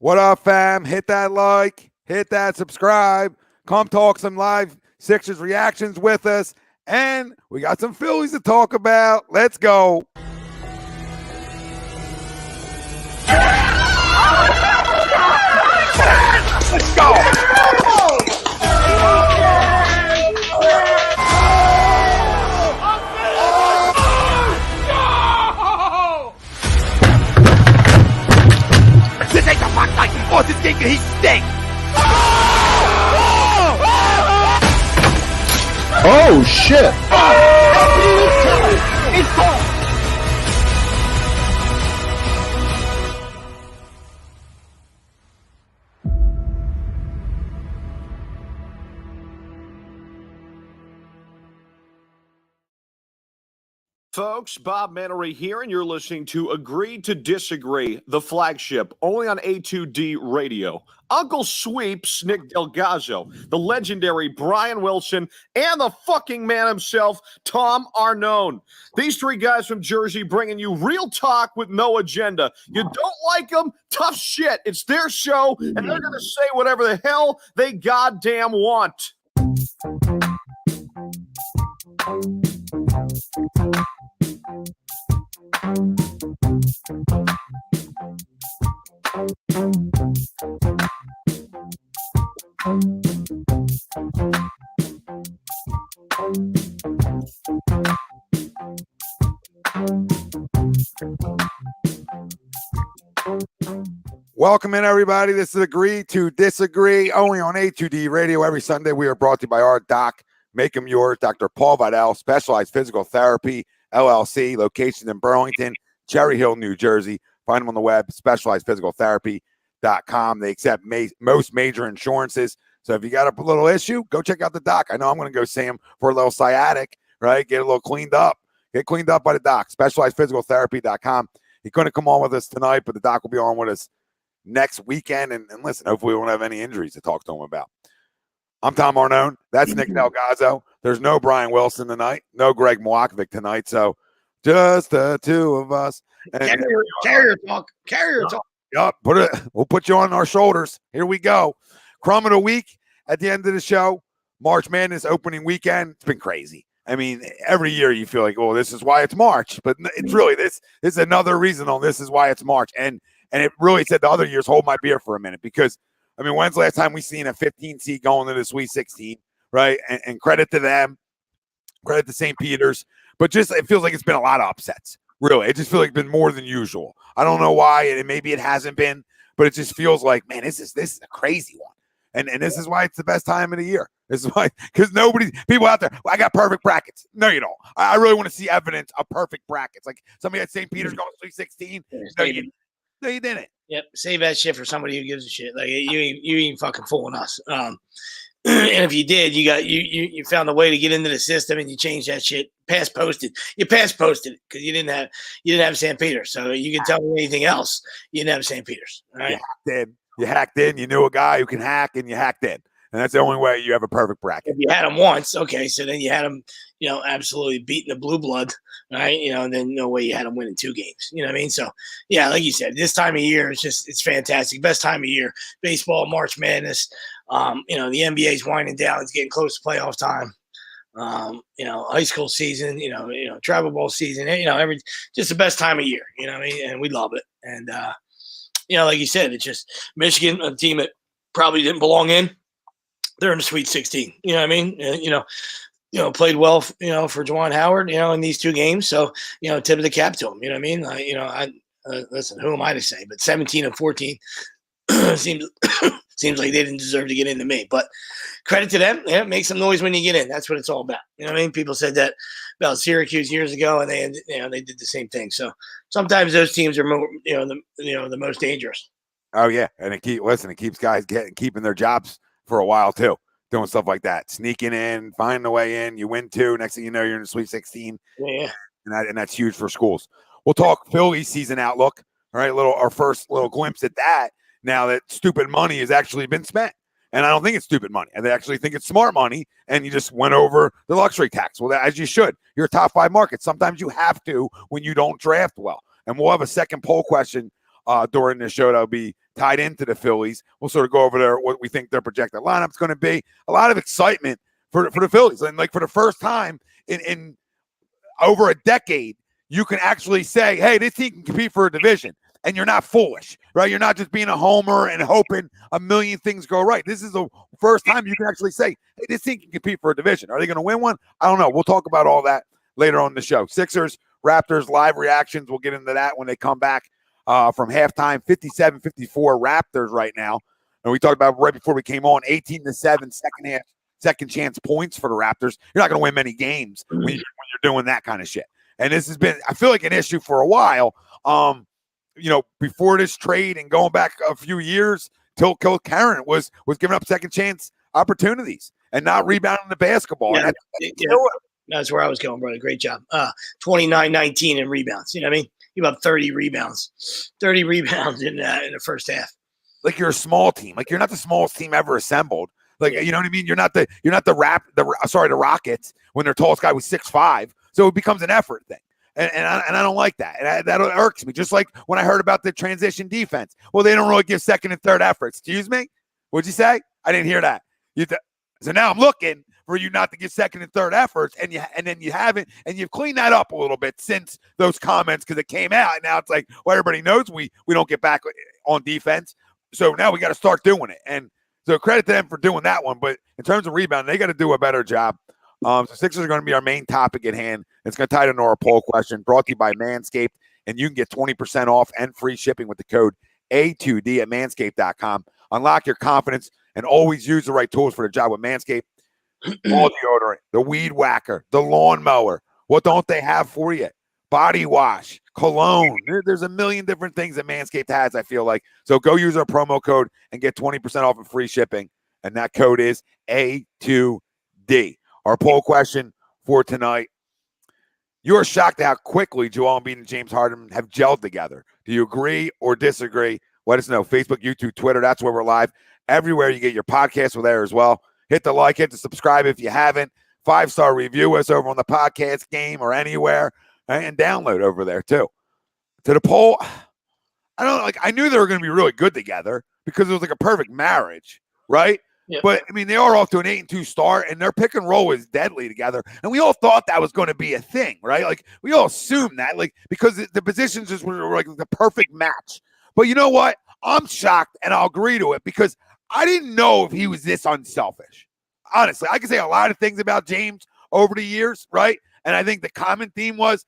What up, fam? Hit that like, hit that subscribe. Come talk some live Sixers reactions with us. And we got some Phillies to talk about. Let's go. Let's go. This ain't the fuck like force this game, he stinks. Oh shit! It's gone. Folks, Bob Mannery here, and you're listening to Agree to Disagree, the flagship, only on A2D Radio. Uncle Sweeps, Nick DelGozzo, the legendary Brian Wilson, and the fucking man himself, Tom Arnone. These three guys from Jersey bringing you real talk with no agenda. You don't like them? Tough shit. It's their show, and they're going to say whatever the hell they goddamn want. Welcome in, everybody. This is Agree to Disagree, only on A2D Radio. Every Sunday, we are brought to you by our doc, Make 'em Yours, Dr. Paul Vidal, Specialized Physical Therapy, LLC, location in Burlington, Cherry Hill, New Jersey. Find them on the web, specializedphysicaltherapy.com. They accept most major insurances. So if you got a little issue, go check out the doc. I know I'm going to go see him for a little sciatic, right? Get a little cleaned up. Get cleaned up by the doc, specializedphysicaltherapy.com. He couldn't come on with us tonight, but the doc will be on with us next weekend. And listen, hopefully we won't have any injuries to talk to him about. I'm Tom Arnone. That's Nick DelGozzo. There's no Brian Wilson tonight. No Greg Milwakovic tonight. So just the two of us. And Carrier talk. Yup, we'll put you on our shoulders. Here we go. Crumb of the week at the end of the show. March Madness opening weekend. It's been crazy. I mean, every year you feel like, oh, this is why it's March. But it's really this is another reason on this is why it's March. And it really said the other years, hold my beer for a minute. Because, I mean, when's the last time we seen a 15 seed going to the Sweet 16, right? And credit to them. Credit to St. Peter's. But just it feels like it's been a lot of upsets. Really, it just feels like it's been more than usual. I don't know why, and maybe it hasn't been, but it just feels like, man, this is a crazy one. And this is why it's the best time of the year. This is why, because people out there, well, I got perfect brackets. No, you don't. I really want to see evidence of perfect brackets. Like somebody at St. Peter's going to Sweet 16. No, you didn't. Yep, save that shit for somebody who gives a shit. Like you ain't fucking fooling us. And if you did, you found a way to get into the system and you changed that shit. Pass posted. You pass posted it because you didn't have St. Peter's. So you can tell me anything else. You didn't have St. Peter's. All right. You hacked in. You knew a guy who can hack, and you hacked in. And that's the only way you have a perfect bracket. If you had him once, okay, so then you had him, absolutely beating the blue blood, right? And then no way you had him winning 2 games. You know what I mean? So, yeah, like you said, this time of year, it's fantastic. Best time of year. Baseball, March Madness. The NBA's winding down. It's getting close to playoff time. High school season, travel ball season, just the best time of year, you know what I mean? And we love it. And, like you said, it's just Michigan, a team that probably didn't belong in. They're in the Sweet 16. You know what I mean? Played well, for Juwan Howard, in these 2 games. So, tip of the cap to him. You know what I mean? Listen, who am I to say? But 17 and 14 seems like they didn't deserve to get into me. But credit to them. Yeah, make some noise when you get in. That's what it's all about. You know what I mean? People said that about Syracuse years ago, and they did the same thing. So sometimes those teams are more, the most dangerous. Oh yeah, and it keeps guys keeping their jobs for a while too, doing stuff like that, sneaking in, finding a way in. You win 2, next thing you know, you're in the Sweet 16. Yeah, and that's huge for schools. We'll talk Phillies season outlook. All right, our first little glimpse at that. Now that stupid money has actually been spent. And I don't think it's stupid money. And they actually think it's smart money. And you just went over the luxury tax. Well, as you should. You're a top 5 market. Sometimes you have to when you don't draft well. And we'll have a second poll question during the show that'll be tied into the Phillies. We'll sort of go over there what we think their projected lineup's going to be. A lot of excitement for the Phillies. And like for the first time in over a decade, you can actually say, hey, this team can compete for a division. And you're not foolish, right? You're not just being a homer and hoping a million things go right. This is the first time you can actually say, hey, this team can compete for a division. Are they going to win one? I don't know. We'll talk about all that later on in the show. Sixers, Raptors live reactions. We'll get into that when they come back from halftime. 57-54 Raptors right now. And we talked about right before we came on, 18-7 second half, second chance points for the Raptors. You're not going to win many games when you're doing that kind of shit. And this has been, I feel like, an issue for a while. Before this trade and going back a few years, till Karen was giving up second chance opportunities and not rebounding the basketball. Yeah, that's where I was going, brother. Great job. 29-19 in rebounds. You know what I mean? You have 30 rebounds. 30 rebounds in the first half. Like you're a small team. Like you're not the smallest team ever assembled. Like, you know what I mean? You're not the Rockets when their tallest guy was 6'5". So it becomes an effort thing. And I don't like that. And that irks me. Just like when I heard about the transition defense. Well, they don't really give second and third efforts. Excuse me? What'd you say? I didn't hear that. So now I'm looking for you not to give second and third efforts, and then you haven't, and you've cleaned that up a little bit since those comments because it came out. And now it's like, well, everybody knows we don't get back on defense. So now we got to start doing it. And so credit to them for doing that one. But in terms of rebounding, they got to do a better job. So Sixers are going to be our main topic at hand. It's going to tie into our poll question brought to you by Manscaped, and you can get 20% off and free shipping with the code A2D at manscaped.com. Unlock your confidence and always use the right tools for the job with Manscaped. All deodorant, the weed whacker, the lawnmower. What don't they have for you? Body wash, cologne. There's a million different things that Manscaped has, I feel like. So go use our promo code and get 20% off and free shipping. And that code is A2D. Our poll question for tonight. You are shocked at how quickly Joel Embiid and James Harden have gelled together. Do you agree or disagree? Let us know. Facebook, YouTube, Twitter. That's where we're live. Everywhere you get your podcast, we're there as well. Hit the like, hit the subscribe if you haven't. 5-star review us over on the podcast game or anywhere. And download over there too. To the poll, I knew they were going to be really good together because it was like a perfect marriage, right? Yep. But, I mean, they are off to an 8-2 start, and their pick and roll is deadly together. And we all thought that was going to be a thing, right? Like, we all assumed that, like, because the positions just were like the perfect match. But you know what? I'm shocked, and I'll agree to it because I didn't know if he was this unselfish. Honestly, I can say a lot of things about James over the years, right? And I think the common theme was,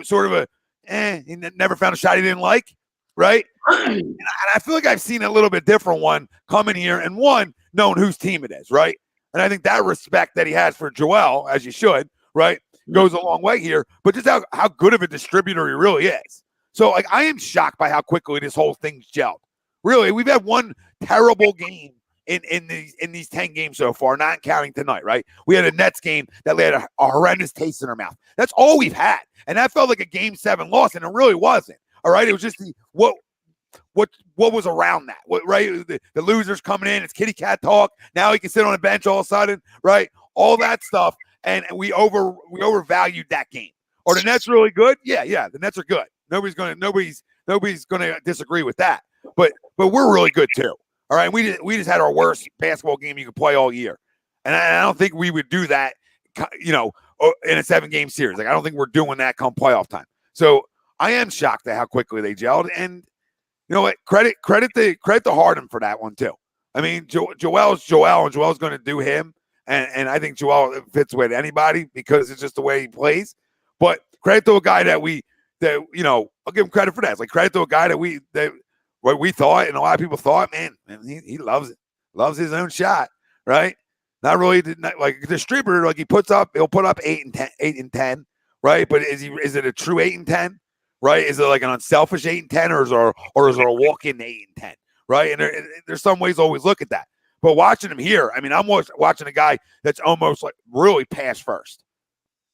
sort of he never found a shot he didn't like, right? And I feel like I've seen a little bit different one come in here, and one, knowing whose team it is, right? And I think that respect that he has for Joel, as you should, right, goes a long way here. But just how good of a distributor he really is. So, like, I am shocked by how quickly this whole thing's gelled. Really, we've had one terrible game in these 10 games so far, not counting tonight, right? We had a Nets game that had a horrendous taste in our mouth. That's all we've had. And that felt like a Game 7 loss, and it really wasn't. All right? It was just what was around that, right? The losers coming in, it's kitty cat talk. Now he can sit on a bench all of a sudden, right? All that stuff, and we overvalued that game. Are the Nets really good? Yeah, the Nets are good. Nobody's gonna disagree with that. But we're really good too. All right, we just had our worst basketball game you could play all year, and I don't think we would do that, in a 7-game series. Like I don't think we're doing that come playoff time. So I am shocked at how quickly they gelled, and you know what? Credit to Harden for that one too. I mean, Joel's Joel, and Joel's going to do him, and I think Joel fits with anybody because it's just the way he plays. But credit to a guy that I'll give him credit for that. It's like credit to a guy that we thought, and a lot of people thought, man, he loves it, loves his own shot, right? Not really like a distributor. Like he'll put up 8 and 10, right? But is it a true 8 and 10? Right? Is it like an unselfish 8 and 10, or is it a walk-in 8 and 10? Right? And there's some ways to always look at that. But watching him here, I mean, I'm watching a guy that's almost like really pass first.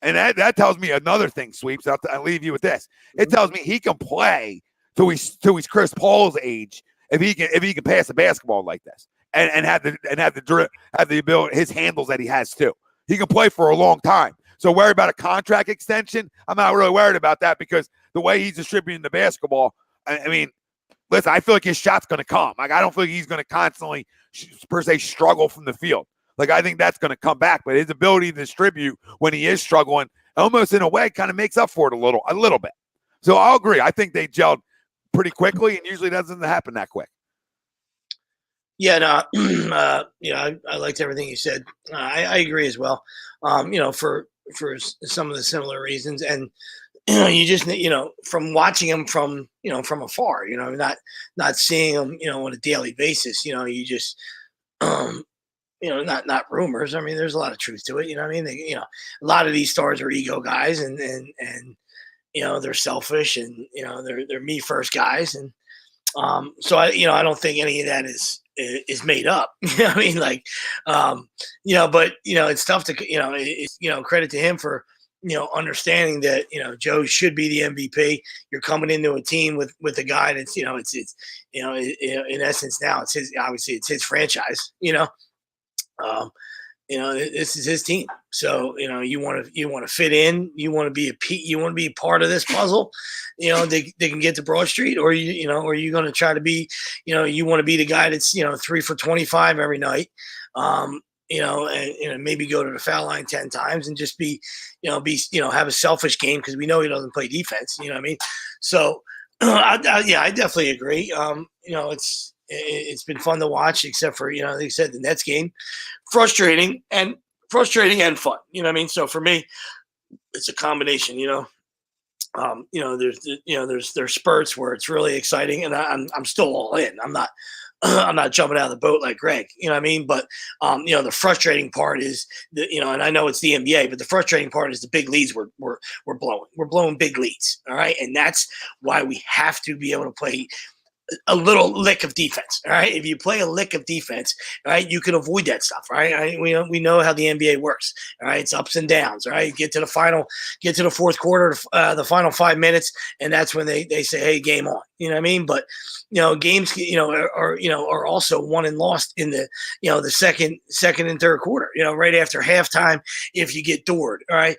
And that tells me another thing, Sweeps. I'll leave you with this. It tells me he can play till he's Chris Paul's age if he can pass the basketball like this and have the ability, his handles that he has too. He can play for a long time. So worry about a contract extension. I'm not really worried about that because the way he's distributing the basketball, I mean, listen, I feel like his shot's going to come. Like, I don't feel like he's going to constantly, per se, struggle from the field. Like, I think that's going to come back. But his ability to distribute when he is struggling, almost in a way, kind of makes up for it a little bit. So I'll agree. I think they gelled pretty quickly, and usually doesn't happen that quick. Yeah, no, I liked everything you said. I agree as well. For some of the similar reasons, and you just from watching him from afar, not seeing him, on a daily basis. You just not rumors. I mean, there's a lot of truth to it. You know what I mean? A lot of these stars are ego guys, and they're selfish, and they're me first guys, and so I don't think any of that is made up. I mean, but it's tough to it's credit to him for understanding that Joe should be the MVP. You're coming into a team with a guy that's it's in essence now it's his, obviously it's his franchise. This is his team. So, you want to fit in, you want to be part of this puzzle, they can get to Broad Street, or or you going to try to be, you want to be the guy that's, 3 for 25 every night. And maybe go to the foul line 10 times and just be have a selfish game, because we know he doesn't play defense. You know what I mean? So, I definitely agree. It's been fun to watch, except for, like you said, the Nets game, frustrating and fun. You know what I mean? So for me, it's a combination. There's spurts where it's really exciting, and I'm still all in. I'm not I'm not jumping out of the boat like Greg. You know what I mean? But the frustrating part is and I know it's the NBA, but the frustrating part is the big leads we're blowing. We're blowing big leads. All right, and that's why we have to be able to play a little lick of defense. All right. If you play a lick of defense, all right, you can avoid that stuff. Right. We know how the NBA works. All right. It's ups and downs. All right. Get to the fourth quarter, the final 5 minutes. And that's when they say, hey, game on. You know what I mean? But, games, are also won and lost in the, the second and third quarter, right after halftime. If you get doored, all right,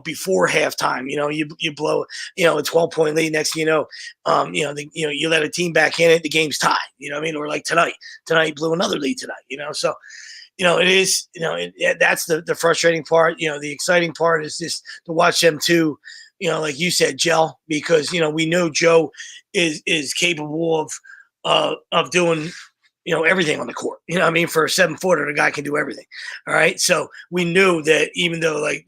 before halftime, you blow, a 12-point lead. Next, you let a team back in it, the game's tied, you know what I mean? Or like tonight blew another lead tonight, so, it is, that's the frustrating part. The exciting part is just to watch them too, like you said, gel, because, we know Joe is capable of doing, everything on the court. You know what I mean? For a 7-footer, the guy can do everything. All right. So we knew that, even though, like,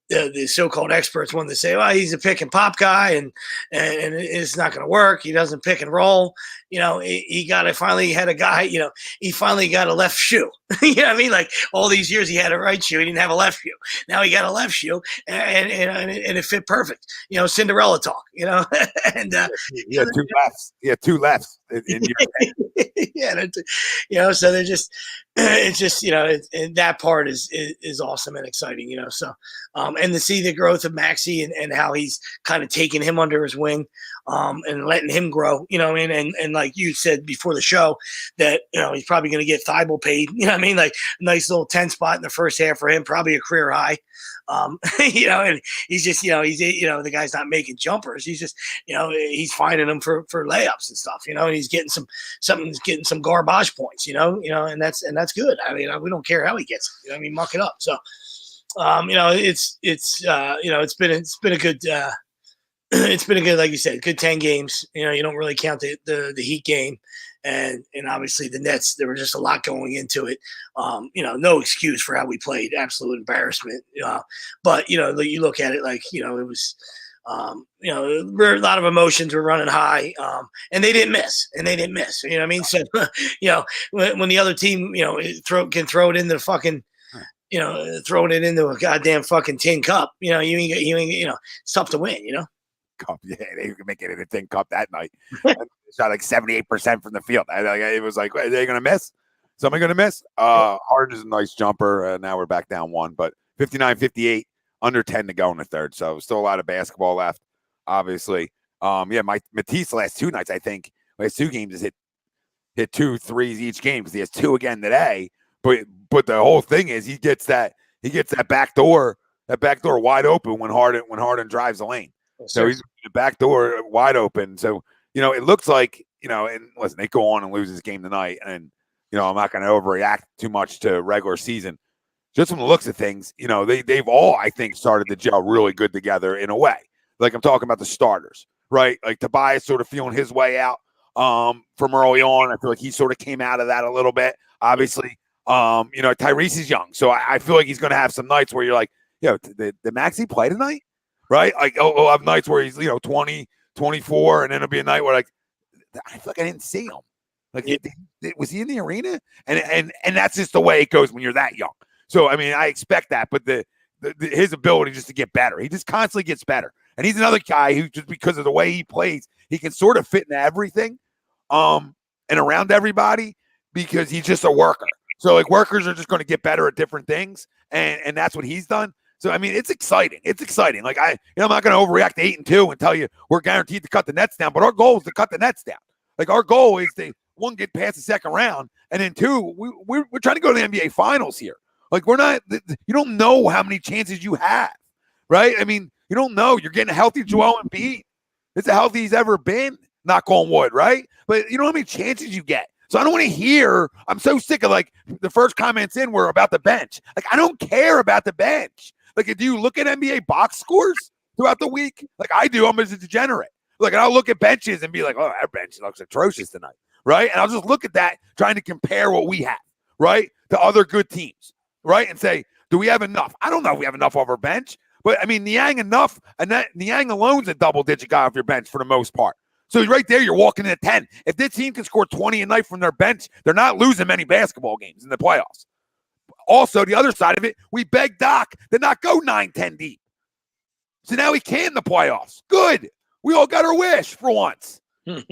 the so-called experts wanted to say, well, he's a pick and pop guy, and it's not going to work. He doesn't pick and roll. He finally had a guy, he finally got a left shoe. You know what I mean? Like, all these years he had a right shoe. He didn't have a left shoe. Now he got a left shoe, and it fit perfect. Cinderella talk, and he had two lefts. He had two lefts in yeah. So they're just, it's just, and that part is awesome and exciting, so, and to see the growth of Maxey and how he's kind of taking him under his wing, and letting him grow, and like you said before the show, that, he's probably going to get Thibault paid, I mean? Like, a nice little 10 spot in the first half for him, probably a career high. And he's just, he's, the guy's not making jumpers. He's just, he's finding them for layups and stuff, and he's getting some garbage points, and that's good. I mean, we don't care how he gets it, muck it up. So, it's been a good, it's been a good, like you said, good 10 games. You don't really count the Heat game, and obviously the Nets. There was just a lot going into it. No excuse for how we played. Absolute embarrassment. But you look at it like, it was, a lot of emotions were running high, and they didn't miss. You know what I mean? So, when the other team, can throw it in the fucking, throwing it into a goddamn fucking tin cup, you ain't, it's tough to win, Cup. Yeah, they could make it in a tin cup that night. Shot like 78% from the field. It was like, are they going to miss? Somebody going to miss? Harden is a nice jumper. Now we're back down 1, but 59-58, under 10 to go in the third. So still a lot of basketball left, obviously. Matisse last 2 nights, I think, last 2 games has hit 2 threes each game, because he has 2 again today. But the whole thing is he gets that back door wide open when Harden drives the lane. So he's the back door wide open. So, it looks like, and listen, they go on and lose this game tonight, and I'm not going to overreact too much to regular season. Just from the looks of things, they've all, I think, started to gel really good together in a way. Like I'm talking about the starters, right? Like Tobias sort of feeling his way out from early on. I feel like he sort of came out of that a little bit. Obviously, Tyrese is young, so I feel like he's going to have some nights where you're like, did Maxey play tonight? Right? Like, he'll have nights where he's 20, 24, and then it'll be a night where like I feel like I didn't see him. Like, was he in the arena? And that's just the way it goes when you're that young. So I mean, I expect that, but his ability just to get better, he just constantly gets better. And he's another guy who, just because of the way he plays, he can sort of fit into everything, and around everybody, because he's just a worker. So like workers are just going to get better at different things, and that's what he's done. So I mean, it's exciting. It's exciting. Like I'm not going to overreact to 8-2 and tell you we're guaranteed to cut the Nets down, but our goal is to cut the Nets down. Like our goal is to, one, get past the second round, and then two, we're trying to go to the NBA Finals here. Like we're not. You don't know how many chances you have, right? I mean, you don't know. You're getting a healthy Joel Embiid. It's the healthy he's ever been. Knock on wood, right? But you know how many chances you get. So I don't want to hear. I'm so sick of like the first comments in were about the bench. Like I don't care about the bench. Like if you look at NBA box scores throughout the week, like I do, I'm as a degenerate. Like and I'll look at benches and be like, oh, our bench looks atrocious tonight, right? And I'll just look at that, trying to compare what we have, right, to other good teams, right, and say, do we have enough? I don't know if we have enough off our bench, but I mean, Niang enough, and that Niang alone's a double-digit guy off your bench for the most part. So right there, you're walking in at 10. If this team can score 20 a night from their bench, they're not losing many basketball games in the playoffs. Also, the other side of it, we begged Doc to not go 9-10 deep. So now we can in the playoffs. Good. We all got our wish for once. So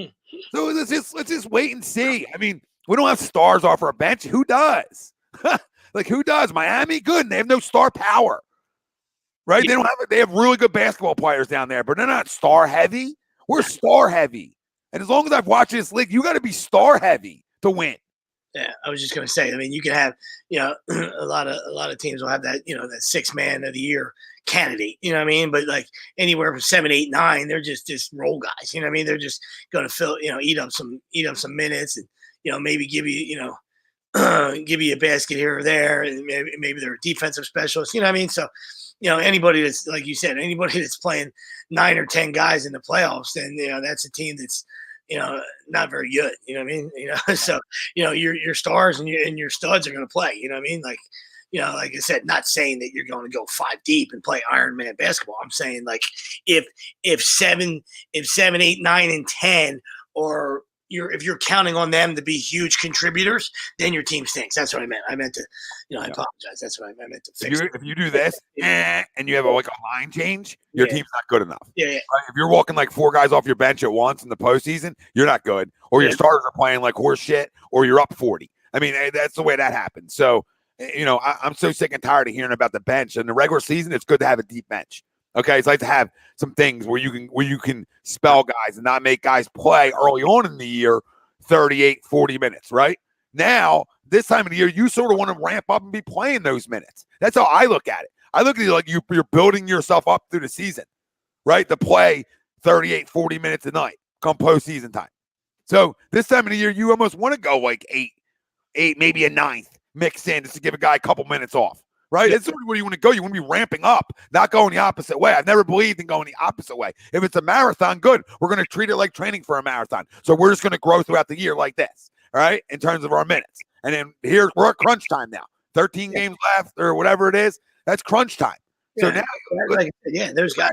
let's just wait and see. I mean, we don't have stars off our bench. Who does? Like, who does? Miami? Good. And they have no star power. Right? They don't have it. They have really good basketball players down there, but they're not star heavy. We're star heavy. And as long as I've watched this league, you got to be star heavy to win. Yeah, I was just going to say, I mean, you can have, a lot of teams will have that, that 6 man of the year candidate, you know what I mean? But like anywhere from 7, 8, 9, they're just role guys, you know what I mean? They're just going to fill, eat up some minutes and, maybe give you, give you a basket here or there. And maybe they're a defensive specialist, you know what I mean? So, anybody that's, like you said, anybody that's playing 9 or 10 guys in the playoffs, then, that's a team that's, not very good, you know what I mean? So, your stars and your studs are going to play, you know what I mean? Like, like I said, not saying that you're going to go 5 deep and play Iron Man basketball. I'm saying like if 7, 8, 9, and 10, or if you're counting on them to be huge contributors, then your team stinks. That's what I meant. I meant to, I apologize. That's what I meant to fix. If you do this and you have a line change, your team's not good enough. Yeah. Right? If you're walking like 4 guys off your bench at once in the postseason, you're not good. Or your starters are playing like horse shit, or you're up 40. I mean, that's the way that happens. So, I'm so sick and tired of hearing about the bench. In the regular season, it's good to have a deep bench. Okay, it's like to have some things where you can spell guys and not make guys play early on in the year 38, 40 minutes, right? Now, this time of the year, you sort of want to ramp up and be playing those minutes. That's how I look at it. I look at it like you're building yourself up through the season, right? To play 38, 40 minutes a night come postseason time. So this time of the year, you almost want to go like 8, maybe a 9th mixed in just to give a guy a couple minutes off. Right? That's where you want to go. You want to be ramping up, not going the opposite way. I've never believed in going the opposite way. If it's a marathon, good. We're going to treat it like training for a marathon. So we're just going to grow throughout the year like this, all right, in terms of our minutes. And then we're at crunch time now. 13 games left or whatever it is. That's crunch time. So now, those guys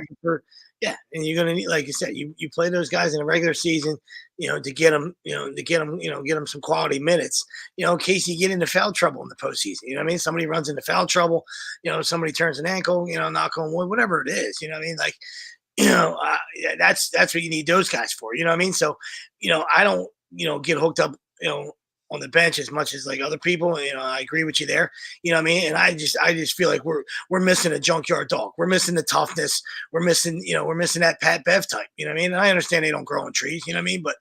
and you're gonna need, like you said, you play those guys in the regular season, to get them, get them some quality minutes, in case you get into foul trouble in the postseason. You know what I mean? Somebody runs into foul trouble, somebody turns an ankle, knock on wood, whatever it is. You know what I mean? Like, that's what you need those guys for. You know what I mean? So, I don't, get hooked up, on the bench as much as like other people. I agree with you there. You know what I mean? And I just feel like we're missing a junkyard dog. We're missing the toughness. We're missing that Pat Bev type. You know what I mean? And I understand they don't grow on trees. You know what I mean? But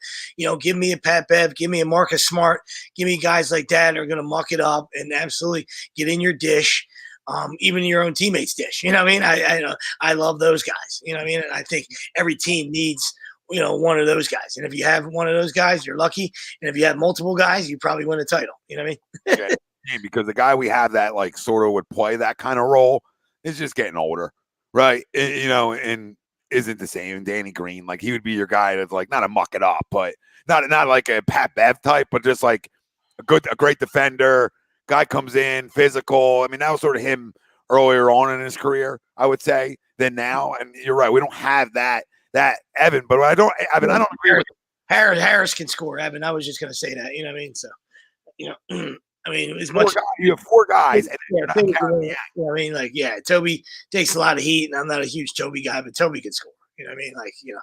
give me a Pat Bev, give me a Marcus Smart, give me guys like that that are going to muck it up and absolutely get in your dish. Even your own teammates' dish. You know what I mean? I love those guys. You know what I mean? And I think every team needs one of those guys. And if you have one of those guys, you're lucky. And if you have multiple guys, you probably win a title. You know what I mean? Yeah, because the guy we have that like sort of would play that kind of role is just getting older, right? And isn't the same. Danny Green, like he would be your guy that's like not a muck it up, but not like a Pat Bev type, but just like a great defender. Guy comes in physical. I mean, that was sort of him earlier on in his career, I would say, than now. And you're right, we don't have that Evan, but I don't agree with Harris can score, Evan. I was just going to say that. You know what I mean? So, I mean, as much you have 4 guys, and I mean, like, Toby takes a lot of heat, and I'm not a huge Toby guy, but Toby can score. You know what I mean? Like, I'm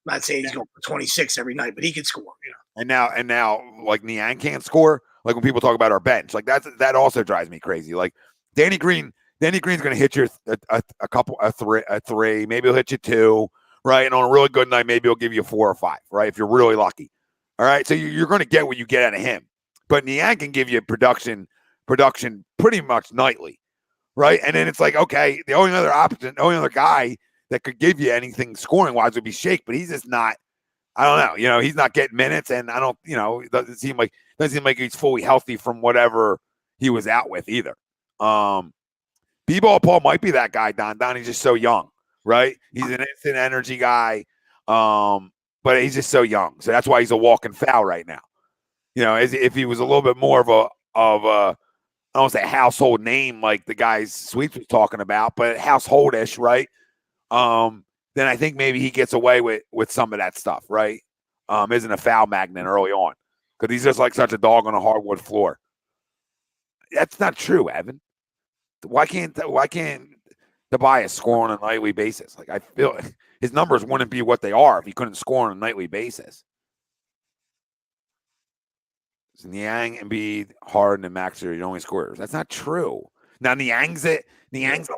not saying he's going for 26 every night, but he can score. And now, like Niang can't score. Like when people talk about our bench, like that also drives me crazy. Like Danny Green's going to hit you a three, maybe he'll hit you 2, right? And on a really good night, maybe he'll give you 4 or 5, right? If you're really lucky. All right. So you're going to get what you get out of him. But Niang can give you production pretty much nightly, right? And then it's like, okay, the only other guy that could give you anything scoring-wise would be Shake, but he's just not, I don't know, he's not getting minutes, and I don't, it doesn't seem like he's fully healthy from whatever he was out with either. B-Ball Paul might be that guy, Don. Donnie's just so young, right? He's an instant energy guy, but he's just so young. So that's why he's a walking foul right now. As if he was a little bit more of a I don't say household name like the guys Sweets was talking about, but householdish, right? Then I think maybe he gets away with some of that stuff, right? Isn't a foul magnet early on because he's just like such a dog on a hardwood floor. That's not true, Evan. Why can't Tobias score on a nightly basis? Like I feel his numbers wouldn't be what they are if he couldn't score on a nightly basis. Niang, Embiid, Harden, and Maxey are the only scorers. That's not true. Now Niang's a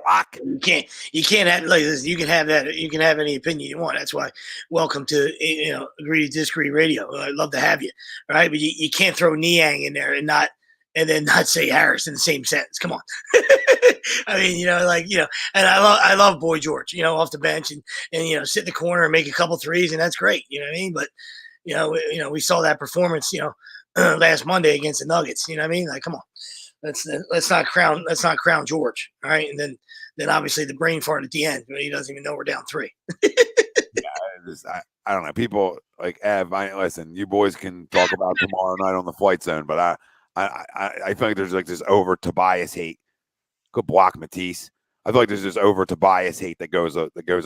lock. You can't have like this. You can have that. You can have any opinion you want. That's why. Welcome to Agree to Disagree Radio. I'd love to have you. All right, but you can't throw Niang in there and then not say Harris in the same sentence. Come on. I mean, and I love Boy George. Off the bench and sit in the corner and make a couple threes, and that's great. You know what I mean? But we saw that performance. Last Monday against the Nuggets. You know what I mean? Like, come on, let's not crown George. All right, and then obviously the brain fart at the end, but he doesn't even know we're down 3. I don't know. People like Ev. Listen, you boys can talk about tomorrow night on the Flight Zone, but I feel like there's like this over Tobias hate. Good block, Matisse. I feel like there's this over Tobias hate that goes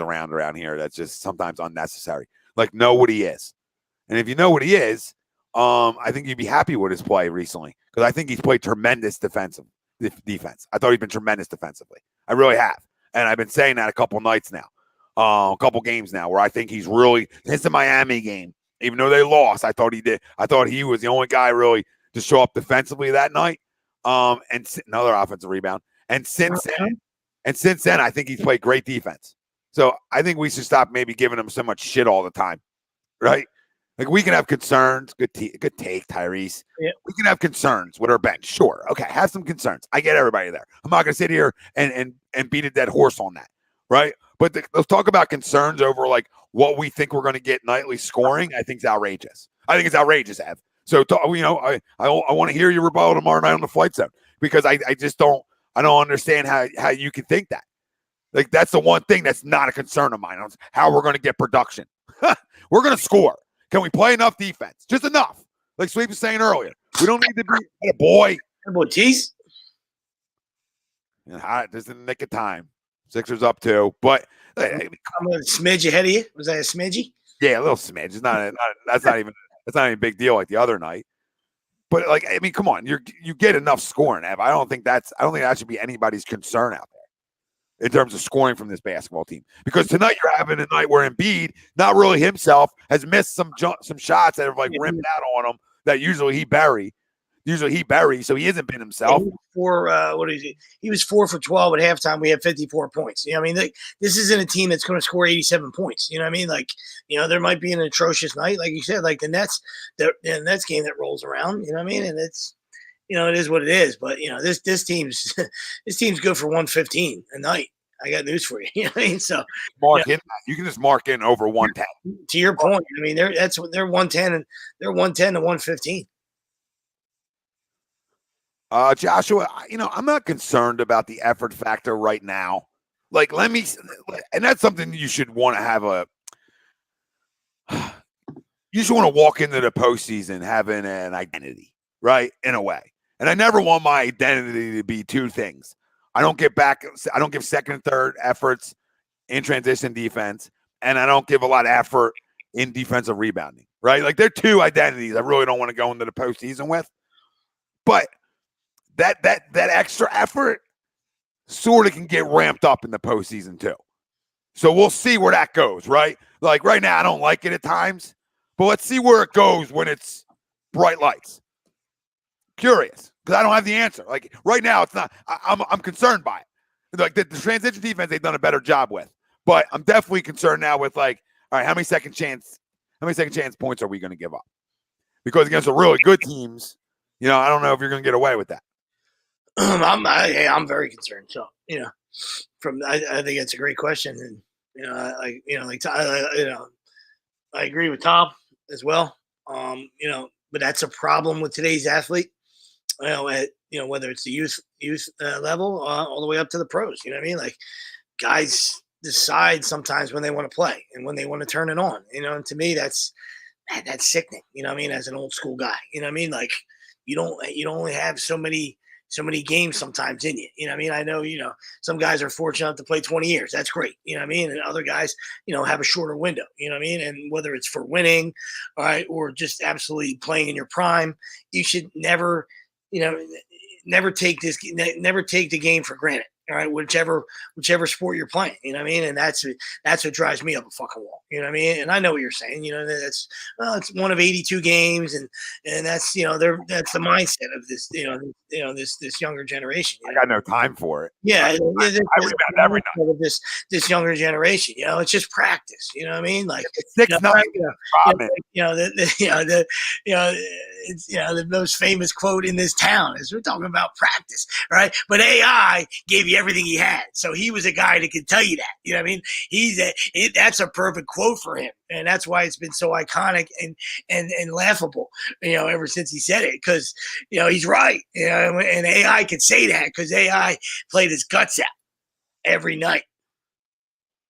around here. That's just sometimes unnecessary. Like, know what he is, and if you know what he is. I think you'd be happy with his play recently because I think he's played tremendous defense. I thought he'd been tremendous defensively. I really have. And I've been saying that a couple nights now, a couple games now where I think he's really since the Miami game, even though they lost, I thought he did. I thought he was the only guy really to show up defensively that night. And another offensive rebound. And since then, I think he's played great defense. So I think we should stop maybe giving him so much shit all the time. Right? Like we can have concerns. Good take, Tyrese. Yeah. We can have concerns with our bench. Sure. Okay. Have some concerns. I get everybody there. I'm not going to sit here and beat a dead horse on that. Right. But let's talk about concerns over like what we think we're going to get nightly scoring. I think it's outrageous. I think it's outrageous, Ev. So, I want to hear your rebuttal tomorrow night on the Flight Zone because I just don't understand how you can think that. Like that's the one thing that's not a concern of mine. How we're going to get production. We're going to score. Can we play enough defense? Just enough. Like Sweep was saying earlier. We don't need to be a boy. Tease. Just in the nick of time. Sixers up 2. But I'm a smidge ahead of you. Was that a smidgy? Yeah, a little smidge. It's that's not even a big deal like the other night. But like, I mean, come on. You get enough scoring, Ev. I don't think that should be anybody's concern out there in terms of scoring from this basketball team. Because tonight you're having a night where Embiid, not really himself, has missed some shots that have like rimmed out on him that usually he buries, so he hasn't been himself. He was 4 for 12 at halftime. We had 54 points. I mean, this isn't a team that's going to score 87 points. You know what I mean? Like, there might be an atrocious night, like you said, like the Nets game that rolls around. You know what I mean? And it's it is what it is. But this team's good for 115 a night. I got news for you. You know what I mean? So Mark in that. You can just mark in over 110. To your point, I mean, they're 110 and they're 110 to 115. Joshua, I'm not concerned about the effort factor right now. Like, and that's something you should want to have you should want to walk into the postseason having an identity, right? In a way. And I never want my identity to be two things. I don't give second and third efforts in transition defense, and I don't give a lot of effort in defensive rebounding, right? Like, they're two identities I really don't want to go into the postseason with. But that extra effort sort of can get ramped up in the postseason too. So we'll see where that goes, right? Like, right now, I don't like it at times, but let's see where it goes when it's bright lights. Curious, because I don't have the answer. Like, right now, it's not. I'm concerned by it. Like, the transition defense, they've done a better job with, but I'm definitely concerned now with, like, all right, how many second chance points are we going to give up? Because against the really good teams, I don't know if you're going to get away with that. I'm very concerned. So, I think it's a great question, and I agree with Tom as well. But that's a problem with today's athlete. Whether it's the youth level all the way up to the pros. You know what I mean? Like, guys decide sometimes when they want to play and when they want to turn it on. And to me, that's sickening. You know what I mean? As an old school guy, you know what I mean? Like, you don't only have so many games sometimes in you. You know what I mean? I know, some guys are fortunate enough to play 20 years. That's great. You know what I mean? And other guys, have a shorter window. You know what I mean? And whether it's for winning, all right, or just absolutely playing in your prime, you should never take the game for granted. All right, whichever sport you're playing, you know what I mean, and that's what drives me up a fucking wall. You know what I mean, and I know what you're saying. It's one of 82 games, and that's that's the mindset of this this younger generation. I got no time for it. Yeah, I rebound every night. Of this younger generation, it's just practice. You know what I mean, like 6-9. The most famous quote in this town is, "We're talking about practice, right?" But AI gave you everything he had, so he was a guy that could tell you that. You know what I mean? That's a perfect quote for him, and that's why it's been so iconic and laughable. Ever since he said it, because he's right. And AI could say that because AI played his guts out every night.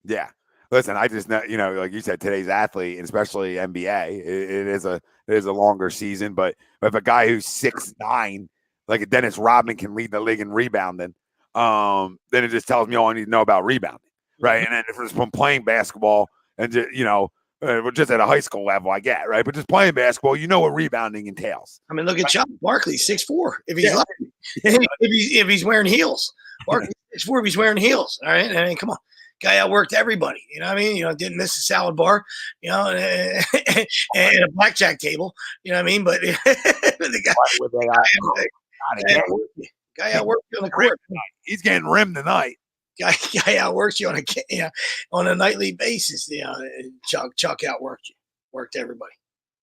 Yeah. Listen, I just know, like you said, today's athlete, and especially NBA, it is a longer season. But if a guy who's 6'9", like a Dennis Rodman, can lead the league in rebounding, then it just tells me all I need to know about rebounding, right? And then if it's from playing basketball and just at a high school level, I get, right? But just playing basketball, what rebounding entails. I mean, look at Chuck Barkley, 6'4", if he's lucky. if he's wearing heels. Barkley 6'4", if he's wearing heels. All right, I mean, come on. Guy outworked everybody, you know what I mean? Didn't miss a salad bar, and a blackjack table, you know what I mean? But the guy outworked you on the court. He's getting rimmed tonight. Guy outworks you on a nightly basis. Chuck outworked you, worked everybody.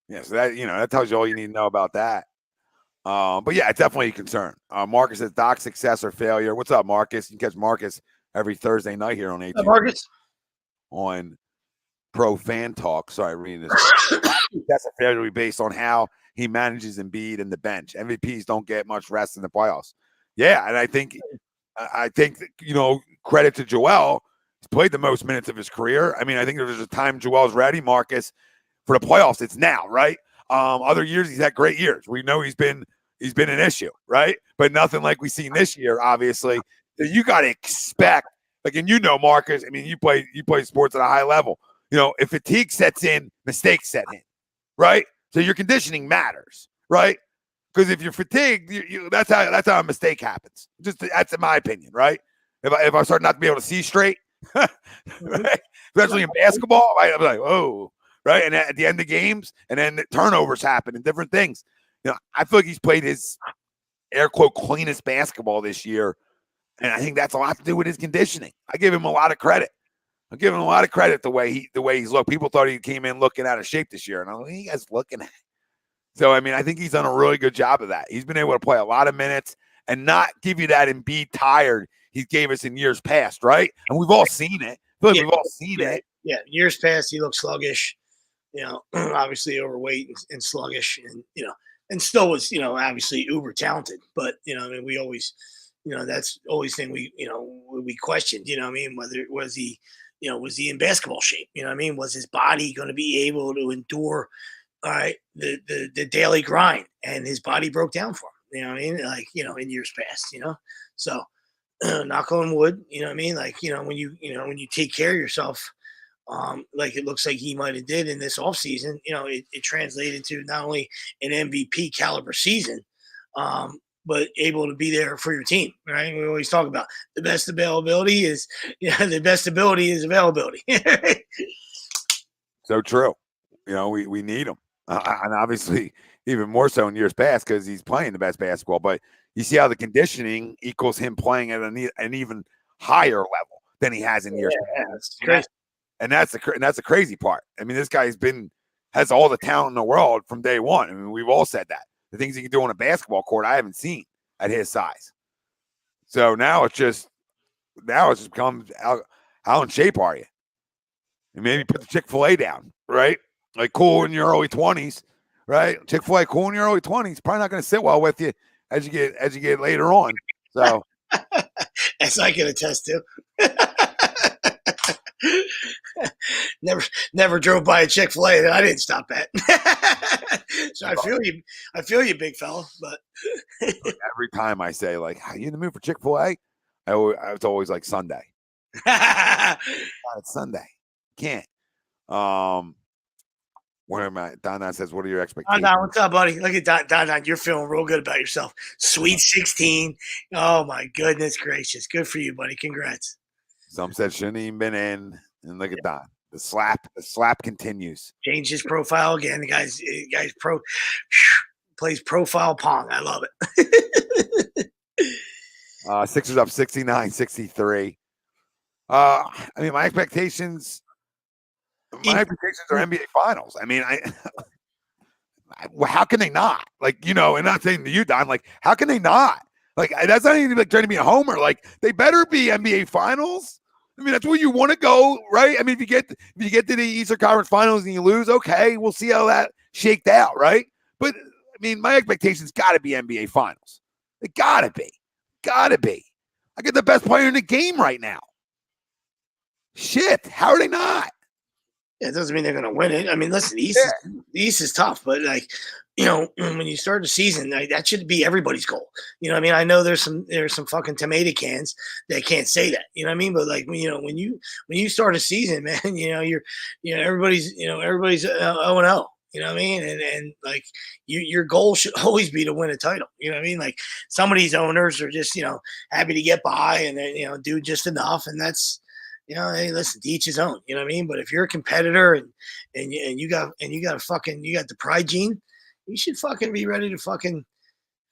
Yeah, so that tells you all you need to know about that. But yeah, it's definitely a concern. Marcus says Doc's success or failure. What's up, Marcus? You can catch Marcus every Thursday night here on 18 Marcus on Pro Fan Talk. Sorry, reading this. That's a failure to be based on how he manages Embiid and the bench. MVPs don't get much rest in the playoffs. Yeah, and I think credit to Joel. He's played the most minutes of his career. I mean, I think there's a time Joel's ready, Marcus, for the playoffs. It's now, right? Other years he's had great years. We know he's been an issue, right? But nothing like we've seen this year, obviously. You got to expect, and Marcus, I mean, you play sports at a high level. If fatigue sets in, mistakes set in, right? So your conditioning matters, right? Because if you're fatigued, that's how a mistake happens. Just that's in my opinion, right? If I start not to be able to see straight, right? Especially in basketball, right? I'm like, whoa, right? And at the end of games, and then the turnovers happen and different things. I feel like he's played his air quote cleanest basketball this year. And I think that's a lot to do with his conditioning. I give him a lot of credit. The way he's looked. People thought he came in looking out of shape this year, and I'm like, you guys looking at it. So I mean, I think he's done a really good job of that. He's been able to play a lot of minutes and not give you that Embiid tired. he gave us in years past, right? And we've all seen it. I feel like we've all seen it. Yeah, years past, he looked sluggish, obviously overweight and sluggish, and and still was, obviously uber talented. But I mean, we always, that's always thing we questioned. I mean, whether was he, was he in basketball shape? I mean, was his body going to be able to endure, all right, the daily grind? And his body broke down for him. What I mean? Like, in years past. So knock on wood. What I mean? Like, when you take care of yourself, like it looks like he might have did in this offseason, it translated to not only an MVP caliber season, but able to be there for your team, right? We always talk about the best availability is, the best ability is availability. So true. We need him. And obviously even more so in years past because he's playing the best basketball. But you see how the conditioning equals him playing at an even higher level than he has in years past. Crazy. And that's the crazy part. I mean, this guy's has all the talent in the world from day one. I mean, we've all said that. The things he can do on a basketball court, I haven't seen at his size. So now it just becomes how in shape are you? And maybe put the Chick-fil-A down, right? Like cool in your early 20s, right? Chick-fil-A cool in your early 20s, probably not going to sit well with you as you get later on. So as I can attest to. Never drove by a Chick-fil-A that I didn't stop at. So I feel you, big fella. But every time I say like, "Are you in the mood for Chick-fil-A?" I was always like Sunday. It's Sunday. Can't. Where am I? Don says, "What are your expectations?" Don, what's up, buddy? Look at Don. You're feeling real good about yourself. Sweet 16. Oh my goodness gracious! Good for you, buddy. Congrats. Some said shouldn't even been in, and look at Don. The slap continues. Changed his profile again. The guy's plays profile pong. I love it. Sixers up 69-63. I mean, my expectations are NBA Finals. I mean, how can they not? Like, and not saying to you, Don, like, how can they not? Like, that's not even like trying to be a homer. Like, they better be NBA Finals. I mean, that's where you want to go, right? I mean, if you get to the Eastern Conference Finals and you lose, okay, we'll see how that shaked out, right? But I mean, my expectations got to be NBA Finals. It got to be. I get the best player in the game right now. Shit, how are they not? Yeah, it doesn't mean they're going to win it. I mean, listen, the East is tough, but like, when you start the season, that should be everybody's goal. I mean, I know there's some fucking tomato cans that can't say that. You know what I mean? But like, when you start a season, man, you're everybody's 0-0. You know what I mean? And like your goal should always be to win a title. You know what I mean? Like some of these owners are just happy to get by and they do just enough, and that's. Hey, listen, to each his own. You know what I mean? But if you're a competitor and you got the pride gene, you should fucking be ready to fucking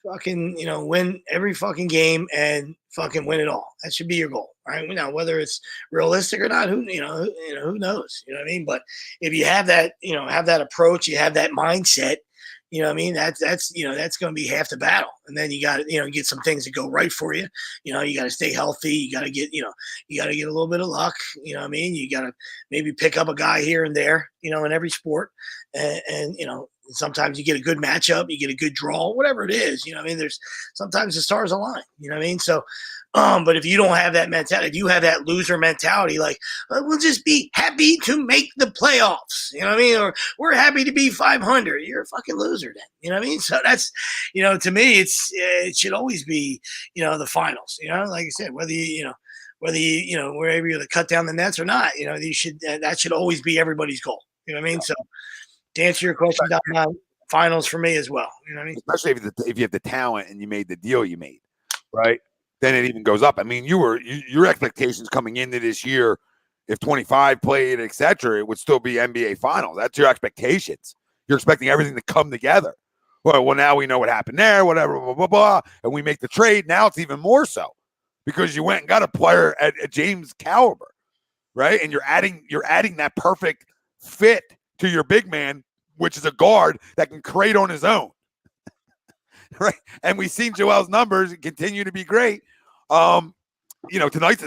win every fucking game and fucking win it all. That should be your goal, right? Now, whether it's realistic or not, who knows? You know what I mean? But if you have that, have that approach, you have that mindset. You know what I mean? That's going to be half the battle. And then you got to, get some things that go right for you. You got to stay healthy. You got to get, you got to get a little bit of luck. You know what I mean? You got to maybe pick up a guy here and there, in every sport. And sometimes you get a good matchup, you get a good draw, whatever it is. I mean? There's sometimes the stars align. You know what I mean? So, but if you don't have that mentality, if you have that loser mentality, like we'll just be happy to make the playoffs, you know what I mean? Or we're happy to be 500. You're a fucking loser then, you know what I mean? So that's, to me, it should always be, the finals, like I said, whether whether we're able to cut down the nets or not, that should always be everybody's goal. You know what I mean? So to answer your question, Don, finals for me as well. You know what I mean? Especially if you have the talent and you made the deal you made, right? Then it even goes up. I mean, your expectations coming into this year, if 25 played, etc., it would still be NBA Finals. That's your expectations. You're expecting everything to come together. Well, now we know what happened there, whatever, blah, blah, blah, and we make the trade. Now it's even more so because you went and got a player at James caliber, right? And you're adding that perfect fit to your big man, which is a guard that can create on his own. Right. And we've seen Joel's numbers continue to be great. tonight's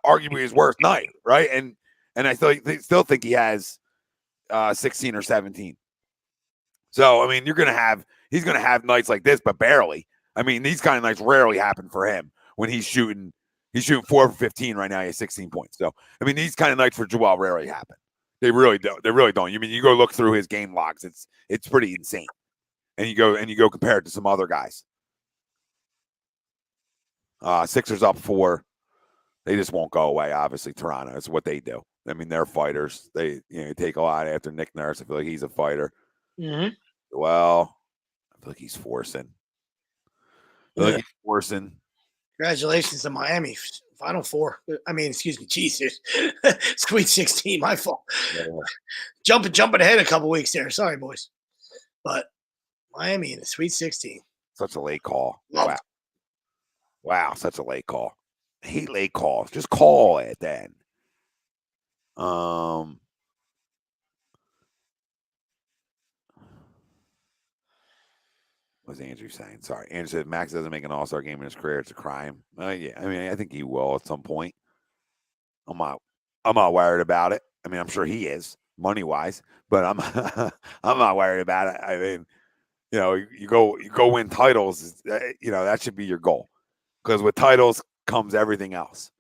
arguably his worst night, right? And I still think he has 16 or 17. So I mean, he's gonna have nights like this, but barely. I mean, these kind of nights rarely happen for him when he's shooting 4 for 15 right now. He has 16 points. So I mean, these kind of nights for Joel rarely happen. They really don't. They really don't. You go look through his game logs. It's pretty insane. And you go compare it to some other guys. Sixers up 4. They just won't go away. Obviously, Toronto. It's what they do. I mean, they're fighters. They take a lot after Nick Nurse. I feel like he's a fighter. Mm-hmm. Well, I feel like he's forcing. Congratulations to Miami. Final Four. I mean, excuse me, Jesus. Sweet 16. My fault. Yeah. Jumping ahead a couple weeks there. Sorry, boys. But Miami in the Sweet 16. Such a late call. Wow, such a late call. I hate late calls. Just call it then. What's Andrew saying? Sorry. Andrew said Max doesn't make an all-star game in his career. It's a crime. Yeah, I mean, I think he will at some point. I'm not worried about it. I mean, I'm sure he is money-wise, but I'm I'm not worried about it. I mean, you go win titles. That should be your goal, because with titles comes everything else,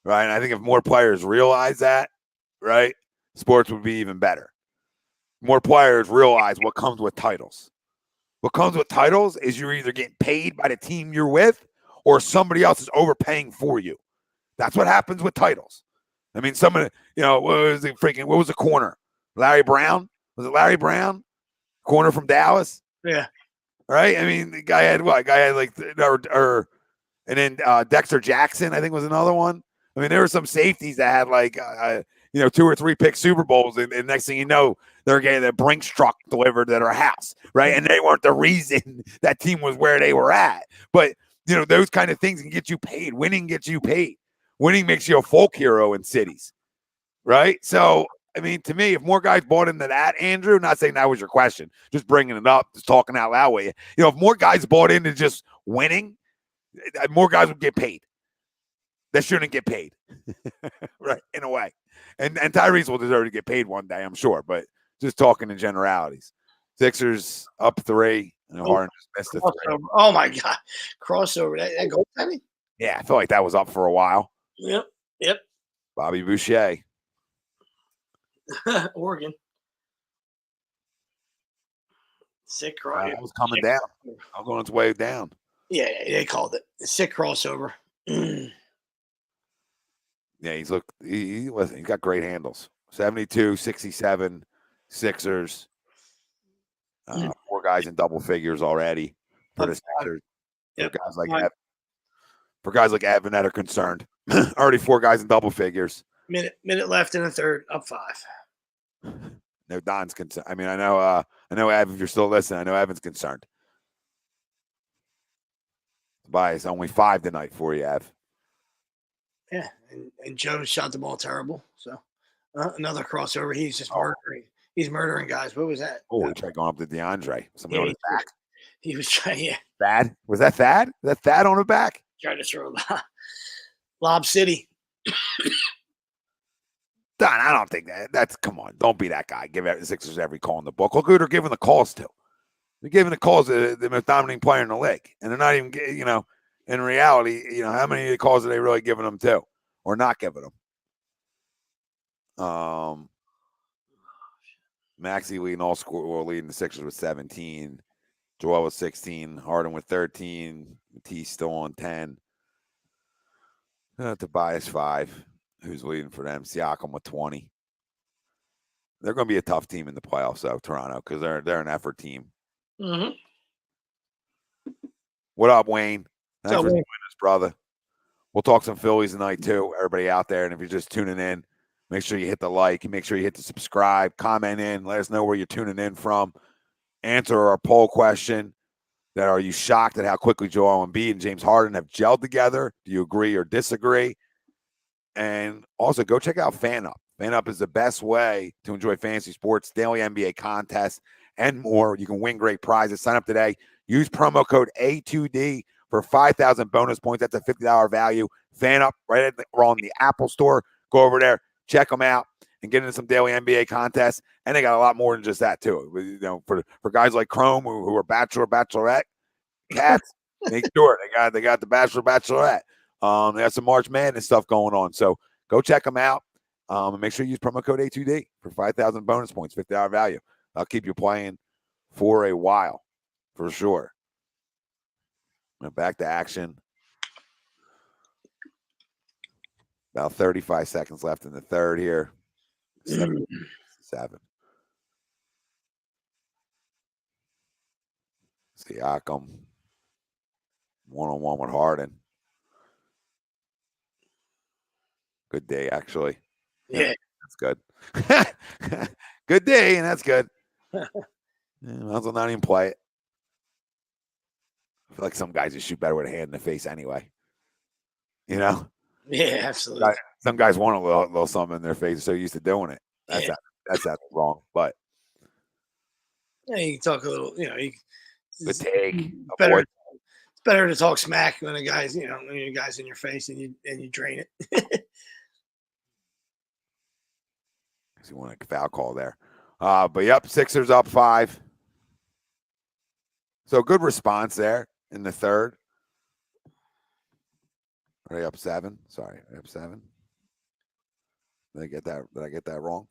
right? And I think if more players realize that, right, sports would be even better. More players realize what comes with titles. What comes with titles is you're either getting paid by the team you're with or somebody else is overpaying for you. That's what happens with titles. I mean, what was the corner? Larry Brown? Was it Larry Brown? Corner from Dallas? Yeah. Right? I mean, the guy had what? And then Dexter Jackson, I think, was another one. I mean, there were some safeties that had 2 or 3 pick Super Bowls, and next thing you know, they're getting the Brinks truck delivered to their house, right? And they weren't the reason that team was where they were at. But, those kind of things can get you paid. Winning gets you paid. Winning makes you a folk hero in cities, right? So, I mean, to me, if more guys bought into that, Andrew, not saying that was your question, just bringing it up, just talking out loud with you. If more guys bought into just winning, more guys would get paid. That shouldn't get paid, right, in a way. And Tyrese will deserve to get paid one day, I'm sure, but just talking in generalities. Sixers up 3, and Harden just missed a 3. Oh, my God. Crossover. That goaltending? Yeah, I feel like that was up for a while. Yep. Bobby Boucher. Oregon. Sick crossover. It was coming down. I was on its way down. Yeah, they called it. Sick crossover. Yeah, he's got great handles. 72, 67, Sixers. 4 guys in double figures already for the Sixers. Yep. For guys like Evan that are concerned. Already 4 guys in double figures. Minute left in the third, up 5. No, Don's concerned. I mean, I know Ev, if you're still listening, I know Evan's concerned. Tobias, only 5 tonight for you, Ev. Yeah, and Joe shot the ball terrible. So another crossover. He's just murdering. He's murdering guys. What was that? Oh, he tried going up to DeAndre. Somebody on his back. He was trying. Yeah. Thad? Was that Thad? Was that Thad on the back? Trying to throw Lob City. Don, I don't think that's come on. Don't be that guy. Give the Sixers every call in the book. Look who they're giving the calls to. They're giving the calls to the most dominating player in the league, and they're not even, in reality, how many of the calls are they really giving them to, or not giving them? Maxey leading leading the Sixers with 17. Joel with 16. Harden with 13. Matisse still on 10. Tobias 5. Who's leading for them? Siakam with 20. They're going to be a tough team in the playoffs, though, Toronto, because they're an effort team. Mm-hmm. What up, Wayne? Thanks for joining us, brother. We'll talk some Phillies tonight, too. Everybody out there, and if you're just tuning in, make sure you hit the like. Make sure you hit the subscribe. Comment in. Let us know where you're tuning in from. Answer our poll question. That are you shocked at how quickly Joel Embiid and James Harden have gelled together? Do you agree or disagree? And also, go check out FanUp. FanUp is the best way to enjoy fantasy sports, daily NBA contests, and more. You can win great prizes. Sign up today. Use promo code A2D for 5,000 bonus points. That's a $50 value. Fan up we're on the Apple Store. Go over there, check them out, and get into some daily NBA contests. And they got a lot more than just that too. You know, for guys like Chrome who are bachelor, bachelorette, cats, make sure they got the bachelor, bachelorette. They have some March Madness stuff going on. So go check them out. And make sure you use promo code A2D for 5,000 bonus points, $50 value. I'll keep you playing for a while, for sure. Now back to action. About 35 seconds left in the third here. 7. Siakam. One-on-one with Harden. Good day, actually. Yeah. That's good. Good day, and that's good. Might as well not even play it. I feel like some guys just shoot better with a hand in the face anyway. You know? Yeah, absolutely. Some guys want a little something in their face. They're so used to doing it. That's wrong. But yeah, you can talk a little, you know, good take. It's better to talk smack when a guy's, you know, when a guy's in your face and you drain it. You want a foul call there. But yep, Sixers up 5. So good response there in the third. Are they up 7? Sorry, up 7. Did I get that wrong?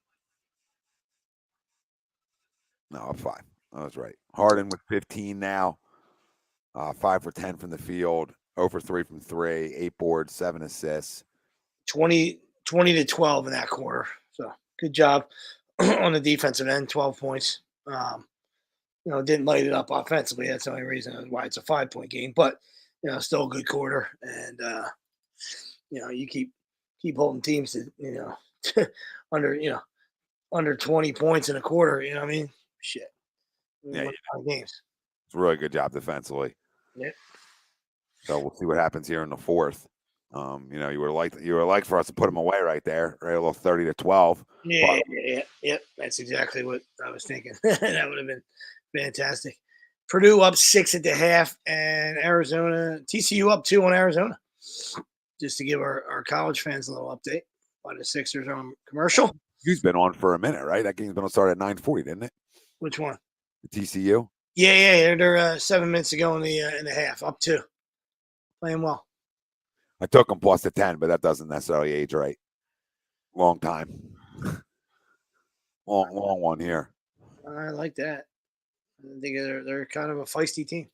No, up 5. I was right. Harden with 15 now. 5 for 10 from the field. 0 for 3 from 3. 8 boards, 7 assists. 20 to 12 in that quarter. So good job on the defensive end. 12 points. You know, didn't light it up offensively. That's the only reason why it's a 5-point game. But you know, still a good quarter. And you know, you keep holding teams to, you know, under 20 points in a quarter. You know what I mean? Shit. Yeah, games. It's a really good job defensively. Yeah. So we'll see what happens here in the fourth. You know, you would like for us to put them away right there, right? A little 30 to 12. Yeah. That's exactly what I was thinking. That would have been fantastic. Purdue up 6 at the half, and TCU up 2 on Arizona. Just to give our college fans a little update why the Sixers are on commercial. You've been on for a minute, right? That game's been on start at 9:40, didn't it? Which one? The TCU. Yeah. They're 7 minutes to go in the half, up 2. Playing well. I took them plus the 10, but that doesn't necessarily age right. Long time. Long one here. I like that. I think they're kind of a feisty team.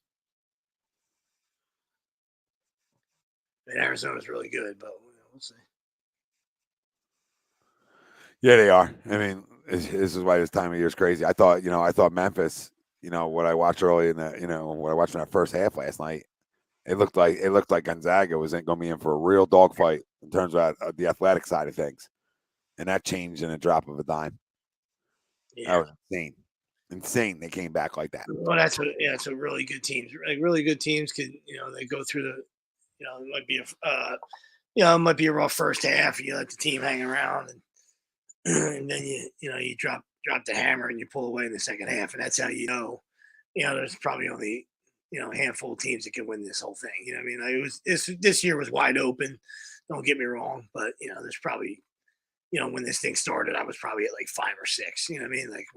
And Arizona's really good, but we'll see. Yeah, they are. I mean, this is why this time of year is crazy. I thought Memphis, you know, what I watched early in what I watched in that first half last night, it looked like Gonzaga was going to be in for a real dogfight in terms of the athletic side of things. And that changed in a drop of a dime. Yeah. That was insane. They came back like that. Well, that's what really good teams, like really good teams could, you know, they go through the, you know, it might be a rough first half. You let the team hang around, and then you drop the hammer and you pull away in the second half, and that's how you know, there's probably only, you know, a handful of teams that can win this whole thing. You know what I mean? Like it was this year was wide open. Don't get me wrong, but you know, there's probably, you know, when this thing started, I was probably at like 5 or 6. You know what I mean? Like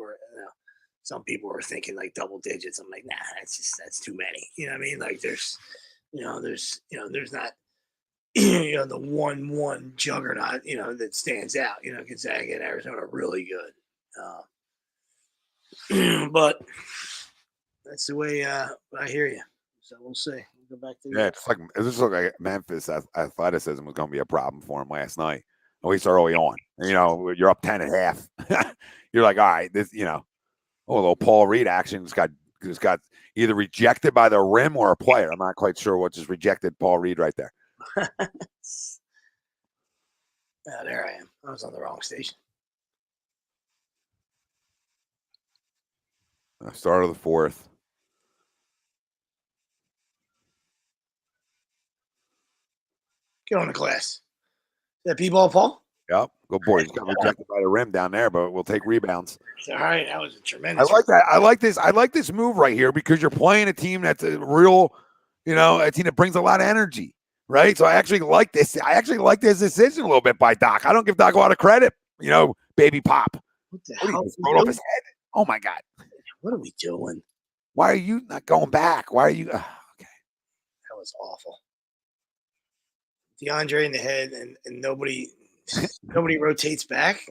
some people were thinking like double digits. I'm like, nah, that's too many. You know what I mean? Like there's not you know, the 1-1 juggernaut, you know, that stands out. You know, Gonzaga and Arizona are really good. But that's the way I hear you. So we'll see. We'll go back to it just looked like Memphis athleticism was going to be a problem for him last night, at least early on. You know, you're up 10 and a half. You're like, all right, this, you know, a little Paul Reed action just got either rejected by the rim or a player. I'm not quite sure what just rejected Paul Reed right there. There I am. I was on the wrong station. Start of the fourth. Get on the glass. Is that B-ball, Paul? Yep. Go boy. He's got rejected by the rim down there, but we'll take rebounds. All right. That was a tremendous. I like that. I like this move right here because you're playing a team that's a real, You know, a team that brings a lot of energy, right? So I actually like this. I actually like this decision a little bit by Doc. I don't give Doc a lot of credit. You know, baby Pop. What the What, hell? he thrown off his head? Oh my God! What are we doing? Why are you not going back? Why are you? Okay, that was awful. DeAndre in the head, and nobody rotates back.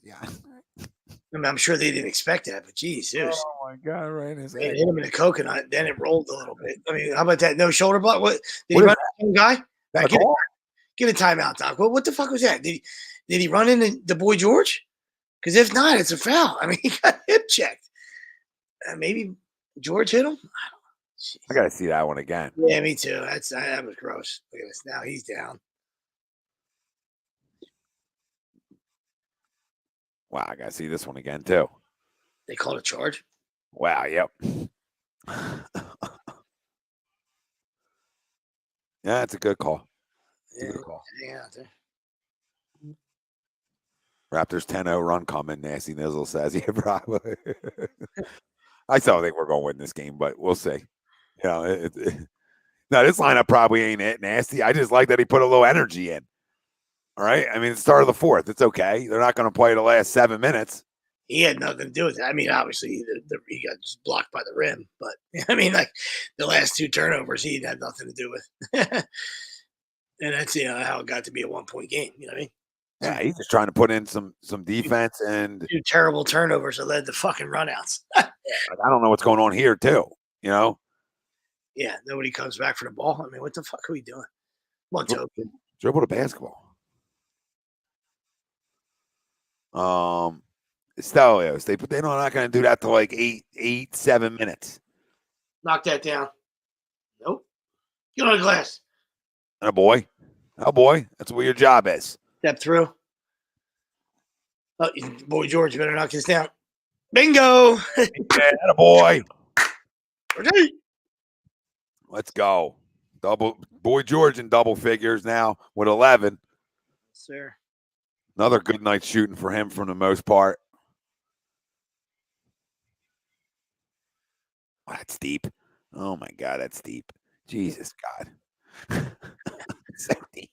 Yeah. I mean, I'm sure they didn't expect that, but geez, it was. Oh my God! Right, It hit him in the coconut, then it rolled a little bit. I mean, how about that? No shoulder block. What did What he is run into the guy? That's Get, all? get a timeout, Doc. What the fuck was that? Did he run into the boy George? Because if not, it's a foul. I mean, he got hip checked. Maybe George hit him. I don't know. I gotta see that one again. Yeah, me too. That was gross. Look at this. Now he's down. Wow, I gotta see this one again too. They called a charge. Wow. Yep. Yeah, it's a good call. It's a good call. Hang out there. Raptors 10-0 run coming. Nasty Nizzle says, yeah, probably. I still think we're going to win this game, but we'll see. You know, no, this lineup probably ain't it nasty. I just like that he put a little energy in. All right. I mean, it's the start of the fourth. It's okay. They're not going to play the last 7 minutes. He had nothing to do with it. I mean, obviously, he got just blocked by the rim, but I mean, like the last 2 turnovers, he had nothing to do with. And that's how it got to be a 1-point game. You know what I mean? Yeah, he's just trying to put in some defense and 2 terrible turnovers that led to fucking runouts. I don't know what's going on here too. You know? Yeah, nobody comes back for the ball. I mean, what the fuck are we doing? Come on, Toby. Dribble the basketball. Stelios, they're not going to do that to like 7 minutes. Knock that down. Nope. Get on the glass. Oh boy, that's what your job is. Step through. Oh, boy, George, you better knock this down. Bingo. Yeah, boy. Okay. Let's go. Boy George in double figures now with 11. Sir. Another good night shooting for him for the most part. Oh, that's deep. Oh my God, that's deep. Jesus God. So deep.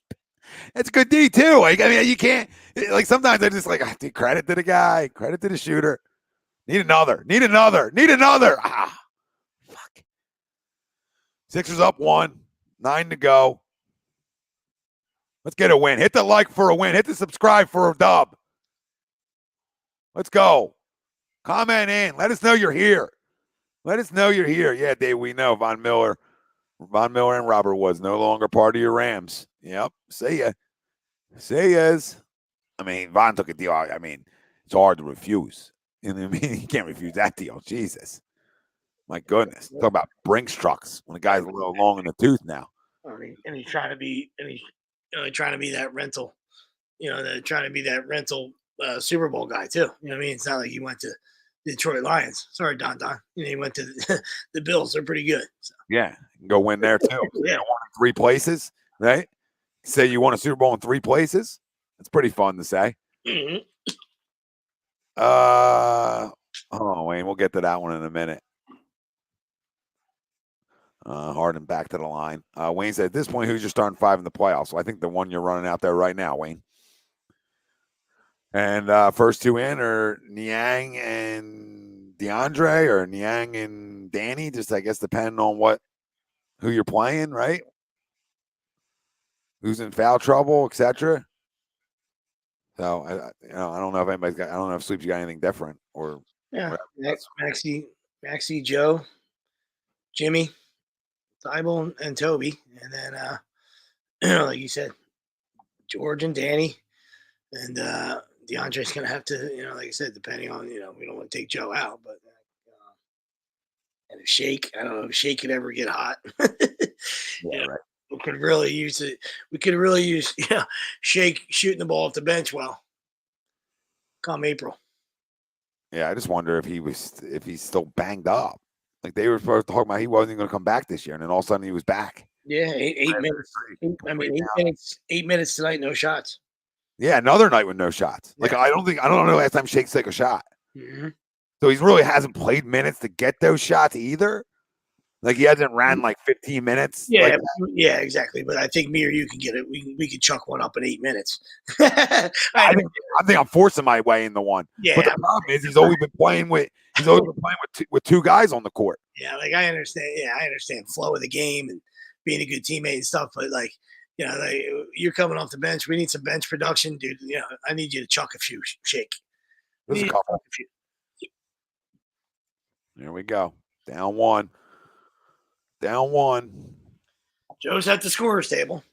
That's good D too. Like, I mean, you can't like sometimes I just like dude, credit to the guy, credit to the shooter. Need another. Ah, fuck. Sixers up 1, 9 to go. Let's get a win. Hit the like for a win. Hit the subscribe for a dub. Let's go. Comment in. Let us know you're here. Yeah, Dave, we know Von Miller and Robert Woods no longer part of your Rams. Yep. See ya. See yas. I mean, Von took a deal. I mean, it's hard to refuse. You know what I mean? You can't refuse that deal. Jesus. My goodness. Talk about Brinks trucks when the guy's a little long in the tooth now. And he's trying to be trying to be that rental, trying to be that rental Super Bowl guy too. You know what I mean? It's not like he went to the Detroit Lions. Sorry, Don. He went to the Bills. They're pretty good. So. Yeah, you can go win there too. Yeah, 3 places, right? Say you won a Super Bowl in 3 places. That's pretty fun to say. Mm-hmm. Oh, Wayne, we'll get to that one in a minute. Harden back to the line. Wayne said, at this point, who's your starting 5 in the playoffs? So I think the one you're running out there right now, Wayne. And first 2 in are Niang and DeAndre or Niang and Danny, just I guess depending on who you're playing, right? Who's in foul trouble, etc. So I don't know if I don't know if Sleep's got anything different or Maxey, Joe, Jimmy, Thibault, and Toby, and then like you said, George and Danny, and DeAndre's gonna have to, like I said, depending on we don't want to take Joe out, but and if Shake, I don't know if Shake could ever get hot. Yeah, right. We could really use it. We could really use Shake shooting the ball off the bench well come April. Yeah, I just wonder if he's still banged up. Like they were supposed to talk about he wasn't going to come back this year, and then all of a sudden he was back. Yeah, 8 minutes. 8 minutes tonight, no shots. Yeah, another night with no shots. Like Yeah. I don't know last time Shake took a shot. Mm-hmm. So he really hasn't played minutes to get those shots either. Like he hasn't ran like 15 minutes. Yeah, like yeah, exactly. But I think me or you can get it. We could chuck one up in 8 minutes. I think I'm forcing my way in the one. Yeah, but the problem is he's always been playing with two guys on the court. Yeah, like I understand. Yeah, I understand flow of the game and being a good teammate and stuff. But like, like you're coming off the bench. We need some bench production, dude. I need you to chuck a few, shake. There's a couple. There we go. Down one. Joe's at the scorer's table.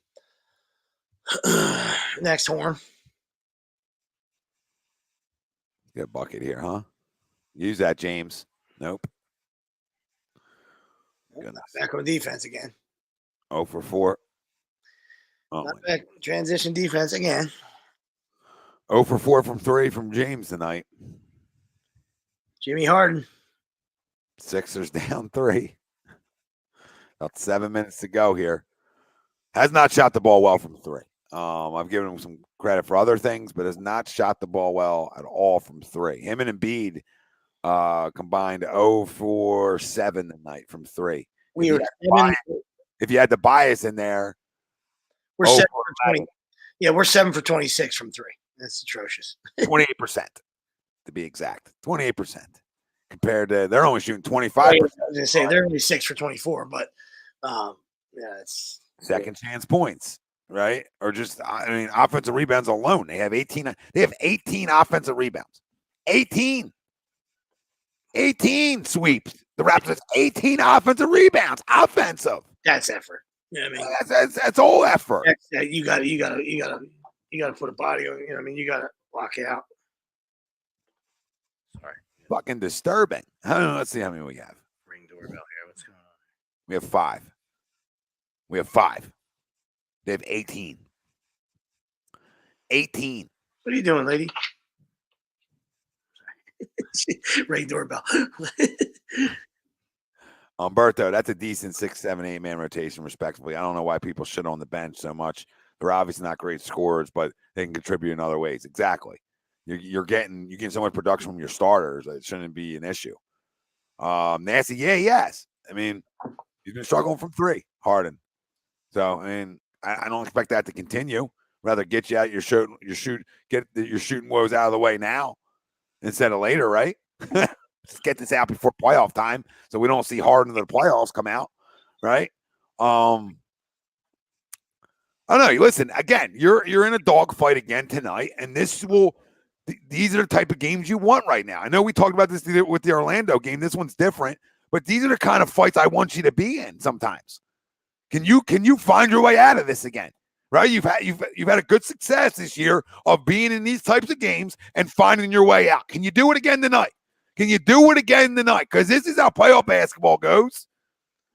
Next horn. Get a bucket here, huh? Use that, James. Nope. Goodness. Back on defense again. 0 for 4. Oh, not back. Transition defense again. 0 for 4 from 3 from James tonight. Jimmy Harden. Sixers down 3. About 7 minutes to go here. Has not shot the ball well from 3. I've given him some credit for other things, but has not shot the ball well at all from 3. Him and Embiid combined 0 for 7 tonight from 3. If you had the bias in there, we're 7 for 20. Yeah, we're 7 for 26 from 3. That's atrocious. 28% to be exact. 28% compared to they're only shooting 25%. I was going to say they're only 6 for 24, but it's second chance points, right? Or just offensive rebounds alone. They have 18 offensive rebounds. 18 sweeps. The Raptors have 18 offensive rebounds. Offensive. That's effort. You know what I mean? That's all effort. You got to put a body on. You got to lock it out. Sorry. Fucking disturbing. I don't know. Let's see how many we have. Ring doorbell here. What's going on? We have 5. They have 18. 18. What are you doing, lady? Ring doorbell. Umberto, that's a decent 6, 7, 8 man rotation, respectively. I don't know why people shit on the bench so much. They're obviously not great scorers, but they can contribute in other ways. Exactly. You're getting so much production from your starters. It shouldn't be an issue. Nancy, yes. I mean, he's been struggling from 3, Harden. So, I don't expect that to continue. Rather get you out your shooting woes out of the way now instead of later, right? Just get this out before playoff time so we don't see Harden in the playoffs come out, right? I don't know. Listen, again, you're in a dogfight again tonight, and these are the type of games you want right now. I know we talked about this with the Orlando game. This one's different, but these are the kind of fights I want you to be in sometimes. Can you find your way out of this again? Right? You've had a good success this year of being in these types of games and finding your way out. Can you do it again tonight? Because this is how playoff basketball goes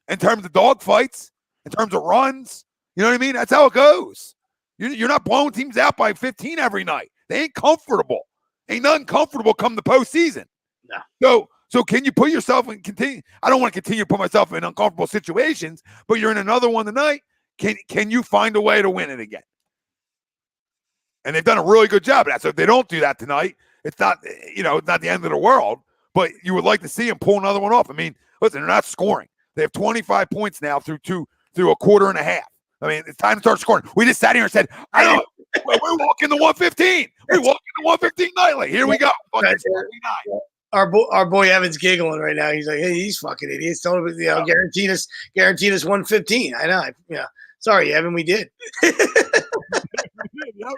in terms of dogfights, in terms of runs. You know what I mean? That's how it goes. You're not blowing teams out by 15 every night. They ain't comfortable. Ain't nothing comfortable come the postseason. No. So can you put yourself in continue? I don't want to continue to put myself in uncomfortable situations, but you're in another one tonight. Can you find a way to win it again? And they've done a really good job of that. So if they don't do that tonight, it's not the end of the world, but you would like to see them pull another one off. I mean, listen, they're not scoring. They have 25 points now through a quarter and a half. I mean, it's time to start scoring. We just sat here and said, we're walking the 115. We're walking the 115 nightly. Here we go. Our boy Evan's giggling right now. He's like, hey, these fucking idiots. Told him, guaranteed us 115. I know. Sorry, Evan, we did. Yeah,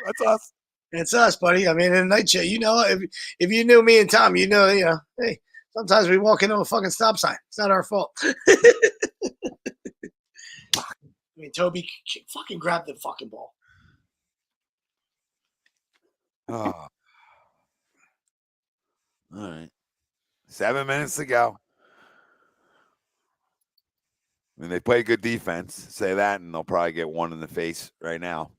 that's us. It's us, buddy. I mean, in a night show, if you knew me and Tom, hey, sometimes we walk into a fucking stop sign. It's not our fault. I mean, Toby, fucking grab the fucking ball. Oh. All right. 7 minutes to go. I mean, they play good defense. Say that, and they'll probably get one in the face right now.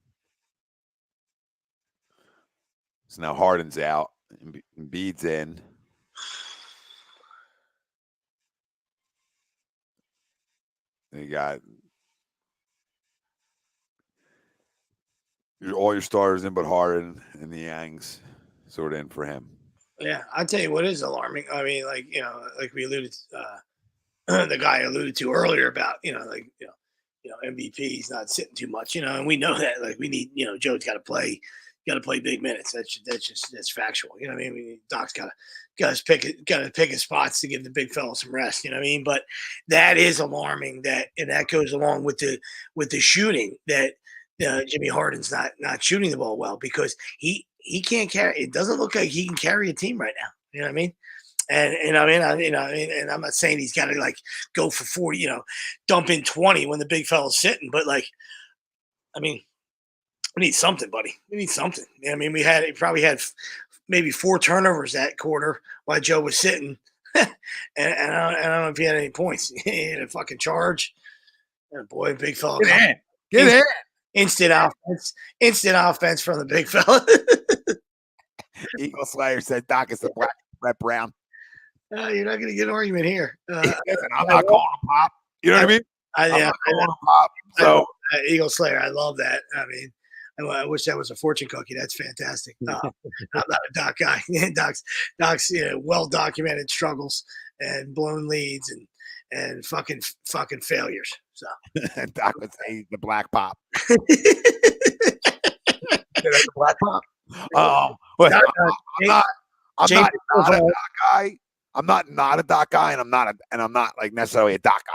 So now Harden's out. Embiid's in. You got all your starters in, but Harden and the Yangs sort of in for him. Yeah, I'll tell you what is alarming. I mean, like we alluded the guy alluded to earlier about, MVP, he's not sitting too much, and we know that, like, we need, Joe's got to play big minutes. That's factual. You know what I mean? Doc's got to pick his spots to give the big fella some rest. You know what I mean? But that is alarming. And that goes along with the shooting that Jimmy Harden's not shooting the ball well, because he can't carry. It doesn't look like he can carry a team right now. You know what I mean? And and I'm not saying he's got to like go for 40, dump in 20 when the big fella's sitting, but like, I mean, we need something, buddy. We need something. I mean, he probably had maybe 4 turnovers that quarter while Joe was sitting, and I don't know if he had any points. He had a fucking charge. And boy, big fella, get in. Instant offense from the big fella. Eagle Slayer said Doc is the black Brett Brown. You're not going to get an argument here. Listen, I'm not calling him Pop. You know what I mean? I'm not calling him Pop. So Eagle Slayer, I love that. I mean, I wish that was a fortune cookie. That's fantastic. I'm not a Doc guy. Doc's well-documented struggles and blown leads and fucking failures. So Doc would say the black Pop. That's the black Pop. I'm not a Doc guy. I'm not a Doc guy, and I'm not like necessarily a Doc guy.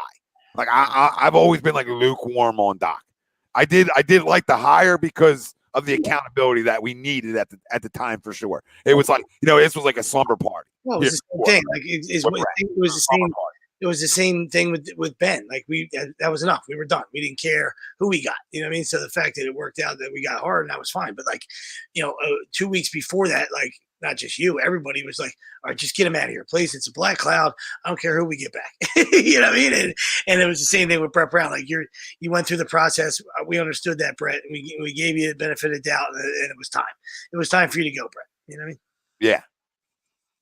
Like I've always been like lukewarm on Doc. I did like the hire because of the accountability that we needed at the time, for sure. It was like, this was like a slumber party. Well, it was the same thing. Like it was the same. It was the same thing with Ben. Like that was enough. We were done. We didn't care who we got. You know what I mean? So the fact that it worked out that we got Harden, that was fine. But like, 2 weeks before that, like, not just you, everybody was like, all right, just get him out of here, please. It's a black cloud. I don't care who we get back. You know what I mean? And it was the same thing with Brett Brown. Like you went through the process. We understood that, Brett. We gave you the benefit of the doubt, and it was time. It was time for you to go, Brett. You know what I mean? Yeah.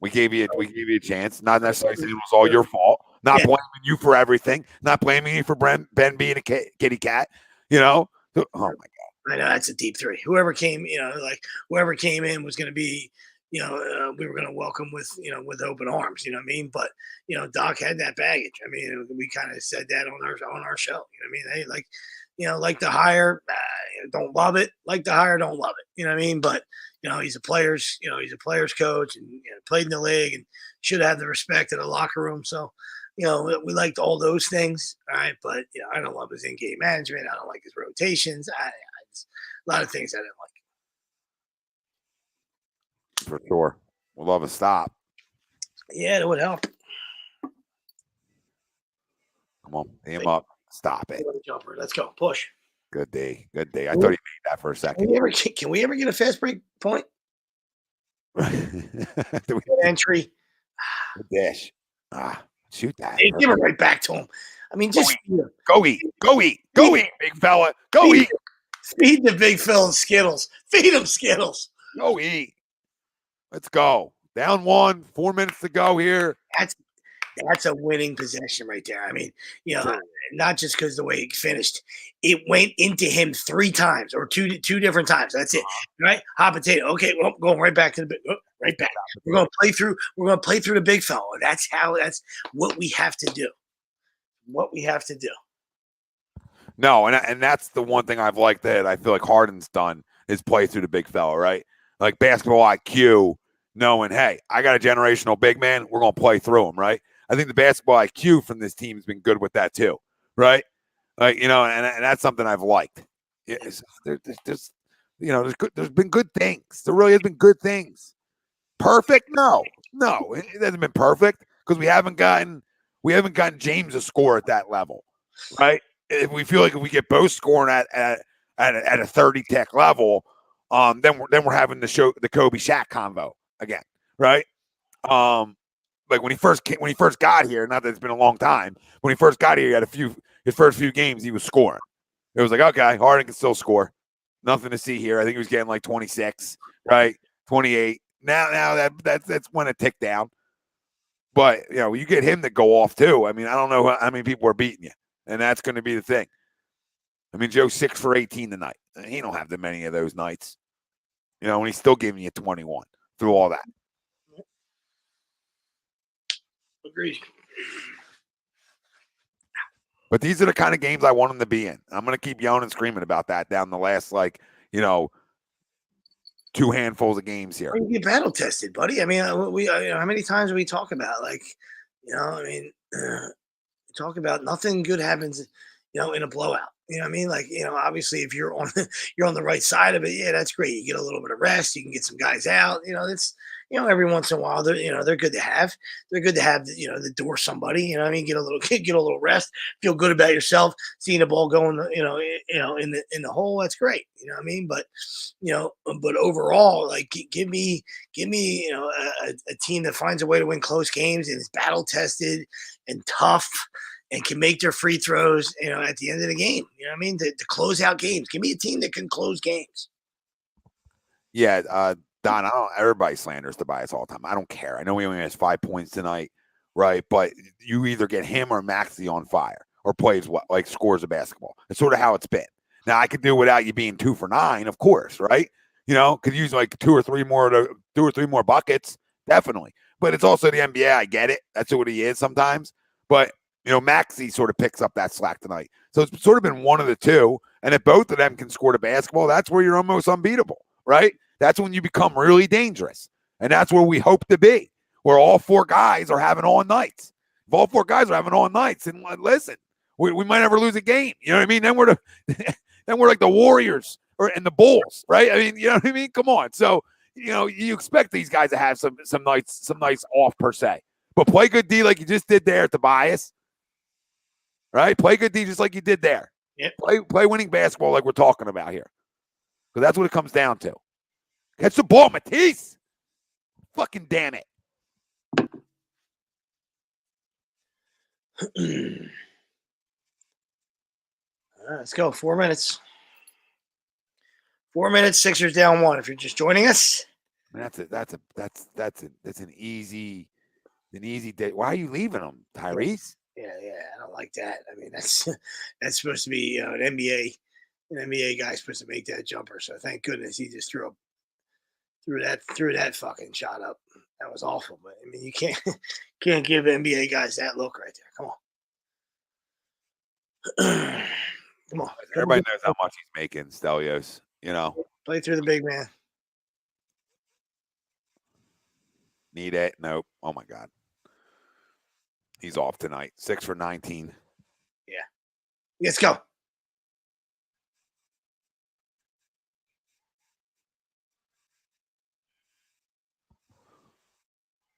We gave you a chance. Not necessarily saying it was all your fault. Not blaming you for everything. Not blaming you for Ben being a kitty cat. Oh my God. I know that's a deep 3. Whoever came, whoever came in was going to be, we were going to welcome with open arms. You know what I mean? But Doc had that baggage. I mean, we kind of said that on our show. You know what I mean? Hey, like the hire, don't love it. Like the hire, don't love it. You know what I mean? But he's a player's coach, and played in the league and should have the respect of the locker room. So, we liked all those things. All right. But, I don't love his in-game management. I don't like his rotations. A lot of things I didn't like. For sure. We'll love a stop. Yeah, it would help. Come on. Tee him up. Stop it. Jumper. Let's go. Push. Good day. Good day. I thought he made that for a second. Can we ever get a fast break point? Good entry. Dish. Shoot that. Hey, give it right back to him. I mean, just go eat, big fella. Go eat. Feed the big fella Skittles. Feed him Skittles. Go eat. Let's go. Down 1, 4 minutes to go here. That's a winning possession right there. I mean, not just because the way it finished, it went into him 3 times or two different times. That's it, right? Hot potato. Okay, well, going right back to the right back. We're going to play through. We're going to play through the big fella. That's what we have to do. What we have to do. No, and that's the one thing I've liked that I feel like Harden's done is play through the big fella, right? Like basketball IQ, knowing, hey, I got a generational big man. We're going to play through him, right? I think the basketball IQ from this team has been good with that too, right? Like, and that's something I've liked. There's been good things. There really has been good things. Perfect? No, it hasn't been perfect because we haven't gotten James to score at that level, right? If we feel like if we get both scoring at a 30 tech level, then we're having the Kobe Shaq convo again, right? Like when he first got here, not that it's been a long time. When he first got here, he had his first few games, he was scoring. It was like, okay, Harden can still score. Nothing to see here. I think he was getting like 26, right? 28. Now that's when it ticked down. But you get him to go off too. I mean, I don't know how many people are beating you, and that's going to be the thing. I mean, Joe's 6 for 18 tonight. He don't have that many of those nights. And he's still giving you 21 through all that. Agreed. But these are the kind of games I want them to be in. I'm going to keep yelling and screaming about that down the last, two handfuls of games here. You get battle tested, buddy. I mean, how many times do we talk about talk about nothing good happens, in a blowout. You know what I mean? Obviously, if you're on you're on the right side of it, yeah, that's great. You get a little bit of rest. You can get some guys out. That's every once in a while they're good to have. They're good to have. The door somebody. You know what I mean? Get a little rest. Feel good about yourself. Seeing the ball going. In the hole. That's great. You know what I mean? But but overall, give me a team that finds a way to win close games and is battle tested and tough and can make their free throws, at the end of the game. You know what I mean? To close out games. Give me a team that can close games. Yeah, Don, everybody slanders Tobias all the time. I don't care. I know he only has 5 points tonight, right? But you either get him or Maxey on fire or plays scores a basketball. It's sort of how it's been. Now, I could do without you being 2 for 9, of course, right? Could use 2 or 3 more buckets, definitely. But it's also the NBA. I get it. That's what he is sometimes. But Maxey sort of picks up that slack tonight. So it's sort of been one of the two. And if both of them can score the basketball, that's where you're almost unbeatable, right? That's when you become really dangerous. And that's where we hope to be, where all 4 guys are having all nights. If all 4 guys are having all nights, and listen, we might never lose a game. You know what I mean? Then we're like the Warriors and the Bulls, right? I mean, you know what I mean? Come on. So, you expect these guys to have some nights off per se. But play good D like you just did there at Tobias. Right? Play good D just like you did there. Yep. Play winning basketball like we're talking about here. Because that's what it comes down to. Catch the ball, Matisse. Fucking damn it. All right, let's go. 4 minutes. 4 minutes, Sixers down 1. If you're just joining us. That's an easy day. Why are you leaving them, Tyrese? Yeah, I don't like that. I mean, that's supposed to be an NBA guy supposed to make that jumper. So thank goodness he just threw that fucking shot up. That was awful. But I mean, you can't give NBA guys that look right there. Come on, come on. Everybody knows how much he's making, Stelios. Play through the big man. Need it? Nope. Oh my God. He's off tonight. 6 for 19. Yeah. Let's go.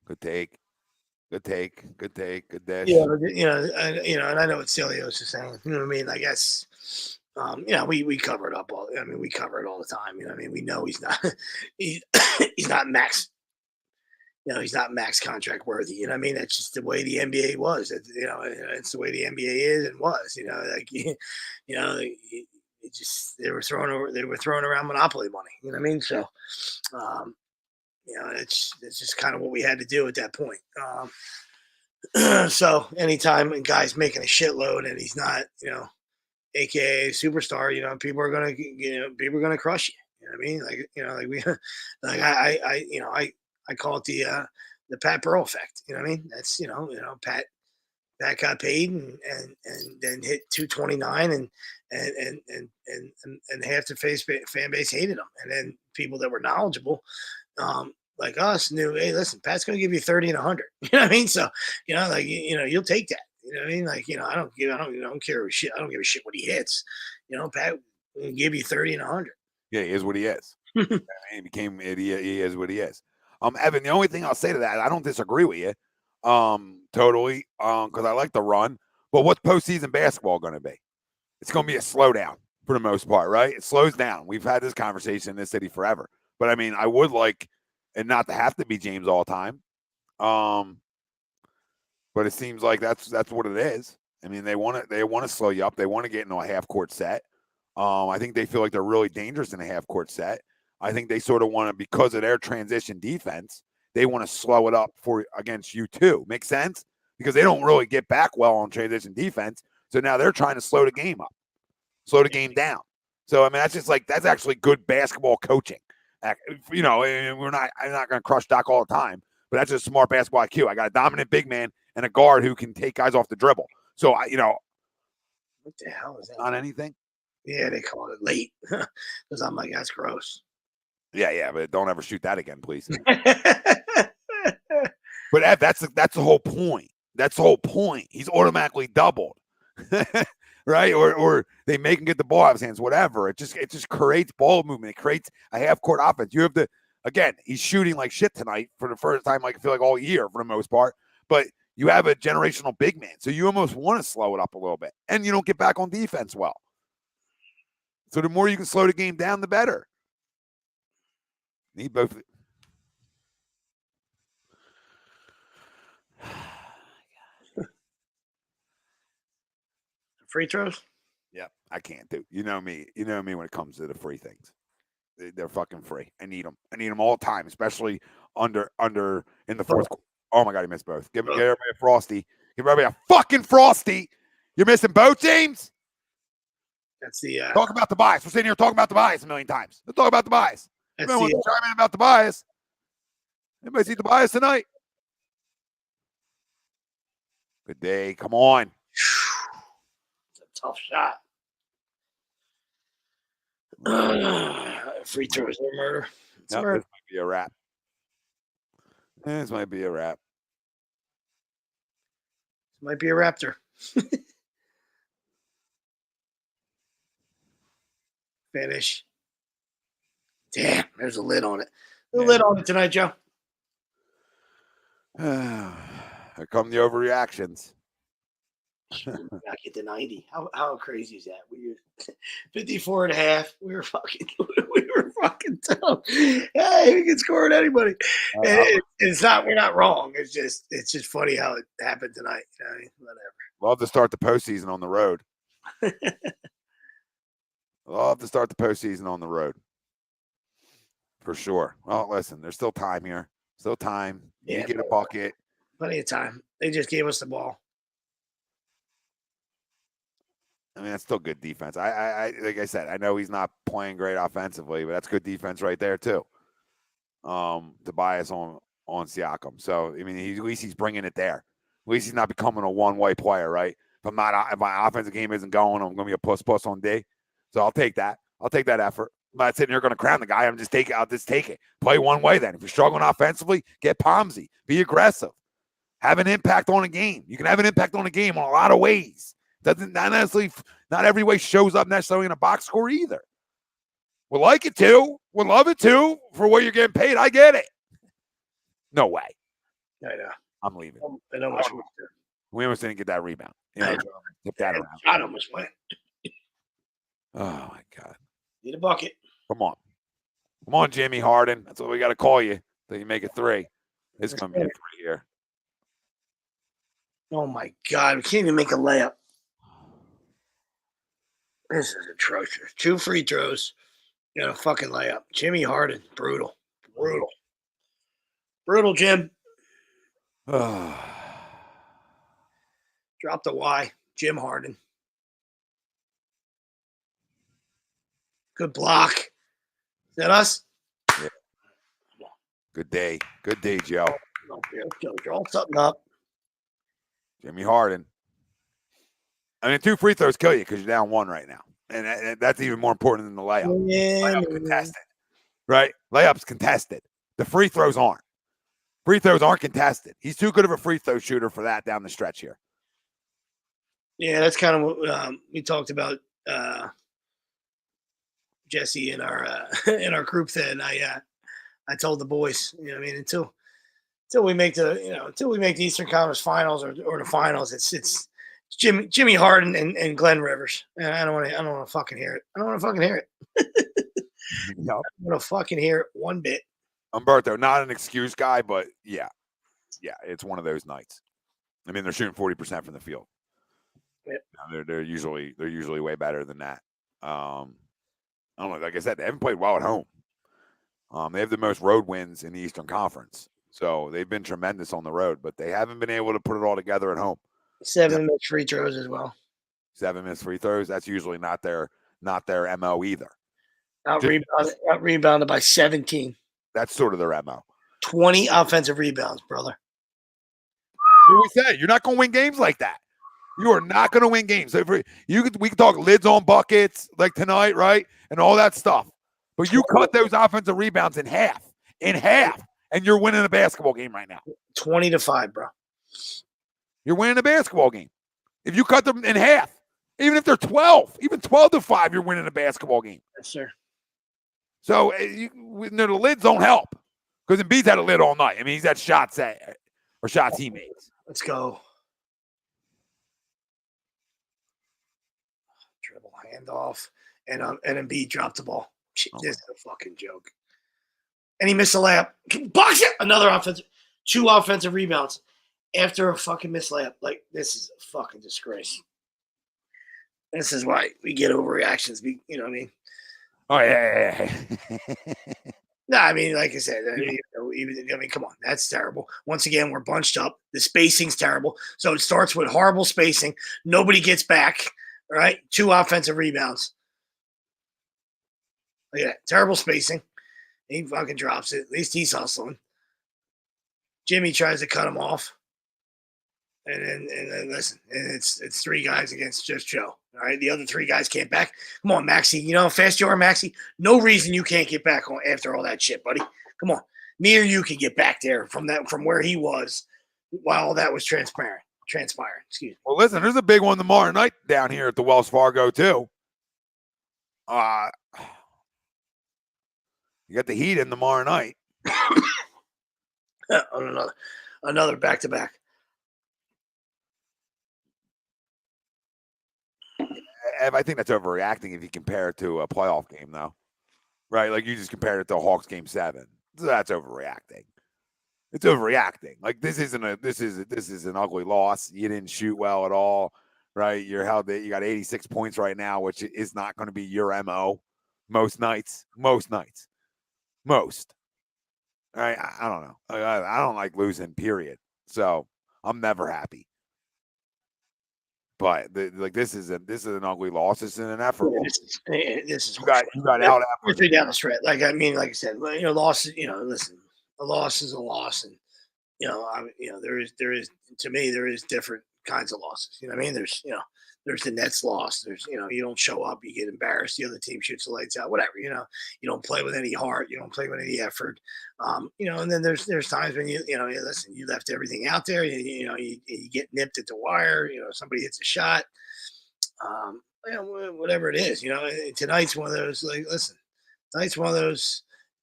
Good take. Good dish. Yeah, and I know what Stelios is saying. You know what I mean? I guess, we cover it up all. I mean, we cover it all the time. You know what I mean? We know he's not max. He's not max contract worthy. You know what I mean? That's just the way the NBA was. It's the way the NBA is and was. They were throwing around monopoly money. You know what I mean? So, it's just kind of what we had to do at that point. So anytime a guy's making a shitload and he's not, AKA superstar, people are gonna crush you. You know what I mean? I call it the Pat Burrell effect. You know what I mean? That's Pat got paid and then hit 229 and half the fan base hated him, and then people that were knowledgeable, like us, knew, hey, listen, Pat's going to give you 30 and 100. You know what I mean? So you'll take that. You know what I mean? I don't care shit. I don't give a shit what he hits. Pat will give you 30 and 100. Yeah, he is what he is. He became idiot. He is what he is. Evan, the only thing I'll say to that, I don't disagree with you, totally, because I like the run. But what's postseason basketball going to be? It's going to be a slowdown for the most part, right? It slows down. We've had this conversation in this city forever. But I mean, I would like it not to have to be James all the time. But it seems like that's what it is. I mean, they want to slow you up. They want to get into a half court set. I think they feel like they're really dangerous in a half court set. I think they sort of want to, because of their transition defense, they want to slow it up against you too. Make sense? Because they don't really get back well on transition defense. So now they're trying to slow the game up, slow the game down. So I mean, that's actually good basketball coaching. And I'm not going to crush Doc all the time, but that's just smart basketball IQ. I got a dominant big man and a guard who can take guys off the dribble. So What the hell is that? Not anything. Yeah, they called it late because I'm like, that's gross. Yeah, but don't ever shoot that again, please. But that's the whole point. That's the whole point. He's automatically doubled, right? Or they make him get the ball out of his hands, whatever. It just creates ball movement. It creates a half court offense. You have again, he's shooting like shit tonight for the first time, like I feel like all year for the most part. But you have a generational big man, so you almost want to slow it up a little bit, and you don't get back on defense well. So the more you can slow the game down, the better. Need both. Free throws? Yeah, I can't do. You know me. You know me when it comes to the free things. They're fucking free. I need them. I need them all the time, especially under in the fourth quarter. Oh my God, he missed both. Give everybody a frosty. Give everybody a fucking frosty. You're missing both, James. That's the talk about the bias. We're sitting here talking about the bias a million times. Let's talk about the bias. Everyone wants to chime in about the bias. Anybody see the bias tonight? Good day. Come on. It's a tough shot. Free throws are murder. It's murder. This might be a wrap. This might be a wrap. This might be a Raptor. Finish. Damn, there's a lid on it. There's a lid on it tonight, Joe. Here come the overreactions. Back at the 90. How crazy is that? We were 54.5. We were fucking tough. Hey, we can score at anybody. It's not. We're not wrong. It's just funny how it happened tonight. You know what I mean? Whatever. Love to start the postseason on the road. Love to start the postseason on the road. For sure. Well, listen, there's still time here. Still time. You get a bucket. Plenty of time. They just gave us the ball. I mean, that's still good defense. I like I said, I know he's not playing great offensively, but that's good defense right there too. Tobias on Siakam. So I mean, at least he's bringing it there. At least he's not becoming a one-way player, right? If my offensive game isn't going, I'm going to be a puss on D. So I'll take that. I'll take that effort. I'm not sitting here going to crown the guy. I'll just take it. Play one way then. If you're struggling offensively, get palmsy. Be aggressive. Have an impact on a game. You can have an impact on a game in a lot of ways. Not every way shows up necessarily in a box score either. We'll like it too. We'll love it too. For what you're getting paid, I get it. No way. I know. I'm leaving. I know much more. We almost didn't get that rebound. You know, tip that around. Shot almost went. Oh my God. Need a bucket. Come on, Jimmy Harden. That's what we got to call you till you make it 3. It's going to be a 3 here. Oh my God. We can't even make a layup. This is atrocious. 2 free throws and a fucking layup. Jimmy Harden. Brutal. Brutal, Jim. Drop the Y. Jim Harden. Good block. Is that us? Yeah. Good day, Joe. Draw something up. Jimmy Harden. I mean, 2 free throws kill you because you're down 1 right now. And that's even more important than the layup. Yeah, layup's contested, right? Layup's contested. The free throws aren't. Free throws aren't contested. He's too good of a free throw shooter for that down the stretch here. Yeah, that's kind of what we talked about. Jesse in our group then. I told the boys, you know what I mean, until we make the Eastern Conference Finals or the finals, it's Jimmy Harden and Glenn Rivers. And I don't want to fucking hear it. I don't want to fucking hear it. No. I don't want to fucking hear it one bit. Umberto, not an excuse guy, but yeah, it's one of those nights. I mean, they're shooting 40% from the field. Yep. They're usually way better than that. I don't know. Like I said, they haven't played well at home. They have the most road wins in the Eastern Conference, so they've been tremendous on the road, but they haven't been able to put it all together at home. 7 missed free throws as well. 7 missed free throws. That's usually not their MO either. Out rebounded by 17. That's sort of their MO. 20 offensive rebounds, brother. What we say? You're not going to win games like that. You are not going to win games. So we can talk lids on buckets like tonight, right? And all that stuff. But you cut those offensive rebounds in half, and you're winning a basketball game right now. 20-5, bro. You're winning a basketball game. If you cut them in half, even if they're 12, even 12-5, you're winning a basketball game. Yes, sir. So the lids don't help because Embiid's had a lid all night. I mean, he's had shots he makes. Let's go. Dribble handoff, and Embiid dropped the ball. This is a fucking joke. And he missed a layup. Box it! Two offensive rebounds after a fucking missed layup. Like, this is a fucking disgrace. This is why we get overreactions. You know what I mean? Oh, yeah. No, I mean, like I said, come on. That's terrible. Once again, we're bunched up. The spacing's terrible. So it starts with horrible spacing. Nobody gets back, right? 2 offensive rebounds. Look at that. Terrible spacing. He fucking drops it. At least he's hustling. Jimmy tries to cut him off. And then listen, and it's 3 guys against just Joe. All right, the other 3 guys can't back. Come on, Maxey. You know how fast you are, Maxey? No reason you can't get back after all that shit, buddy. Come on. Me or you can get back there from where he was while all that was transpiring. Excuse me. Well, listen, there's a big one tomorrow night down here at the Wells Fargo, too. You got the Heat in tomorrow night. Another back-to-back. I think that's overreacting if you compare it to a playoff game, though. Right? Like, you just compared it to a Hawks game 7. So that's overreacting. It's overreacting. Like, this is an ugly loss. You didn't shoot well at all. Right? You got 86 points right now, which is not going to be your MO most nights. All right? I don't know. I don't like losing, period. So I'm never happy. But this is an ugly loss. This is an effort. This is you got out effort. 3 down the stretch. Like I said, loss. Listen, a loss is a loss, and there is different kinds of losses. You know what I mean? There's the Nets loss. There's you don't show up, you get embarrassed. The other team shoots the lights out. Whatever. You don't play with any heart. You don't play with any effort. And then there's times when listen, you left everything out there. You get nipped at the wire. Somebody hits a shot. Whatever it is. Tonight's one of those. Like, listen,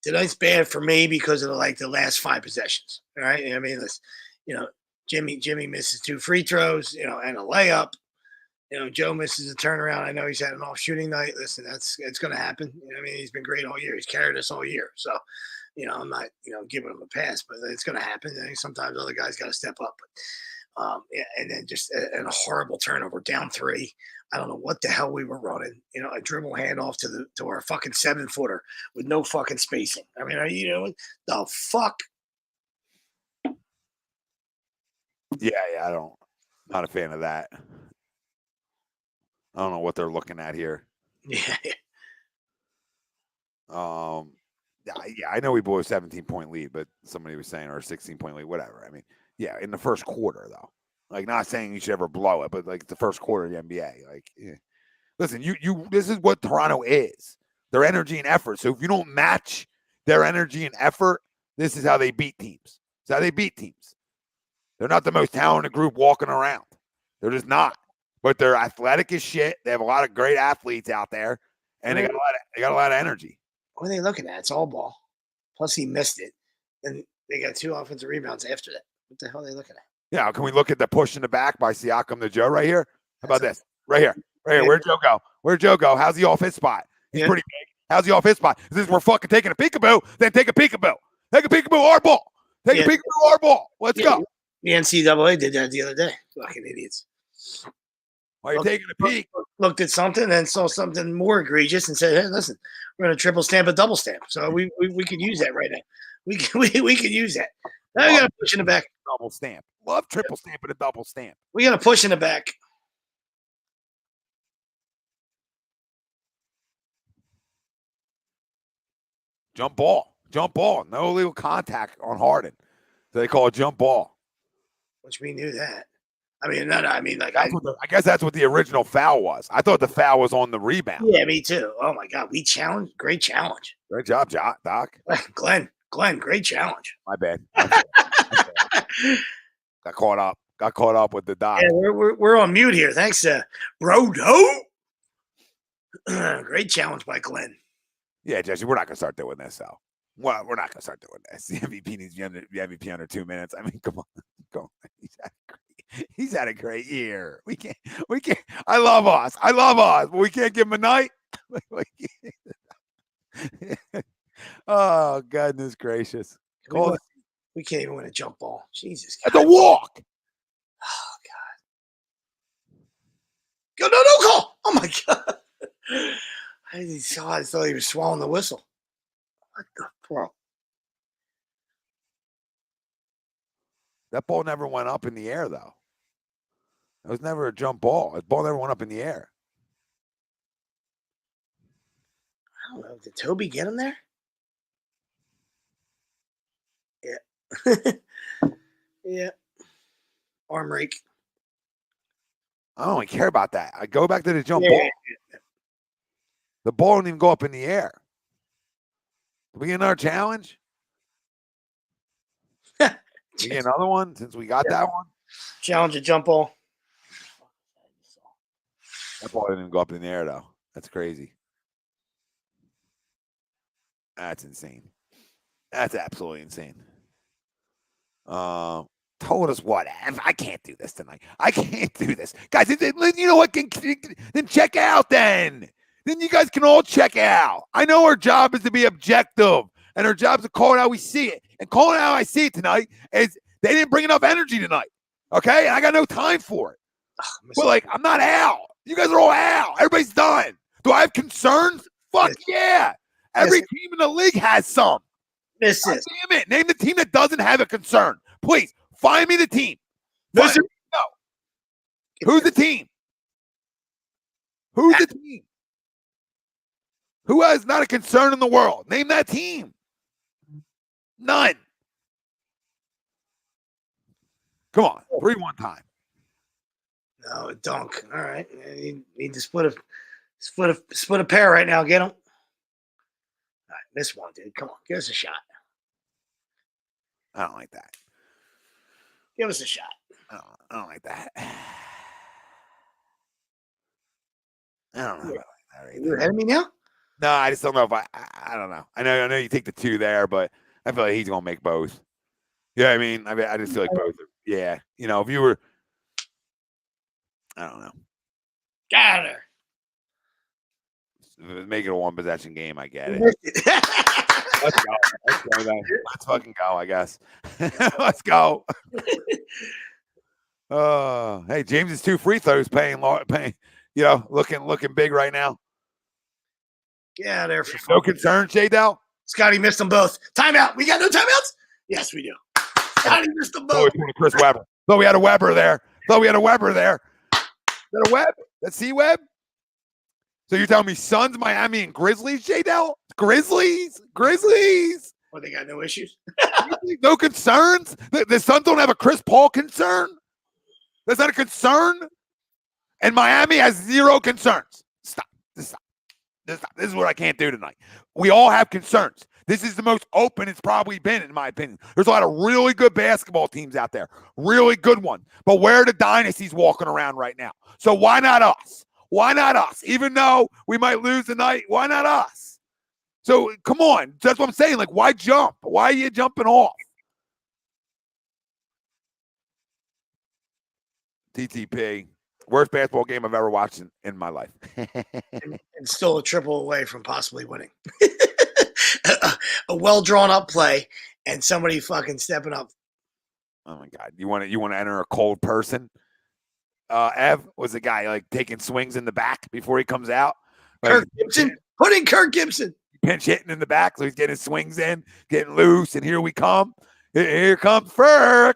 tonight's bad for me because of the last 5 possessions. All right. I mean, Jimmy misses 2 free throws. And a layup. Joe misses a turnaround. I know he's had an off shooting night. Listen, it's going to happen. He's been great all year. He's carried us all year. So, I'm not, giving him a pass, but it's going to happen. Sometimes other guys got to step up. But, and then just a horrible turnover, down 3. I don't know what the hell we were running. A dribble handoff to our fucking 7-footer with no fucking spacing. I mean, the fuck? Yeah, not a fan of that. I don't know what they're looking at here. Yeah. I know we blew a 17-point lead, but somebody was saying, or a 16-point lead, whatever. I mean, yeah, in the first quarter, though. Like, not saying you should ever blow it, but like the first quarter of the NBA. Like, yeah. Listen, this is what Toronto is. Their energy and effort. So if you don't match their energy and effort, this is how they beat teams. It's how they beat teams. They're not the most talented group walking around. They're just not. But they're athletic as shit. They have a lot of great athletes out there, and they got a lot of energy. What are they looking at? It's all ball. Plus, he missed it, and they got 2 offensive rebounds after that. What the hell are they looking at? Yeah, can we look at the push in the back by Siakam to Joe right here? How about this? Right here. Where'd Joe go? Where'd Joe go? How's he off his spot? He's pretty big. How's he off his spot? We're fucking taking a peekaboo, then take a peekaboo. Take a peekaboo, our ball. Take a peekaboo, our ball. Let's go. The NCAA did that the other day. Fucking idiots. While you're taking a peek. Looked at something and saw something more egregious and said, hey, listen, we're going to triple stamp a double stamp. So we could use that right now. We could use that. Now we got to push in the back. Double stamp. Love triple stamp and a double stamp. We got to push in the back. Jump ball. No illegal contact on Harden. So they call it jump ball. Which we knew that. I mean, no. I mean, like, I guess that's what the original foul was. I thought the foul was on the rebound. Yeah, me too. Oh my God, we challenged. Great challenge. Great job, Doc. Glenn, great challenge. My bad. Got caught up with the Doc. Yeah, we're on mute here. Thanks, Brodo. Great challenge by Glenn. Yeah, Jesse, we're not gonna start doing this though. Well, we're not gonna start doing this. The MVP needs to be the MVP under 2 minutes. I mean, come on. He's had a great year. We can't. I love us, but we can't give him a night. Oh, goodness gracious. We can't even win a jump ball. Jesus. At the walk. Oh, God. Go, no call. Oh, my God. I thought he was swallowing the whistle. What the fuck? That ball never went up in the air, though. It was never a jump ball. The ball never went up in the air. I don't know. Did Toby get him there? Yeah. Yeah. Arm rake. I don't even care about that. I go back to the jump ball. The ball didn't even go up in the air. Did we get another challenge? We get another one since we got that one? Challenge a jump ball. That ball didn't even go up in the air, though. That's crazy. That's insane. That's absolutely insane. Told us what? I can't do this tonight. I can't do this. Guys, you know what? Then check out then. Then you guys can all check out. I know our job is to be objective, and our job is to call it how we see it. And calling it how I see it tonight is they didn't bring enough energy tonight. Okay? And I got no time for it. But, like, I'm not out. You guys are all out. Everybody's done. Do I have concerns? Fuck yeah. Every team in the league has some. Damn it. Name the team that doesn't have a concern. Please, find me the team. No. Who's the team? Who's the team? Who has not a concern in the world? Name that team. None. Come on. 3-1 time. No, dunk. All right. You need to split a pair right now. Get them. All right, this one, dude. Come on. Give us a shot. I don't like that. Give us a shot. I don't like that. I don't know. You're ahead of me now? No, I just don't know if I don't know. I know you take the 2 there, but I feel like he's gonna make both. Yeah, I mean, I just feel like both. Yeah, you know, if you were, I don't know. Got her. Make it a 1 possession game. I get it. Let's go. Let's fucking go. I guess. Let's go. Hey, James's 2 free throws paying. You know, looking big right now. Get out of there for no concerns, J-Dell? Scotty missed them both. Timeout. We got no timeouts? Yes, we do. Scotty missed them both. Chris Webber. Thought we had a Webber there. Is that a Webb? That's C-Webb? So you're telling me Suns, Miami, and Grizzlies, J-Dell? Grizzlies? Well, they got no issues. No concerns? The Suns don't have a Chris Paul concern? That's not a concern? And Miami has 0 concerns. Stop. This is what I can't do tonight. We all have concerns. This is the most open it's probably been, in my opinion. There's a lot of really good basketball teams out there. Really good one. But where are the dynasties walking around right now? So why not us? Why not us? Even though we might lose tonight, why not us? So come on. That's what I'm saying. Like, why jump? Why are you jumping off? TTP. Worst basketball game I've ever watched in my life. and still a triple away from possibly winning. A well-drawn-up play and somebody fucking stepping up. Oh, my God. You want to enter a cold person? Ev was the guy, like, taking swings in the back before he comes out. Kirk Gibson. Put in Kirk Gibson. Pinch hitting in the back, so he's getting swings in, getting loose, and here we come. Here comes Ferk.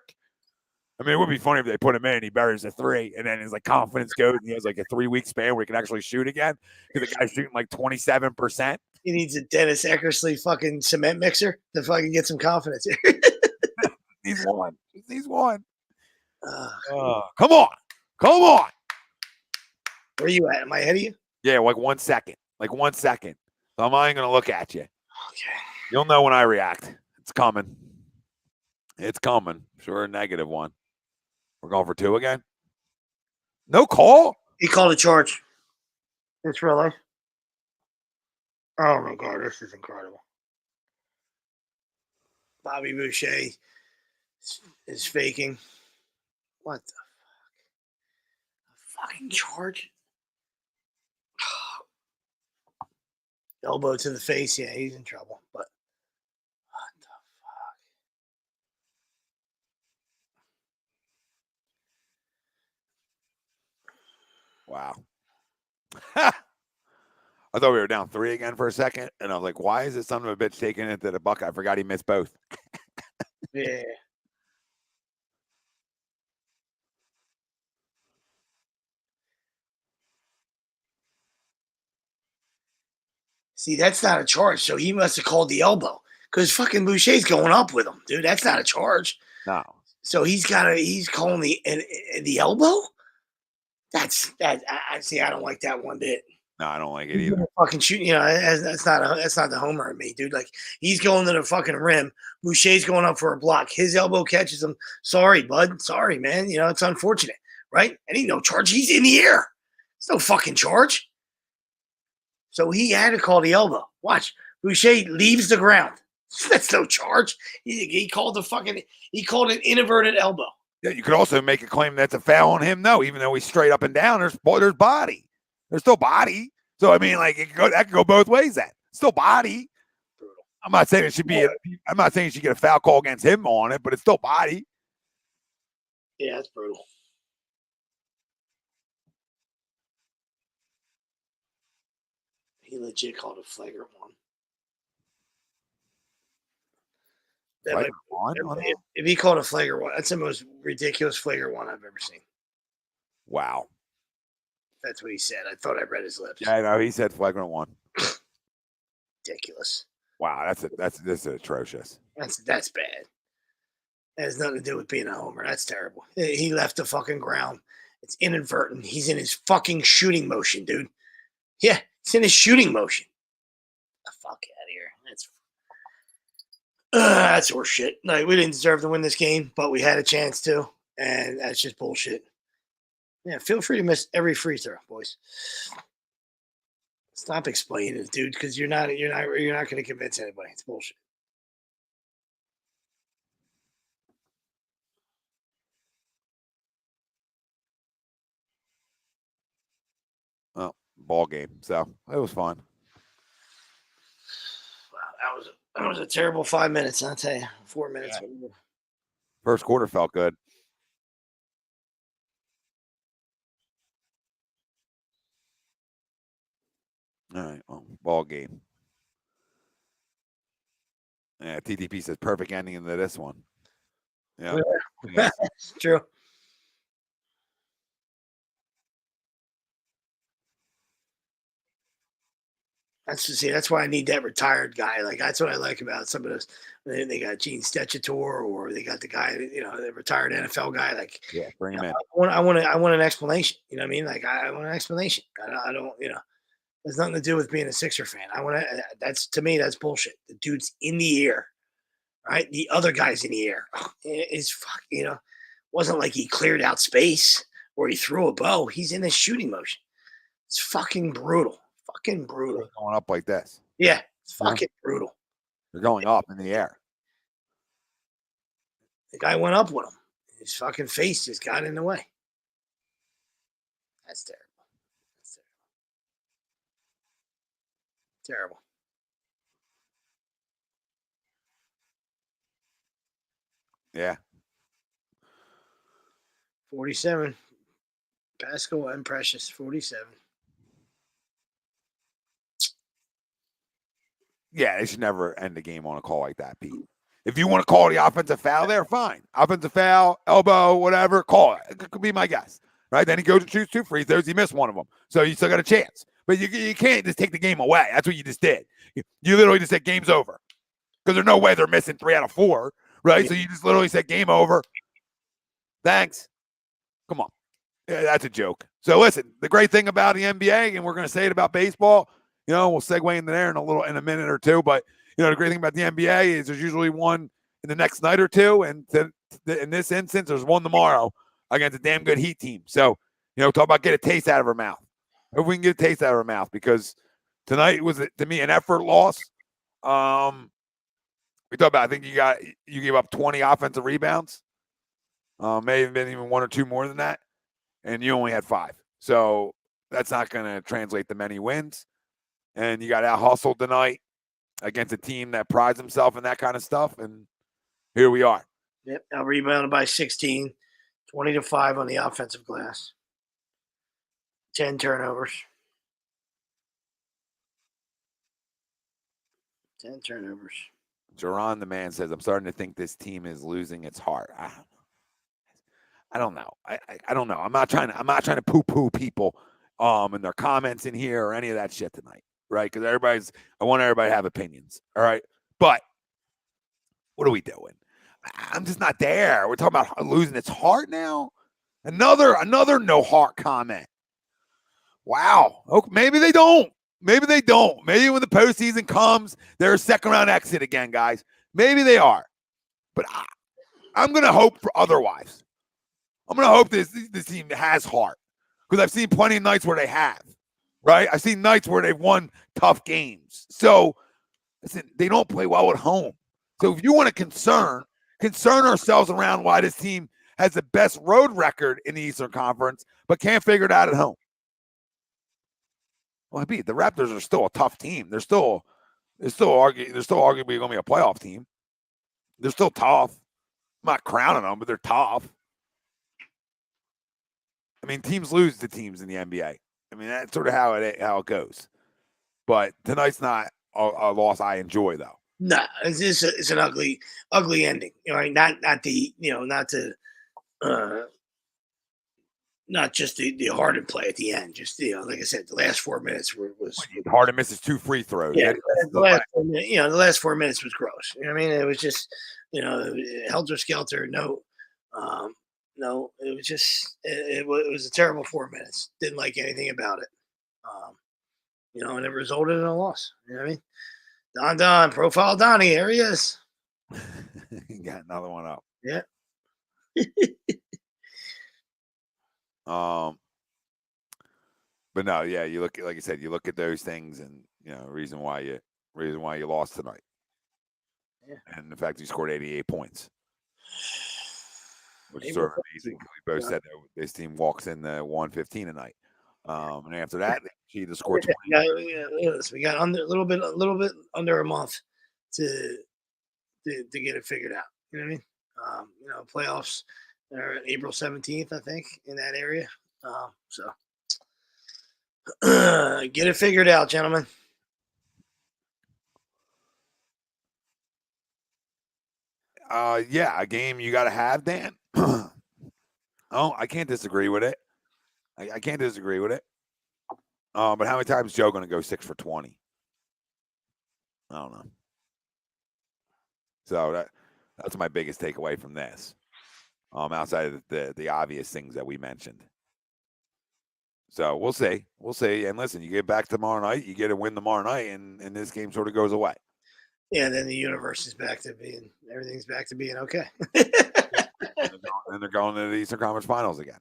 I mean, it would be funny if they put him in and he buries a 3, and then his like confidence goes, and he has like a 3-week span where he can actually shoot again because the guy's shooting like 27%. He needs a Dennis Eckersley fucking cement mixer to fucking get some confidence. He's one. Come on. Come on. Where are you at? Am I ahead of you? Yeah, like 1 second. Like 1 second. So I'm not even going to look at you. Okay. You'll know when I react. It's coming. It's coming. Sure, a negative one. We're going for 2 again. No call? He called a charge. It's real life. Oh, my God. This is incredible. Bobby Boucher is faking. What the fuck? A fucking charge? Elbow to the face. Yeah, he's in trouble. But what the Wow. I thought we were down 3 again for a second. And I was like, why is this son of a bitch taking it to the buck? I forgot he missed both. Yeah. See, that's not a charge. So he must have called the elbow because fucking Boucher's going up with him, dude. That's not a charge. No. So he's calling the elbow. That's that. I see. I don't like that one bit. No, I don't like it either. Fucking shooting, that's not the homer in me, dude. Like he's going to the fucking rim. Boucher's going up for a block. His elbow catches him. Sorry, bud. Sorry, man. It's unfortunate, right? And he no charge. He's in the air. It's no fucking charge. So he had to call the elbow. Watch. Boucher leaves the ground. That's no charge. He called an inverted elbow. Yeah, you could also make a claim that's a foul on him, though, even though he's straight up and down. There's body. There's still body. So I mean, like that could go both ways. Then still body. Brutal. I'm not saying it should be. I'm not saying you should get a foul call against him on it, but it's still body. Yeah, that's brutal. He legit called a flagrant one. If he called a flagrant one, that's the most ridiculous flagrant one I've ever seen. Wow. That's what he said. I thought I read his lips. Yeah, I know. He said flagrant one. Ridiculous. Wow, this is atrocious. That's bad. That has nothing to do with being a homer. That's terrible. He left the fucking ground. It's inadvertent. He's in his fucking shooting motion, dude. Yeah, it's in his shooting motion. The fuck out of here. That's horse shit. Like, we didn't deserve to win this game, but we had a chance to, and that's just bullshit. Yeah, feel free to miss every free throw, boys. Stop explaining it, dude, because you're not going to convince anybody. It's bullshit. Well, ball game. So it was fun. Wow, that was a terrible 5 minutes. I'll tell you, 4 minutes. Yeah. First quarter felt good. All right, well, ball game. Yeah, TTP says perfect ending into this one. Yeah, it's true. That's why I need that retired guy. Like, that's what I like about some of those. They got Gene Stechator, or they got the guy, the retired NFL guy. Like, yeah, bring him in. I want an explanation. You know what I mean? Like, I want an explanation. I don't. There's nothing to do with being a Sixer fan. To me, that's bullshit. The dude's in the air, right? The other guy's in the air. It's fuck. Wasn't like he cleared out space or he threw a bow. He's in a shooting motion. It's fucking brutal. Fucking brutal. They're going up like this. Yeah, it's fucking brutal. They're going up in the air. The guy went up with him. His fucking face just got in the way. That's terrible. Terrible. Yeah. 47. Pascal and Precious, 47. Yeah, they should never end the game on a call like that, Pete. If you want to call the offensive foul there, fine. Offensive foul, elbow, whatever, call it. It could be my guess. Right? Then he goes to choose 2 free throws. He missed one of them. So you still got a chance. But you can't just take the game away. That's what you just did. You literally just said game's over. Because there's no way they're missing 3 out of 4. Right? So you just literally said game over. Thanks. Come on. Yeah, that's a joke. So listen, the great thing about the NBA, and we're going to say it about baseball, we'll segue into there in a minute or two. But the great thing about the NBA is there's usually one in the next night or two, and in this instance, there's one tomorrow against a damn good Heat team. So talk about get a taste out of her mouth. If we can get a taste out of her mouth, because tonight was to me an effort loss. We talked about. I think you gave up 20 offensive rebounds. May have been even one or two more than that. And you only had 5. So that's not going to translate to many wins. And you got out-hustled tonight against a team that prides himself in that kind of stuff. And here we are. Yep, I rebounded by 16, 20-5 on the offensive glass. 10 turnovers. 10 turnovers. Jaron, the man, says, I'm starting to think this team is losing its heart. I don't know. I don't know. I'm not trying to poo-poo people and their comments in here or any of that shit tonight, right? Because I want everybody to have opinions, all right? But what are we doing? I'm just not there. We're talking about losing its heart now. Another no heart comment. Wow. Okay, maybe they don't. Maybe they don't. Maybe when the postseason comes, they're a second round exit again, guys. Maybe they are. But I'm gonna hope for otherwise. I'm going to hope this team has heart, because I've seen plenty of nights where they have, right? I've seen nights where they've won tough games. So, listen, they don't play well at home. So if you want to concern ourselves around why this team has the best road record in the Eastern Conference, but can't figure it out at home. Well, the Raptors are still a tough team. They're still arguably going to be a playoff team. They're still tough. I'm not crowning them, but they're tough. I mean, teams lose to teams in the NBA. I mean, that's sort of how it goes. But tonight's not a loss I enjoy, though. No, it's an ugly ending. Right? Not just the Harden play at the end. Just like I said, the last 4 minutes was Harden misses 2 free throws. Yeah, the last 4 minutes was gross. You know what I mean? It was just helter skelter. No, it was just it was a terrible 4 minutes. Didn't like anything about it. And it resulted in a loss. You know what I mean? Don, profile Donnie, here he is. He got another one up. Yeah. But no, yeah, you look at, like I said, you look at those things, and reason why you lost tonight. Yeah. And the fact you scored 88 points. Which is sort of amazing. We both said that this team walks in the 115 tonight. And after that, she either scored 20. We got a little bit under a month to get it figured out. You know what I mean? Playoffs are April 17th, I think, in that area. So get it figured out, gentlemen. Yeah, a game you got to have, Dan. Oh, I can't disagree with it. I can't disagree with it. But how many times is Joe going to go 6 for 20? I don't know. So that's my biggest takeaway from this. Outside of the obvious things that we mentioned. So we'll see. And listen, you get back tomorrow night, you get a win tomorrow night, and this game sort of goes away. Yeah, then the universe is back to being, everything's back to being okay. And they're going to the Eastern Conference Finals again.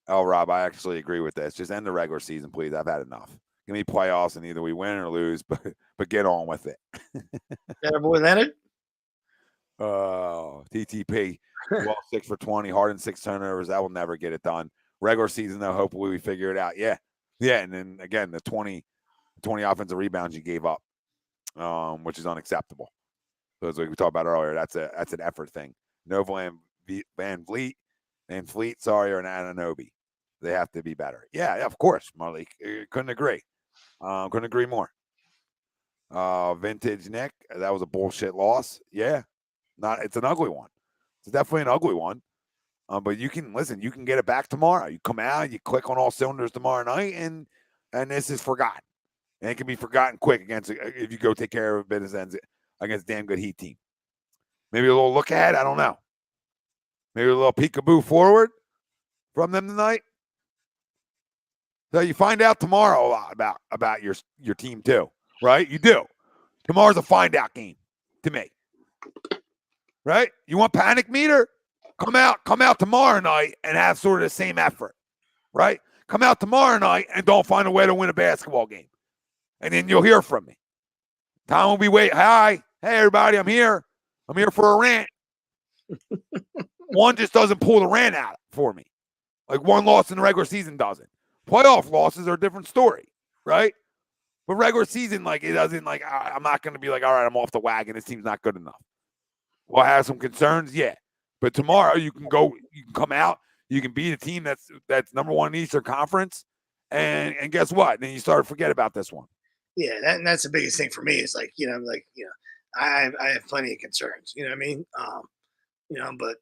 Oh, Rob, I actually agree with this. Just end the regular season, please. I've had enough. Give me playoffs, and either we win or lose, but get on with it. That boy Leonard? Oh, TTP. Well, 6 for 20. Harden 6 turnovers. That will never get it done. Regular season, though, hopefully we figure it out. Yeah. And then, again, the 20 offensive rebounds you gave up, which is unacceptable. So as we talked about earlier, that's an effort thing. Nova Van Fleet, or an Anunoby. They have to be better. Yeah, of course, Malik. Couldn't agree. Couldn't agree more. Vintage Nick, that was a bullshit loss. Yeah. It's an ugly one. It's definitely an ugly one. But you can get it back tomorrow. You come out, you click on all cylinders tomorrow night, and this is forgotten. And it can be forgotten quick if you go take care of business ends against a damn good Heat team. Maybe a little look ahead. I don't know. Maybe a little peekaboo forward from them tonight. So you find out tomorrow a lot about your team too, right? You do. Tomorrow's a find out game to me, right? You want panic meter? Come out tomorrow night and have sort of the same effort, right? Come out tomorrow night and don't find a way to win a basketball game, and then you'll hear from me. Tom will be waiting. Hi, hey everybody, I'm here. I'm here for a rant. One just doesn't pull the rant out for me. Like one loss in the regular season doesn't. Playoff losses are a different story, right? But regular season, like it doesn't. Like I'm not going to be like, all right, I'm off the wagon. This team's not good enough. Well, I have some concerns, yeah. But tomorrow you can come out, you can beat a team that's number one in the Eastern Conference, and guess what? Then you start to forget about this one. Yeah, that's the biggest thing for me. Is like I have plenty of concerns. You know what I mean? But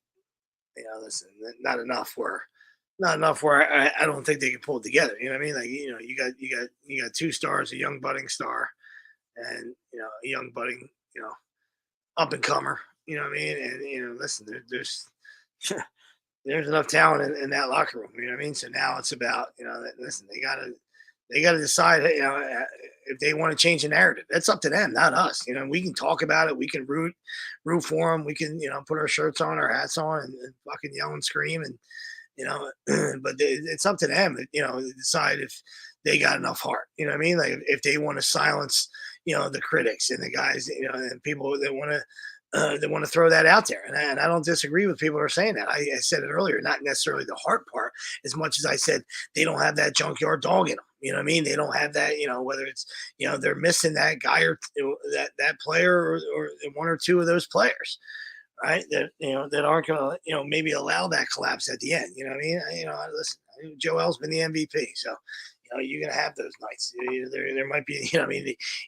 listen, not enough where I don't think they can pull it together. You know what I mean? Like you got two stars, a young budding star, and a young budding up and comer. You know what I mean? And listen, there's there's enough talent in that locker room. You know what I mean? So now it's about listen, they gotta decide if they want to change the narrative. That's up to them, not us. We can talk about it. We can root for them. We can put our shirts on, our hats on, and fucking yell and scream and. But it's up to them, to decide if they got enough heart. You know what I mean? Like if they want to silence, the critics and the guys, and people that want to throw that out there. And I don't disagree with people who are saying that. I said it earlier, not necessarily the heart part as much as I said they don't have that junkyard dog in them. You know what I mean? They don't have that, whether it's, they're missing that guy or that player or one or two of those players. Right, that aren't going to, maybe allow that collapse at the end. You know what I mean? Listen, Joel's been the MVP, so you're going to have those nights. There might be,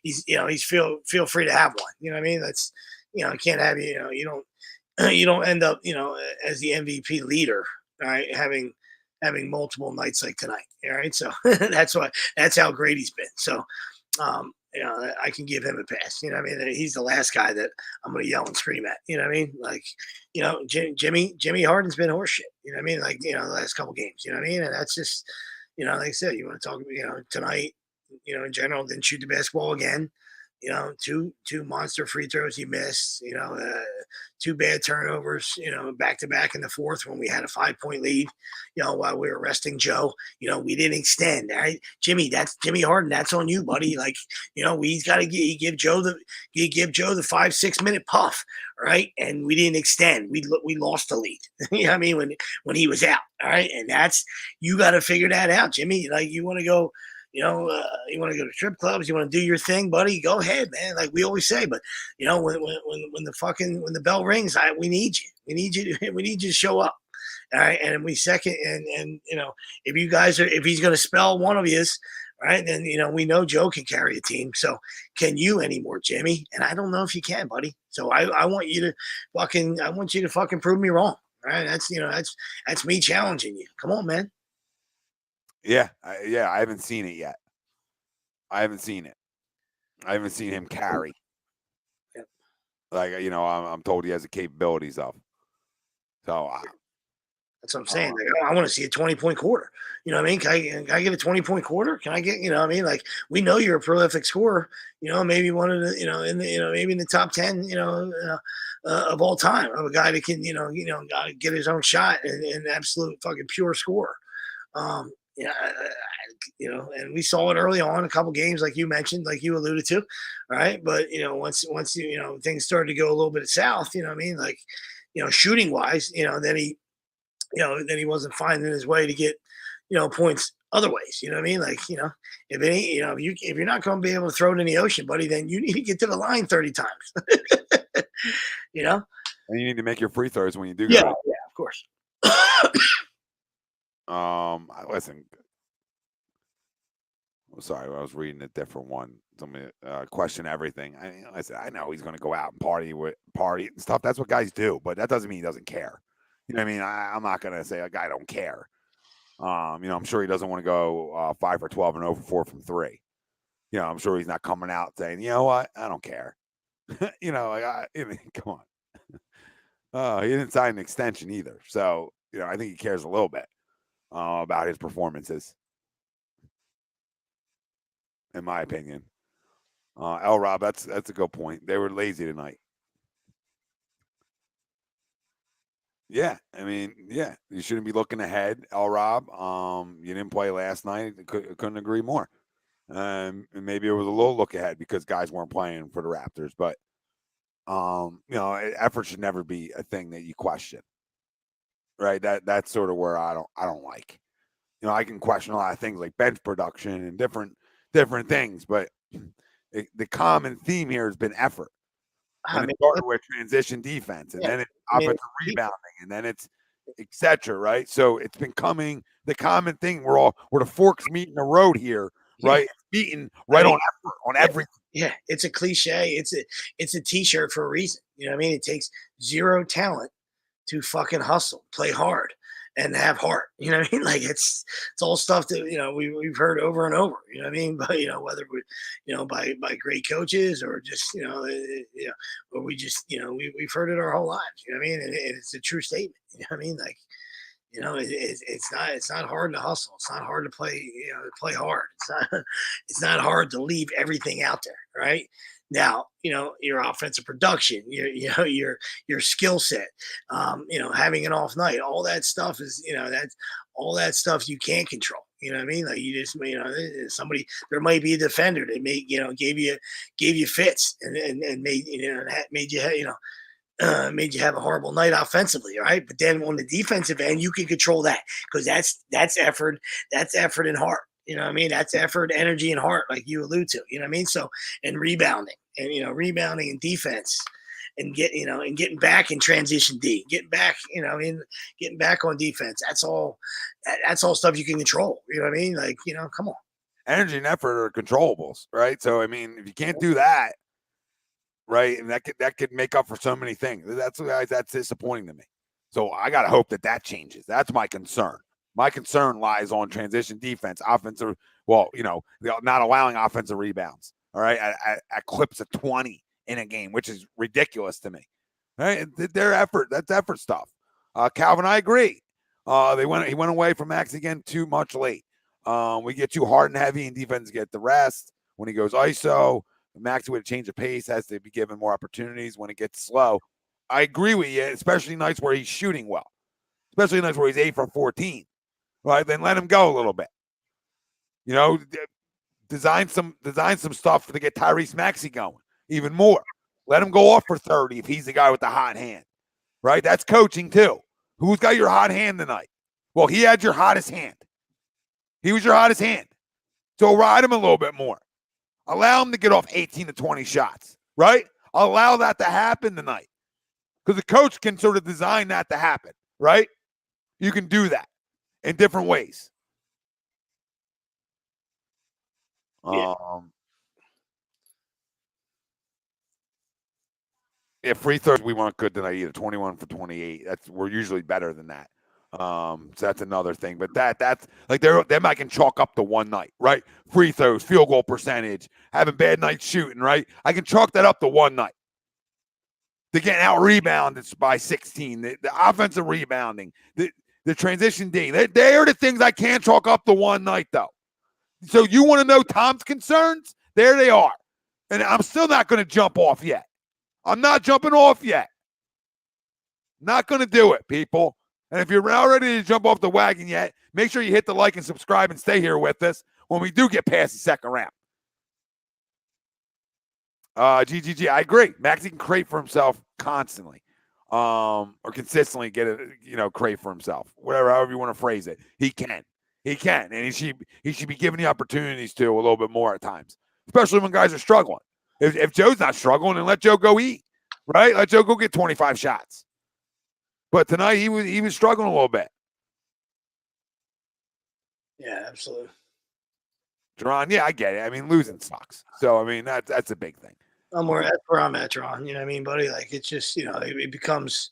he's feel free to have one. You know what I mean? That's, I can't have you don't end up, as the MVP leader, right? Having multiple nights like tonight. All right, so that's how great he's been. So. I can give him a pass. You know what I mean? He's the last guy that I'm going to yell and scream at. You know what I mean? Like, Jimmy Harden's been horseshit. You know what I mean? Like, the last couple games. You know what I mean? And that's just, like I said, you want to talk, tonight, in general, didn't shoot the basketball again. Two monster free throws he missed. Two bad turnovers. Back to back in the fourth when we had a 5-point lead. While we were resting Joe. We didn't extend. All right, Jimmy. That's Jimmy Harden. That's on you, buddy. Like, we got to give Joe the 5-6 minute puff. Right, and we didn't extend. We lost the lead. You know what I mean? When he was out. All right, and that's you got to figure that out, Jimmy. Like, you want to go. You want to go to strip clubs, you want to do your thing, buddy, go ahead, man. Like we always say, but when the bell rings, we need you. We need you to show up. All right. And we second and if he's gonna spell one of yous, right, then we know Joe can carry a team. So can you anymore, Jimmy? And I don't know if you can, buddy. So I want you to fucking prove me wrong. All right. That's me challenging you. Come on, man. Yeah, I haven't seen it yet. I haven't seen it. I haven't seen him carry. Yep. Like, I'm told he has the capabilities of. So that's what I'm saying. Like, I want to see a 20-point quarter. You know what I mean? Can I get a 20-point quarter? Can I get, what I mean? Like, we know you're a prolific scorer. Maybe one of the, maybe in the top 10, of all time, of a guy that can, get his own shot and absolute fucking pure scorer. And we saw it early on, a couple games, like you mentioned, like you alluded to, right? But once things started to go a little bit south, you know what I mean? Like, shooting wise, then he wasn't finding his way to get, points other ways. You know what I mean? Like, if it ain't, if you're not going to be able to throw it in the ocean, buddy, then you need to get to the line 30 times. And you need to make your free throws when you do. Yeah, of course. Listen. Sorry, I was reading a different one. Somebody question everything. I said, I know he's going to go out and party and stuff. That's what guys do, but that doesn't mean he doesn't care. You know what I mean? I'm not going to say a guy don't care. I'm sure he doesn't want to go 5 for 12 and 0 for 4 from 3. I'm sure he's not coming out saying, you know what, I don't care. Come He didn't sign an extension either. So, I think he cares a little bit about his performances, in my opinion. Rob, that's a good point. They were lazy tonight. Yeah, I mean, yeah, you shouldn't be looking ahead, Rob. You didn't play last night. Couldn't agree more. And maybe it was a little look ahead because guys weren't playing for the Raptors, but effort should never be a thing that you question. Right? That's sort of where I don't like. I can question a lot of things like bench production and different things, but the common theme here has been effort. And it started with transition defense, and then it's offensive rebounding, and then it's etc. Right? So it's been coming. The common thing we're the forks meeting the road here, right? Meeting right on effort on everything. Yeah, it's a cliche. It's a T-shirt for a reason. You know what I mean? It takes zero talent to fucking hustle, play hard, and have heart. You know what I mean? Like it's all stuff that we've heard over and over. You know what I mean? But whether we by great coaches or just or we just we've heard it our whole lives. You know what I mean? And it's a true statement. You know what I mean? Like it's not hard to hustle. It's not hard to play play hard. It's not hard to leave everything out there, right? Now, your offensive production, your skill set, having an off night, all that stuff is, that's all that stuff you can't control. You know what I mean? Like you just, somebody, there might be a defender that gave you fits and made you have a horrible night offensively, right? But then on the defensive end, you can control that because that's effort and heart. You know what I mean? That's effort, energy, and heart, like you allude to. You know what I mean? So, and rebounding, and rebounding and defense, and getting back in transition D, getting back, getting back on defense. That's all stuff you can control. You know what I mean? Like, come on. Energy and effort are controllables, right? So, I mean, if you can't do that, right, and that could make up for so many things. That's disappointing to me. So I gotta hope that changes. That's my concern. My concern lies on transition defense, offensive. Well, not allowing offensive rebounds. All right, at clips of 20 in a game, which is ridiculous to me. Right, their effort. That's effort stuff. Calvin, I agree. He went away from Max again too much late. We get too hard and heavy, and defense get the rest. When he goes ISO, Maxey with a change of pace has to be given more opportunities when it gets slow. I agree with you, especially nights where he's shooting well, especially nights where he's 8 for 14. Right, then let him go a little bit. Design some stuff to get Tyrese Maxey going even more. Let him go off for 30 if he's the guy with the hot hand. Right, that's coaching too. Who's got your hot hand tonight? Well, he had your hottest hand. He was your hottest hand. So ride him a little bit more. Allow him to get off 18 to 20 shots. Right? Allow that to happen tonight. Because the coach can sort of design that to happen. Right? You can do that in different ways. Free throws we weren't good tonight either. 21 for 28. We're usually better than that. So that's another thing. But that's like them I can chalk up to one night, right? Free throws, field goal percentage, having bad nights shooting, right? I can chalk that up to one night. They're getting out rebounded by 16. The offensive rebounding, the transition D. They are the things I can't chalk up to one night, though. So you want to know Tom's concerns? There they are. And I'm still not going to jump off yet. I'm not jumping off yet. Not going to do it, people. And if you're not ready to jump off the wagon yet, make sure you hit the like and subscribe and stay here with us when we do get past the second round. GGG, I agree. Maxey can create for himself constantly. Or consistently get it, create for himself. However you want to phrase it. He can. And he should be given the opportunities to a little bit more at times. Especially when guys are struggling. If Joe's not struggling, then let Joe go eat. Right? Let Joe go get 25 shots. But tonight he was struggling a little bit. Yeah, absolutely. Jerron, yeah, I get it. I mean, losing sucks. So I mean that's a big thing. That's where I'm at, Jerron. You know what I mean, buddy? Like it's just, it becomes,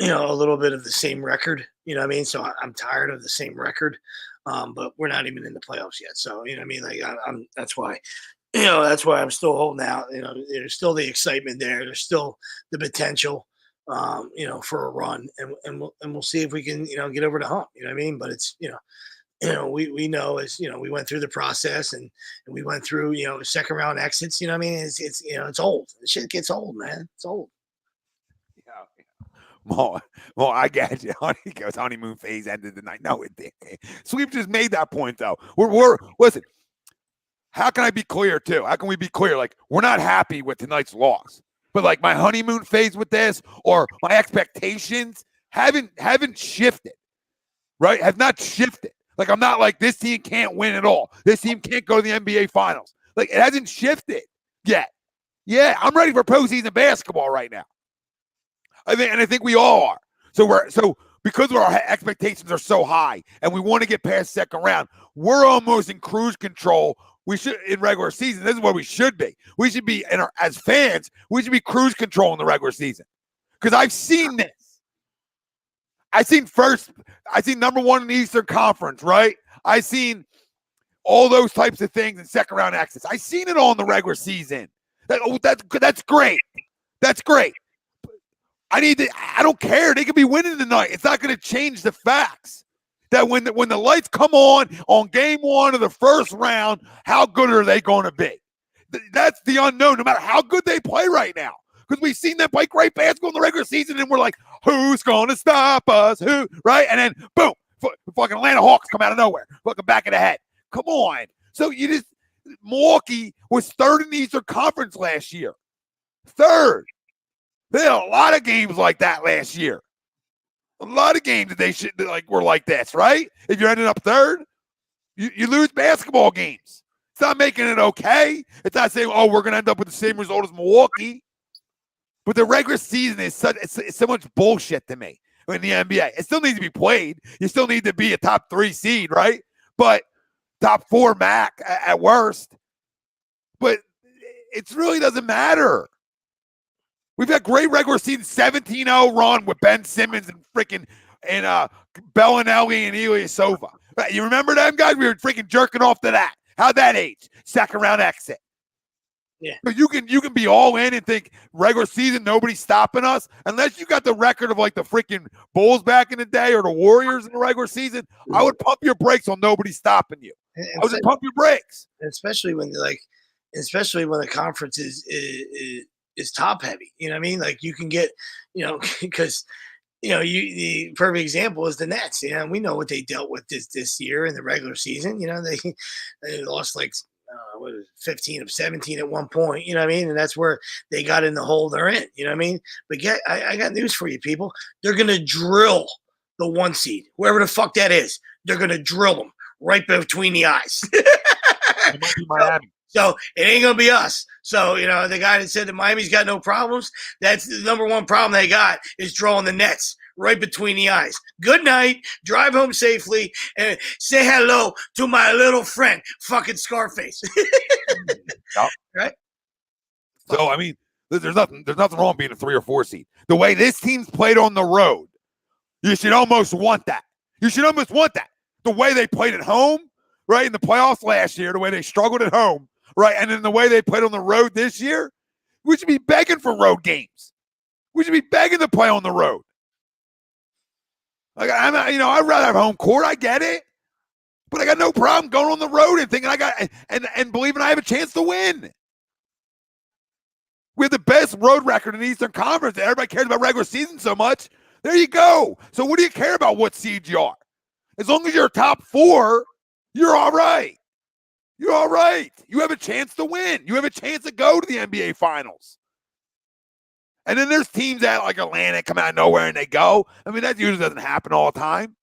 a little bit of the same record. You know what I mean? So I'm tired of the same record. But we're not even in the playoffs yet. So, you know what I mean? Like that's why. That's why I'm still holding out. There's still the excitement there. There's still the potential. for a run, and we'll see if we can, get over the hump. You know what I mean? But it's, we know, as we went through the process, and we went through, second round exits. You know what I mean? It's old. The shit gets old, man. It's old. Well, I get you. He goes, honeymoon phase ended tonight. No, it didn't. Sweep just made that point, though. We're listen. How can I be clear too? How can we be clear? Like, we're not happy with tonight's loss, but like my honeymoon phase with this, or my expectations haven't shifted, right? Have not shifted. Like, I'm not like, this team can't win at all. This team can't go to the NBA Finals. Like, it hasn't shifted yet. Yeah, I'm ready for postseason basketball right now. I think we all are. So because our expectations are so high and we want to get past second round, we're almost in cruise control. We should, in regular season, this is where we should be. We should be, as fans, we should be cruise control in the regular season. Because I've seen this. I've seen number one in the Eastern Conference, right? I've seen all those types of things in second round exits. I've seen it all in the regular season. That's great. That's great. I don't care. They could be winning tonight. It's not going to change the facts that when the lights come on game one of the first round, how good are they going to be? That's the unknown, no matter how good they play right now. Because we've seen them play great basketball in the regular season, and we're like, who's going to stop us? Who? Right? And then, boom, fucking Atlanta Hawks come out of nowhere. Fucking back of the head. Come on. So Milwaukee was third in the Eastern Conference last year. Third. They had a lot of games like that last year. A lot of games that they were like this, right? If you're ending up third, you lose basketball games. It's not making it okay. It's not saying, oh, we're going to end up with the same result as Milwaukee. But the regular season is it's so much bullshit to me in the NBA. It still needs to be played. You still need to be a top 3 seed, right? But top 4 MAC at worst. But it really doesn't matter. We've had great regular season 17-0 run with Ben Simmons and Bellinelli and Ilyasova. You remember them guys? We were freaking jerking off to that. How'd that age? Second round exit. Yeah. So you can be all in and think regular season, nobody's stopping us. Unless you got the record of like the freaking Bulls back in the day or the Warriors in the regular season, I would pump your brakes on nobody stopping you. I would just pump your brakes. Especially when the conference is top heavy. You know what I mean? Like, you can get, because the perfect example is the Nets. We know what they dealt with this year in the regular season. They lost like 15 of 17 at one point. You know what I mean? And that's where they got in the hole they're in. You know what I mean? But I got news for you, people. They're gonna drill the 1 seed, wherever the fuck that is. They're gonna drill them right between the eyes. It might be Miami. So it ain't going to be us. So, the guy that said that Miami's got no problems, that's the number one problem they got, is drawing the Nets right between the eyes. Good night. Drive home safely and say hello to my little friend, fucking Scarface. Yep. Right? So, I mean, there's nothing wrong being a 3 or 4 seed. The way this team's played on the road, you should almost want that. The way they played at home, right, in the playoffs last year, the way they struggled at home, right, and then the way they played on the road this year, we should be begging for road games. We should be begging to play on the road. Like, I'd rather have home court. I get it, but I got no problem going on the road and thinking and believing I have a chance to win. We have the best road record in the Eastern Conference. Everybody cares about regular season so much. There you go. So what do you care about what seed you are? As long as you're top 4, you're all right. You're all right. You have a chance to win. You have a chance to go to the NBA Finals. And then there's teams that, like Atlanta, come out of nowhere and they go. I mean, that usually doesn't happen all the time.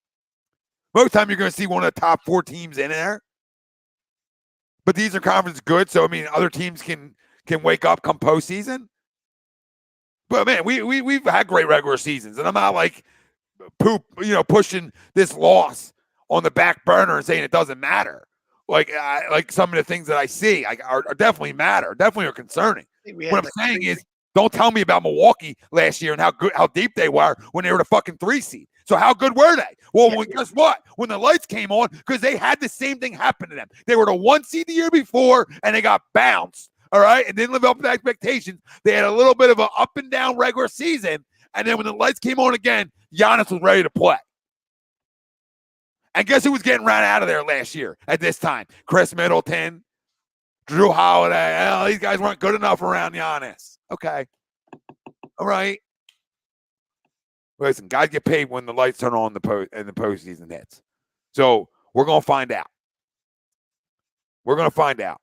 Most of the time, you're going to see one of the top 4 teams in there. But the Eastern Conference is good, so, I mean, other teams can wake up come postseason. But, man, we've had great regular seasons. And I'm not, like, pushing this loss on the back burner and saying it doesn't matter. Like some of the things that I see are definitely matter, definitely are concerning. What I'm saying is, don't tell me about Milwaukee last year and how deep they were when they were the fucking 3 seed. So how good were they? Well, guess what? When the lights came on, because they had the same thing happen to them. They were the 1 seed the year before, and they got bounced, all right, and didn't live up to expectations. They had a little bit of an up and down regular season, And then when the lights came on again, Giannis was ready to play. And guess who was getting ran out of there last year at this time? Chris Middleton, Drew Holiday. Oh, these guys weren't good enough around Giannis. Okay. All right. Listen, guys get paid when the lights turn on and the postseason hits. So we're going to find out. We're going to find out.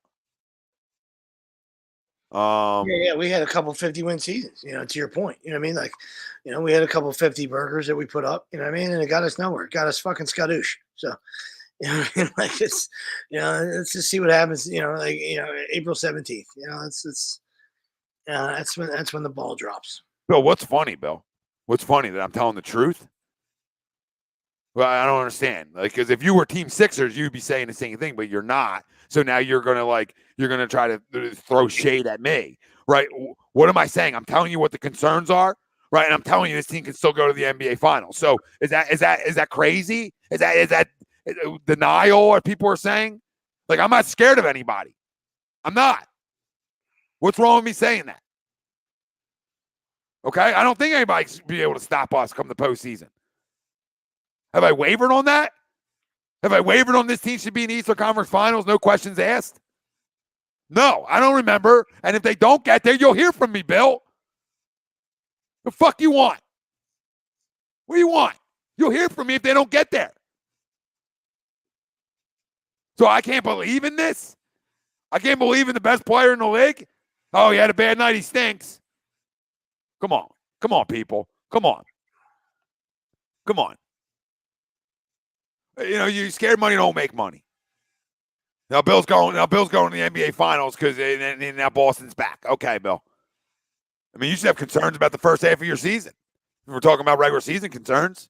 Yeah, we had a couple 50-win seasons, to your point. You know what I mean? Like, we had a couple 50 burgers that we put up, you know what I mean? And it got us nowhere. It got us fucking skadoosh. So, you know what I mean? Like, it's, let's just see what happens, April 17th. That's when the ball drops. Bill, what's funny, Bill? What's funny that I'm telling the truth? Well, I don't understand. Like, because if you were Team Sixers, you'd be saying the same thing, but you're not. So now you're gonna try to throw shade at me, right? What am I saying? I'm telling you what the concerns are, right? And I'm telling you this team can still go to the NBA Finals. So is that crazy? Is that denial? Or people are saying, like, I'm not scared of anybody. I'm not. What's wrong with me saying that? Okay, I don't think anybody should be able to stop us come the postseason. Have I wavered on that? Have I wavered on this team should be in the Eastern Conference Finals? No questions asked? No, I don't remember. And if they don't get there, you'll hear from me, Bill. The fuck you want? What do you want? You'll hear from me if they don't get there. So I can't believe in this? I can't believe in the best player in the league? Oh, he had a bad night. He stinks. Come on. Come on, people. Come on. Come on. You scared money don't make money. Now Bill's going to the NBA Finals because now Boston's back. Okay, Bill. I mean, you should have concerns about the first half of your season. We're talking about regular season concerns.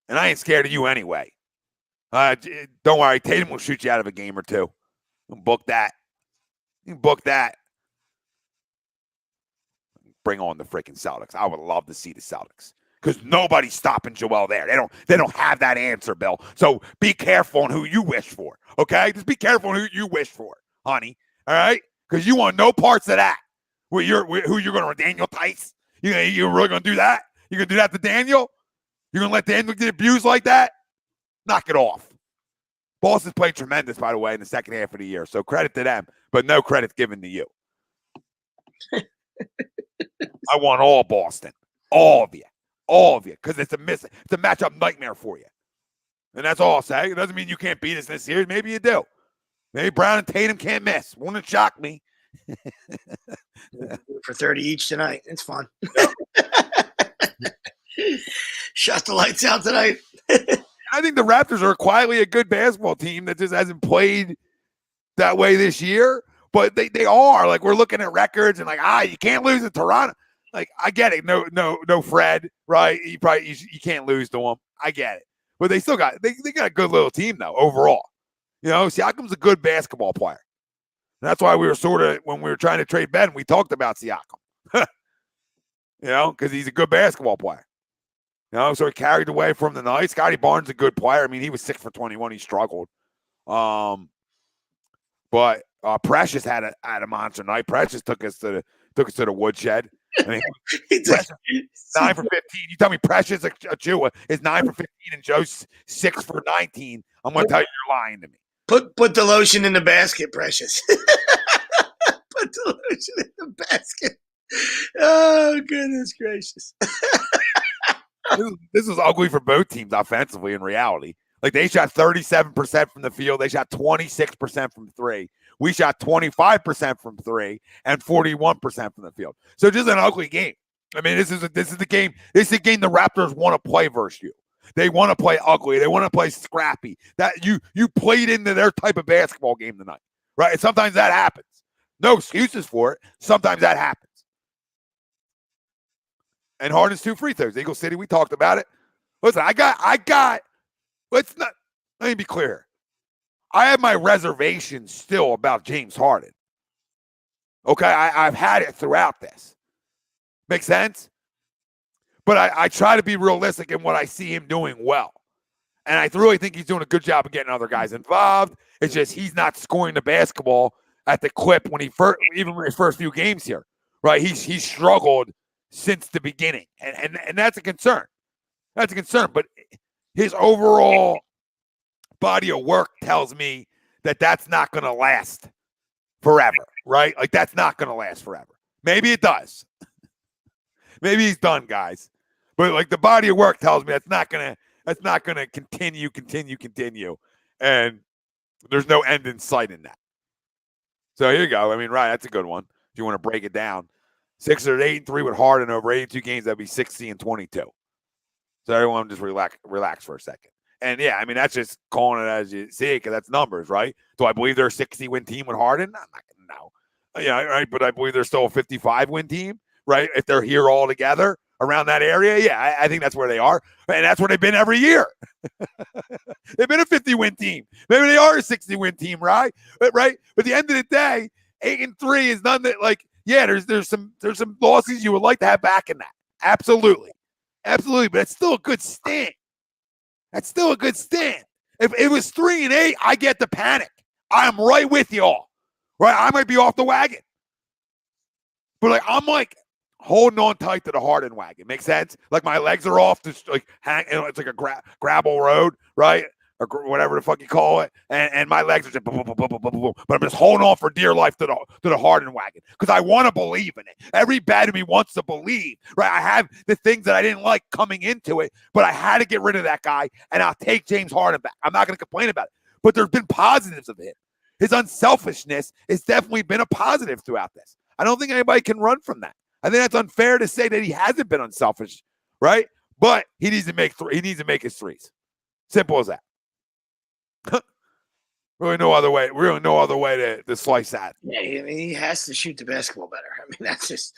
And I ain't scared of you anyway. Don't worry. Tatum will shoot you out of a game or two. You can book that. You can book that. Bring on the freaking Celtics. I would love to see the Celtics. Because nobody's stopping Joel there. They don't have that answer, Bill. So be careful on who you wish for. Okay? Just be careful on who you wish for, honey. All right? Because you want no parts of that. Who you're going to Daniel Tice? You're really going to do that? You're going to do that to Daniel? You're going to let Daniel get abused like that? Knock it off. Boston's played tremendous, by the way, in the second half of the year. So credit to them, but no credit given to you. I want all Boston. All of you. All of you, because it's a matchup nightmare for you. And that's all I'll say. It doesn't mean you can't beat us this series. Maybe you do. Maybe Brown and Tatum can't miss. Wouldn't shock me. For 30 each tonight. It's fun. Shut the lights out tonight. I think the Raptors are quietly a good basketball team that just hasn't played that way this year. But they are. Like, we're looking at records and you can't lose to Toronto. Like, I get it. No Fred, right? You can't lose to him. I get it. But they still got a good little team though, overall. Siakam's a good basketball player. And that's why we were when we were trying to trade Ben, we talked about Siakam. Because he's a good basketball player. So he carried away from the night. Scotty Barnes is a good player. I mean, he was 6 for 21. He struggled. But Precious had a monster night. Precious took us to the woodshed. I mean, 9 for 15. You tell me Precious Achua is 9 for 15 and Joe's 6 for 19. I'm going to tell you you're lying to me. Put the lotion in the basket, Precious. Put the lotion in the basket. Oh, goodness gracious. This was ugly for both teams offensively in reality. Like, they shot 37% from the field. They shot 26% from three. We shot 25% from three and 41% from the field. So just an ugly game. I mean, this is the game. This is the game the Raptors want to play versus you. They want to play ugly. They want to play scrappy. That you played into their type of basketball game tonight, right? And sometimes that happens. No excuses for it. Sometimes that happens. And Harden's 2 free throws. Eagle City, we talked about it. Listen, I got. Let me be clear. I have my reservations still about James Harden. Okay, I've had it throughout this. Make sense? But I try to be realistic in what I see him doing well. And I really think he's doing a good job of getting other guys involved. It's just he's not scoring the basketball at the clip when his first few games here. Right? He's struggled since the beginning. And that's a concern. That's a concern. But his overall body of work tells me that that's not going to last forever, right? Like, that's not going to last forever. Maybe it does. Maybe he's done, guys. But like, the body of work tells me that's not going to continue. And there's no end in sight in that. So here you go. I mean, right, that's a good one. If you want to break it down. Sixers 8-3 with Harden over 82 games, that'd be 60-22. So everyone just relax for a second. And yeah, I mean, that's just calling it as you see it, because that's numbers, right? Do I believe they're a 60-win team with Harden? I'm not going to know. Yeah, right. But I believe they're still a 55-win team, right? If they're here all together around that area, yeah, I think that's where they are. And that's where they've been every year. They've been a 50-win team. Maybe they are a 60-win team, right? But at the end of the day, 8-3 is none that, like, yeah, there's some losses you would like to have back in that. Absolutely. But it's still a good stand. That's still a good stand. If it was 3-8, I get the panic. I am right with y'all. Right? I might be off the wagon. But like, I'm like holding on tight to the Harden wagon. Make sense? Like, my legs are off, just like hang. It's like a gravel road, right? Or whatever the fuck you call it, and my legs are just boom, boom, boom, boom, boom, boom, boom. But I'm just holding on for dear life to the Harden wagon, because I want to believe in it. Every bad of me wants to believe, right? I have the things that I didn't like coming into it, but I had to get rid of that guy, and I'll take James Harden back. I'm not going to complain about it, but there's been positives of him. His unselfishness has definitely been a positive throughout this. I don't think anybody can run from that. I think that's unfair to say that he hasn't been unselfish, right? But he needs to make his threes. Simple as that. Really no other way to slice that. Yeah, I mean, he has to shoot the basketball better. I mean, that's just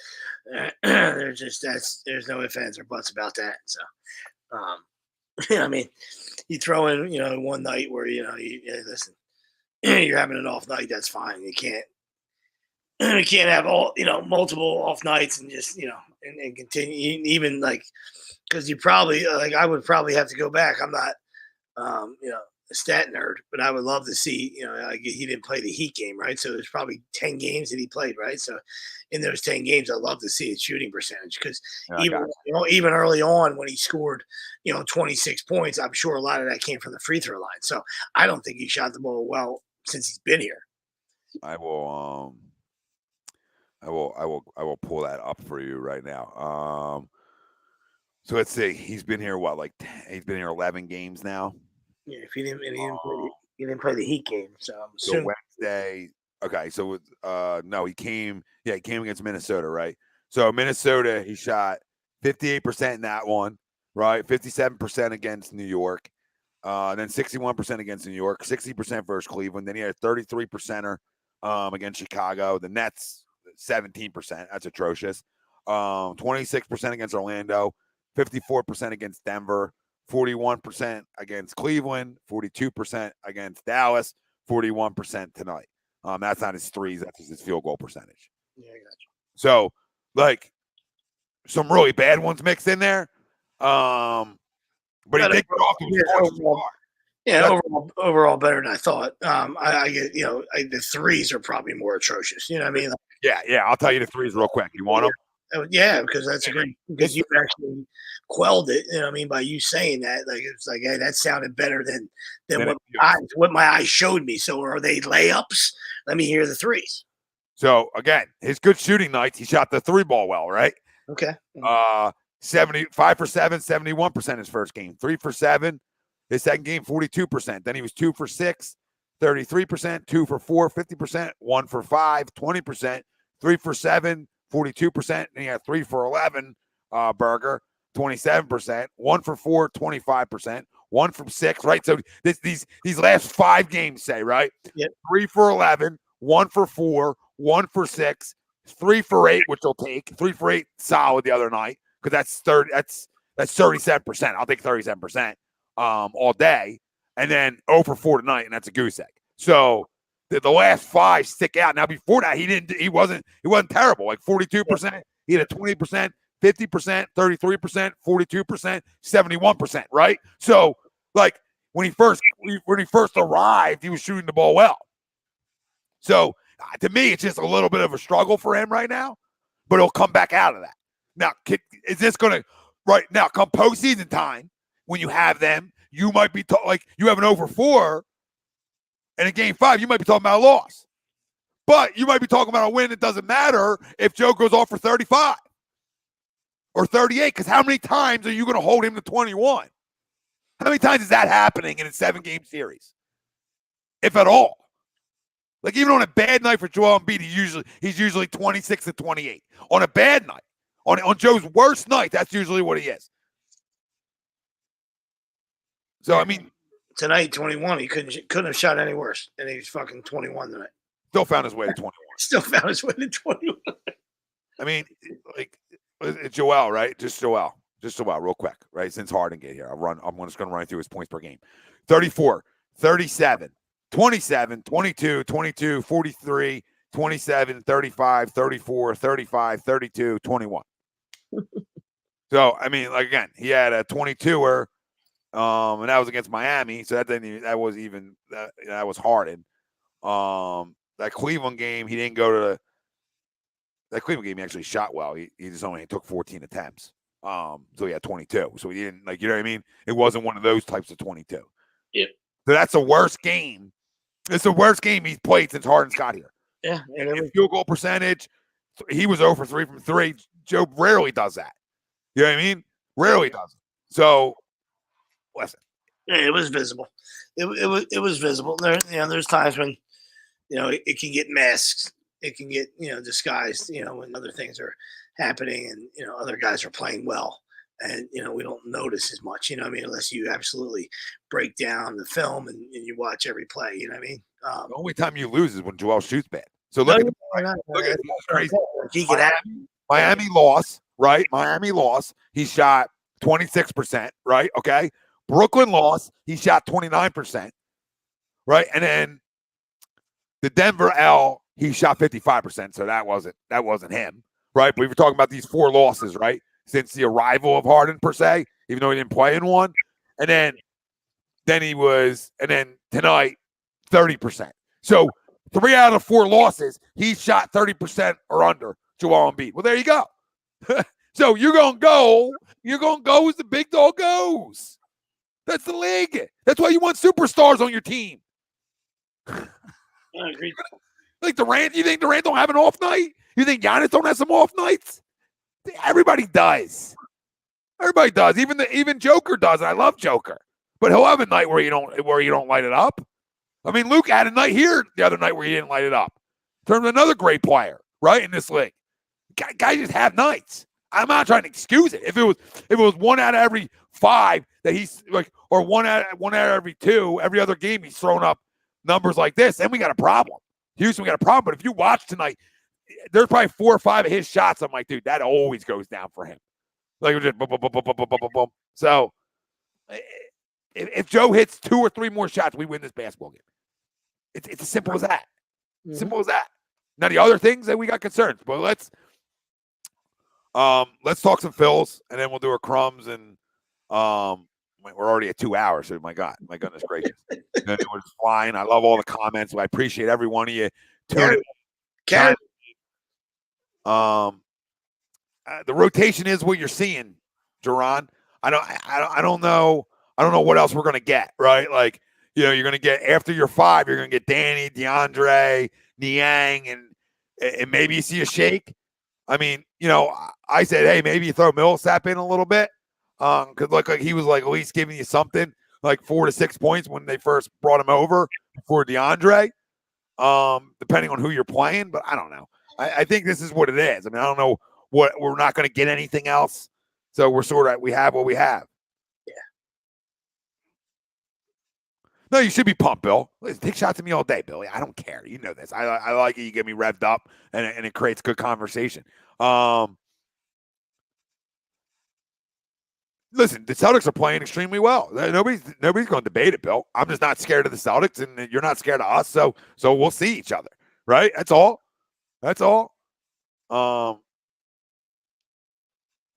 there's no ifs, ands, or buts about that. So, I mean, you throw in one night where listen, you're having an off night. That's fine. You can't have all multiple off nights and just and continue, even like, because you probably I would probably have to go back. I'm not a stat nerd, but I would love to see, he didn't play the Heat game, right? So there's probably 10 games that he played, right? So in those 10 games, I'd love to see his shooting percentage, because even early on when he scored, 26 points, I'm sure a lot of that came from the free throw line. So I don't think he shot the ball well since he's been here. I will pull that up for you right now. So let's see. He's been here he's been here 11 games now. Yeah, if he didn't play the Heat game, so I'm assuming. So Wednesday. Okay, so no, he came against Minnesota, right? So Minnesota, he shot 58% in that one, right? 57% against New York, then 61% against New York, 60% versus Cleveland. Then he had a 33%er against Chicago. The Nets, 17%. That's atrocious. 26% against Orlando, 54% against Denver. 41% against Cleveland, 42% against Dallas, 41% tonight. That's not his threes, that's just his field goal percentage. Yeah, I got you. So, like, some really bad ones mixed in there. But he did get off to overall better than I thought. I get, the threes are probably more atrocious. You know what I mean? Yeah. I'll tell you the threes real quick. You want them? Yeah, because that's a great, because you actually quelled it. You know what I mean? By you saying that, like, it's like, hey, that sounded better than what my eyes showed me. So are they layups? Let me hear the threes. So again, his good shooting nights, he shot the three ball well, right? Okay. 75 for 7, 71% his first game. 3 for 7, his second game, 42%. Then he was 2 for 6, 33%, 2 for 4, 50%, 1 for 5, 20%, 3 for 7, 42%, and he had 3 for 11, Berger, 27%, 1 for 4, 25%, 1 from 6, right? So these last 5 games say, right? Yep. 3 for 11, 1 for 4, 1 for 6, 3 for 8, which he'll take. 3 for 8 solid the other night, because that's 37%. I'll take 37% all day. And then 0 for 4 tonight, and that's a goose egg. So the last 5 stick out. Now before that, he wasn't terrible. Like 42%, he had a 20%, 50%, 33%, 42%, 71%, right? So like when he first arrived, he was shooting the ball well. So to me, it's just a little bit of a struggle for him right now, but he'll come back out of that. Now, is this going to right now come postseason time when you have them? You might be like you have an over 4, and in Game 5 you might be talking about a loss, but you might be talking about a win. It doesn't matter if Joe goes off for 35 or 38, because how many times are you going to hold him to 21? How many times is that happening in a 7-game series, if at all? Like even on a bad night for Joel Embiid, he's usually 26 to 28. On a bad night, on Joe's worst night, that's usually what he is. So I mean, tonight 21, he couldn't have shot any worse, and he's fucking 21 tonight. Still found his way to 21. Still found his way to 21. I mean, like it's Joel, right? Just Joel, real quick, right? Since Harden get here, I'm just going to run through his points per game: 34, 37. 27, 22, 22, 43, 27, 35, 34, 35, 32, 21. So, I mean, like, again, he had a 22er, and that was against Miami. So that was Harden. That Cleveland game, he didn't go to that Cleveland game. He actually shot well. He just only took 14 attempts. So he had 22. So he didn't, like, you know what I mean? It wasn't one of those types of 22. Yeah. So that's the worst game. It's the worst game he's played since Harden's got here. Yeah. And field goal percentage, he was 0 for 3 from 3. Joe rarely does that. You know what I mean? Rarely does it. So, listen. Yeah, it was visible. It was visible. There's times when, it can get masked. It can get, disguised, when other things are happening and, other guys are playing well. And, we don't notice as much, unless you absolutely break down the film and you watch every play, you know what I mean? The only time you lose is when Joel shoots bad. So look at this crazy. Miami lost, right? Miami lost. He shot 26%, right? Okay. Brooklyn lost. He shot 29%, right? And then the Denver L, he shot 55%. So that wasn't him, right? But we were talking about these 4 losses, right? Since the arrival of Harden, per se, even though he didn't play in one. And then tonight, 30%. So 3 out of 4 losses, he shot 30% or under Joel Embiid. Well, there you go. So you're going to go as the big dog goes. That's the league. That's why you want superstars on your team. I agree. Like Durant, you think Durant don't have an off night? You think Giannis don't have some off nights? Everybody does. Everybody does. Even Joker does. I love Joker, but he'll have a night where you don't light it up. I mean, Luke had a night here the other night where he didn't light it up. In terms of another great player, right, in this league. Guys just have nights. I'm not trying to excuse it. If it was 1 out of every 5 that he's like, or 1 out of every 2, every other game he's thrown up numbers like this, then we got a problem. Houston, we got a problem. But if you watch tonight, there's probably 4 or 5 of his shots. I'm like, dude, that always goes down for him. Like, just boom, boom, boom, boom, boom, boom, boom, boom. So, if Joe hits 2 or 3 more shots, we win this basketball game. It's as simple as that. Mm-hmm. Simple as that. Now, the other things that we got concerns, but let's talk some Phils, and then we'll do our Crumbs, and we're already at 2 hours. So my goodness gracious, and it was flying. I love all the comments. I appreciate every one of you tuning in. The rotation is what you're seeing, Jerron. I don't know what else we're gonna get, right? Like, you're gonna get after your 5, you're gonna get Danny, DeAndre, Niang, and maybe you see a shake. I mean, I said, hey, maybe you throw Millsap in a little bit, because look like he was like at least giving you something, like 4 to 6 points when they first brought him over for DeAndre, depending on who you're playing. But I don't know. I think this is what it is. I mean, I don't know what we're not going to get anything else. So we have what we have. Yeah. No, you should be pumped, Bill. Listen, take shots at me all day, Billy. I don't care. You know this. I like it. You get me revved up, and it creates good conversation. Listen, the Celtics are playing extremely well. Nobody's going to debate it, Bill. I'm just not scared of the Celtics, and you're not scared of us. So we'll see each other, right? That's all. That's all.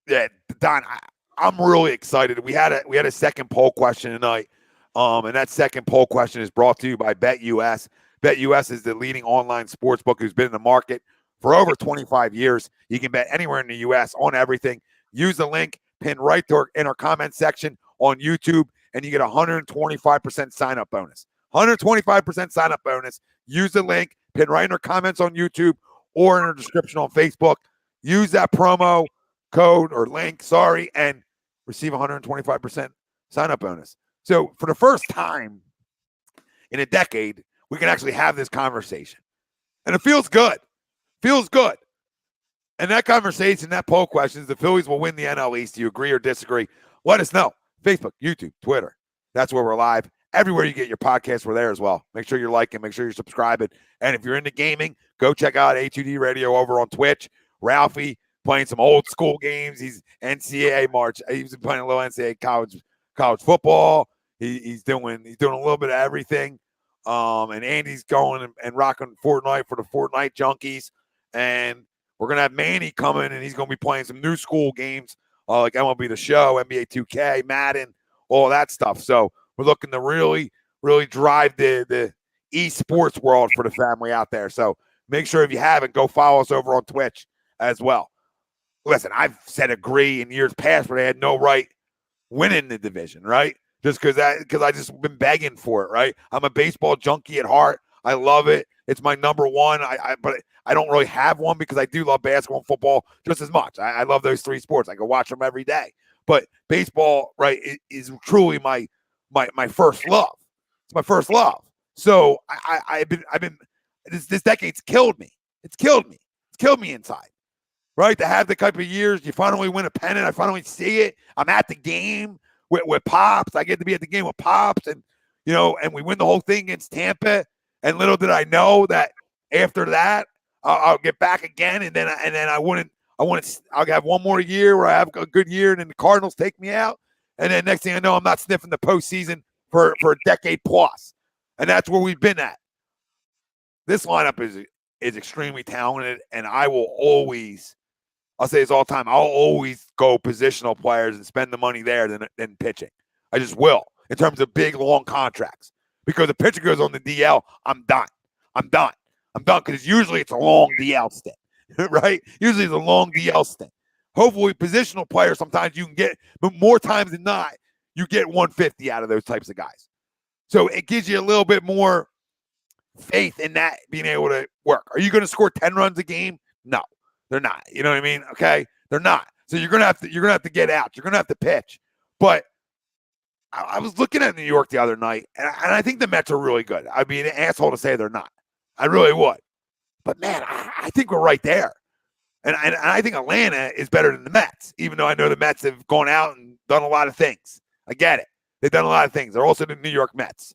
Yeah, Don, I'm really excited. We had a second poll question tonight, and that second poll question is brought to you by BetUS. BetUS is the leading online sports book who's been in the market for over 25 years. You can bet anywhere in the U.S. on everything. Use the link pinned right in our comment section on YouTube, and you get 125% sign-up bonus. 125% sign-up bonus. Use the link pinned right in our comments on YouTube or in our description on Facebook. Use that promo code or link, and receive 125% sign-up bonus. So for the first time in a decade, we can actually have this conversation. And it feels good. Feels good. And that conversation, that poll questions, the Phillies will win the NL East. Do you agree or disagree? Let us know. Facebook, YouTube, Twitter. That's where we're live. Everywhere you get your podcasts, we're there as well. Make sure you're liking. Make sure you're subscribing. And if you're into gaming, go check out A2D Radio over on Twitch. Ralphie playing some old school games. He's NCAA March. He's been playing a little NCAA college football. He's doing a little bit of everything. And Andy's going and rocking Fortnite for the Fortnite junkies. And we're going to have Manny coming, and he's going to be playing some new school games like MLB The Show, NBA 2K, Madden, all that stuff. So we're looking to really, really drive the esports world for the family out there. So make sure if you haven't, go follow us over on Twitch as well. Listen, I've said agree in years past where they had no right winning the division, right? Just because I just been begging for it, right? I'm a baseball junkie at heart. I love it. It's my number one. But I don't really have one because I do love basketball and football just as much. I love those three sports. I can watch them every day. But baseball, right, is truly my first love. It's my first love. So I've been this decade's killed me. It's killed me. It's killed me inside. Right? To have the type of years, you finally win a pennant. I finally see it. I'm at the game with Pops. I get to be at the game with Pops, and and we win the whole thing against Tampa. And little did I know that after that, I'll get back again, and then I'll have one more year where I have a good year, and then the Cardinals take me out, and then next thing I know, I'm not sniffing the postseason for a decade plus, and that's where we've been at. This lineup is extremely talented, and I'll say this all the time. I'll always go positional players and spend the money there than pitching. I just will in terms of big, long contracts. Because the pitcher goes on the DL, I'm done because usually it's a long DL stint, right? Usually it's a long DL stint. Hopefully, positional players, sometimes you can get, but more times than not, you get 150 out of those types of guys. So it gives you a little bit more faith in that being able to work. Are you going to score 10 runs a game? No. They're not. You know what I mean? Okay? They're not. So you're gonna have to get out. You're gonna have to pitch. But I was looking at New York the other night, and I think the Mets are really good. I'd be an asshole to say they're not. I really would. But man, I think we're right there. And I think Atlanta is better than the Mets, even though I know the Mets have gone out and done a lot of things. I get it. They've done a lot of things. They're also the New York Mets,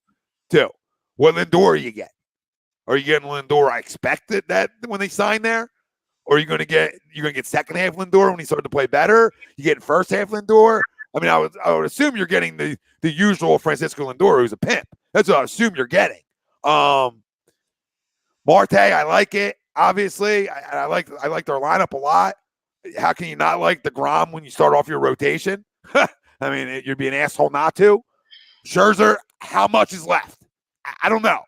too. What Lindor are you getting? Are you getting Lindor? I expected that when they signed there. Or are you going to get second half Lindor when he started to play better? You get first half Lindor? I mean, I would assume you're getting the usual Francisco Lindor, who's a pimp. That's what I assume you're getting. Marte, I like it. Obviously, I like their lineup a lot. How can you not like DeGrom when you start off your rotation? I mean, you'd be an asshole not to. Scherzer, how much is left? I don't know.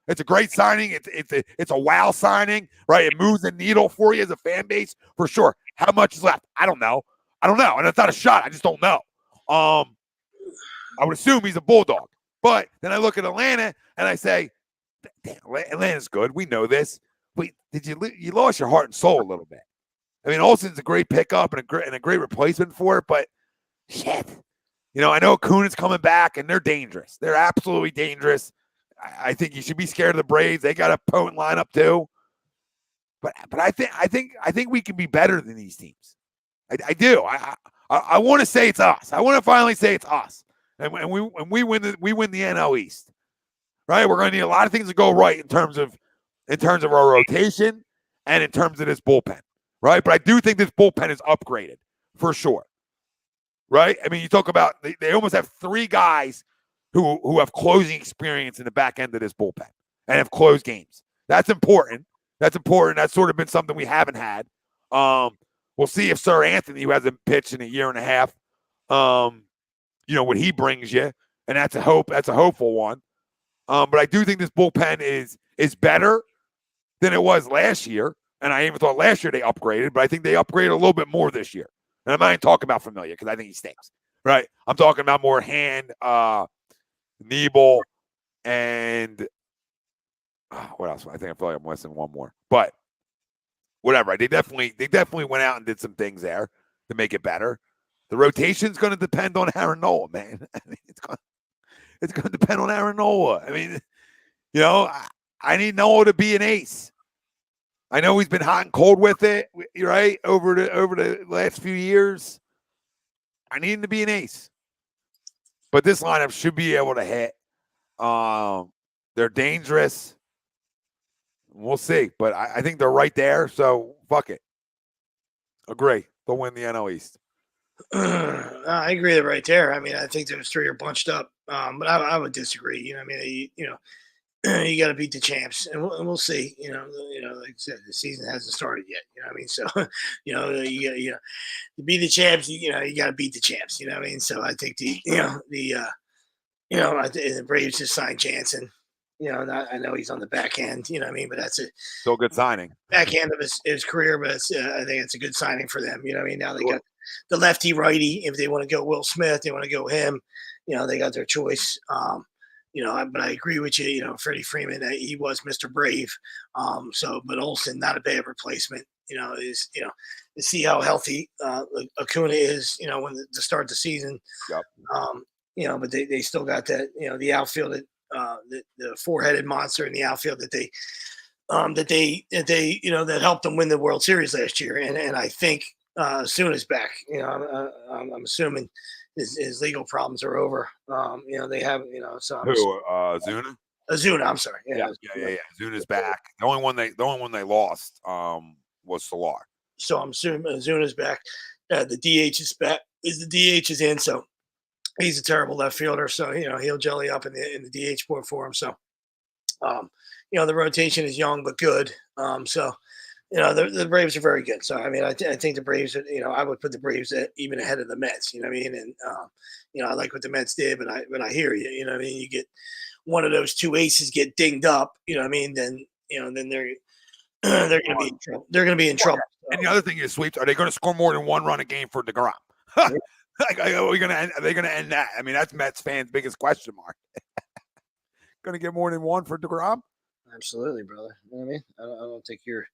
It's a great signing. It's a wow signing, right? It moves the needle for you as a fan base for sure. How much is left? I don't know. And it's not a shot. I just don't know. I would assume he's a Bulldog. But then I look at Atlanta and I say, damn, Atlanta's good. We know this. Wait, you lost your heart and soul a little bit. I mean, Olsen's a great pickup and a great replacement for it, but shit. I know Kuhn is coming back and they're dangerous. They're absolutely dangerous. I think you should be scared of the Braves. They got a potent lineup too. But I think we can be better than these teams. I do. I want to say it's us. I want to finally say it's us. And we win the NL East. Right? We're going to need a lot of things to go right in terms of our rotation and in terms of this bullpen. Right? But I do think this bullpen is upgraded for sure. Right? I mean, you talk about they almost have three guys who have closing experience in the back end of this bullpen and have closed games. That's important. That's sort of been something we haven't had. We'll see if Sir Anthony, who hasn't pitched in a year and a half, what he brings you, and that's a hopeful one. But I do think this bullpen is better than it was last year. And I even thought last year they upgraded, but I think they upgraded a little bit more this year. And I'm not even talking about Familia because I think he stinks, right? I'm talking about more Hand, Nebel, and what else? I think I feel like I'm missing one more, but whatever. They definitely went out and did some things there to make it better. The rotation's going to depend on Arnone, man. I mean, it's going to depend on Arnone. I mean, you know, I need Noah to be an ace. I know he's been hot and cold with it, right, over the last few years. I need him to be an ace. But this lineup should be able to hit. They're dangerous. We'll see. But I think they're right there, so fuck it. Agree. They'll win the NL East. I agree they're right there. I mean, I think those three are bunched up. But I would disagree. You know, I mean, you got to beat the champs, and we'll see. You know, like I said, the season hasn't started yet. You know what I mean? So, to beat the champs, you got to beat the champs. You know what I mean? So I think the Braves just signed Jansen. I know he's on the back end. You know what I mean? But that's still a good signing. Back end of his career, but I think it's a good signing for them. You know what I mean? Now they got the lefty righty. If they want to go Will Smith, they want to go him. They got their choice. But I agree with you. Freddie Freeman, he was Mr. Brave. But Olsen, not a bad replacement. To see how healthy Acuna is. To start the season. Yep. But they still got that. The outfield, the four-headed monster in the outfield that helped them win the World Series last year. And I think Soon is back. I'm assuming his legal problems are over. They have. So Zuna? Zuna, I'm sorry. Yeah. Zuna's back. The only one they lost was Solar. So I'm assuming Zuna's back. The DH is back. The DH is in. So he's a terrible left fielder. So he'll jelly up in the DH sport for him. So the rotation is young but good. The Braves are very good. So, I mean, I think the Braves, I would put the Braves even ahead of the Mets, you know what I mean? And, I like what the Mets did, but I hear you, you know what I mean? You get one of those two aces get dinged up, you know what I mean? Then they're going to be in trouble. They're going to be in trouble. And the other thing is, Sweeps, are they going to score more than one run a game for DeGrom? Are they going to end that? I mean, that's Mets fans' biggest question mark. Going to get more than one for DeGrom? Absolutely, brother. You know what I mean? I don't think you're.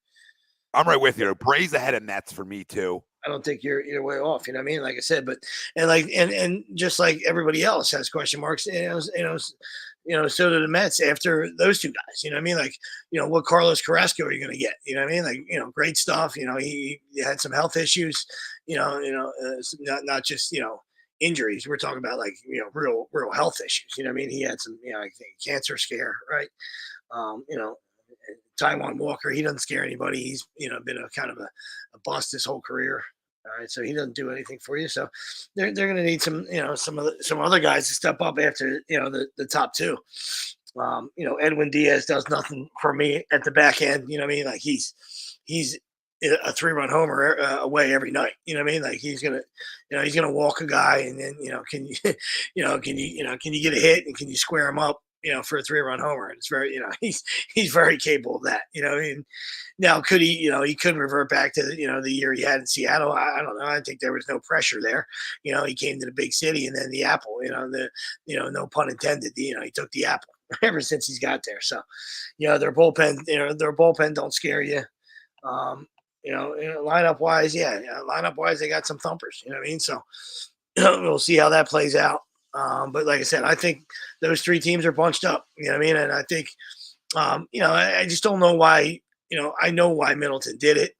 I'm right with you. Braves ahead of Mets for me too. I don't think you're way off. You know what I mean? Like I said, and just like everybody else has question marks. So do the Mets after those two guys. You know what I mean? Like, what Carlos Carrasco are you going to get? You know what I mean? Like, great stuff. He had some health issues. Not just injuries. We're talking about like real health issues. You know what I mean? He had some I think cancer scare, right? Taiwan Walker, he doesn't scare anybody. He's been a kind of a bust his whole career. All right, so he doesn't do anything for you. So they're going to need some some other guys to step up after the top two. Edwin Diaz does nothing for me at the back end. You know what I mean? Like he's a 3-run homer away every night. You know what I mean? Like he's gonna walk a guy and then can you get a hit and can you square him up? For a 3-run homer. And it's very, he's very capable of that. I mean, now could he, he could revert back to the year he had in Seattle. I don't know. I think there was no pressure there. He came to the big city and then the apple. No pun intended. He took the apple ever since he's got there. So, their bullpen don't scare you. Lineup wise, they got some thumpers. You know what I mean? So we'll see how that plays out. But like I said, I think those three teams are bunched up. You know what I mean? And I think, I just don't know why. I know why Middleton did it.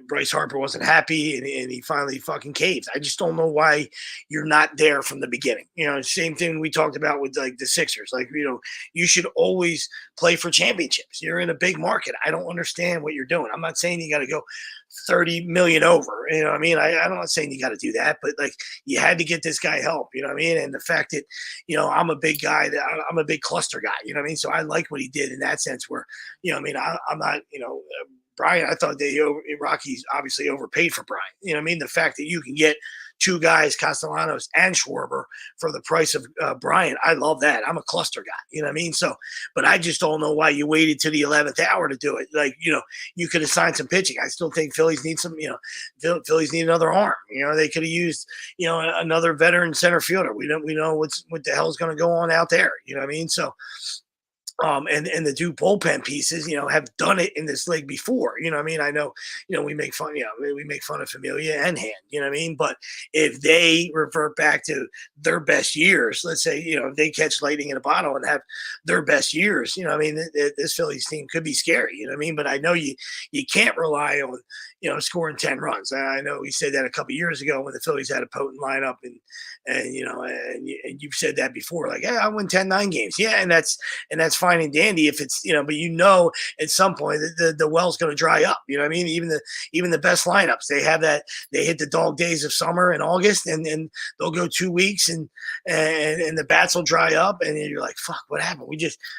Bryce Harper wasn't happy, and he finally fucking caved. I just don't know why you're not there from the beginning. Same thing we talked about with like the Sixers. Like, you should always play for championships. You're in a big market. I don't understand what you're doing. I'm not saying you got to go 30 million over. You know what I mean? I'm not saying you got to do that, but like you had to get this guy help. You know what I mean? And the fact that I'm a big guy, I'm a big cluster guy. You know what I mean? So I like what he did in that sense. Where I'm not Brian, I thought Rockies obviously overpaid for Brian. You know what I mean? The fact that you can get two guys, Castellanos and Schwarber, for the price of Bryant. I love that. I'm a cluster guy. You know what I mean? So, but I just don't know why you waited to the 11th hour to do it. Like, you could have signed some pitching. I still think Phillies need some, Phillies need another arm. They could have used, another veteran center fielder. We know what the hell's going to go on out there. You know what I mean? So, and the two bullpen pieces, have done it in this league before. You know what I mean? I know, we make fun, we make fun of Familia and Hand, you know what I mean? But if they revert back to their best years, let's say, if they catch lightning in a bottle and have their best years, I mean, this Phillies team could be scary, you know what I mean? But I know you can't rely on, scoring 10 runs. I know we said that a couple years ago when the Phillies had a potent lineup and you've said that before, like, hey, I win 10-9 games. Yeah. And that's fine and dandy if it's, but at some point the well's going to dry up. You know what I mean? Even the best lineups, they have that, they hit the dog days of summer in August and they'll go 2 weeks and the bats will dry up and you're like, fuck, what happened?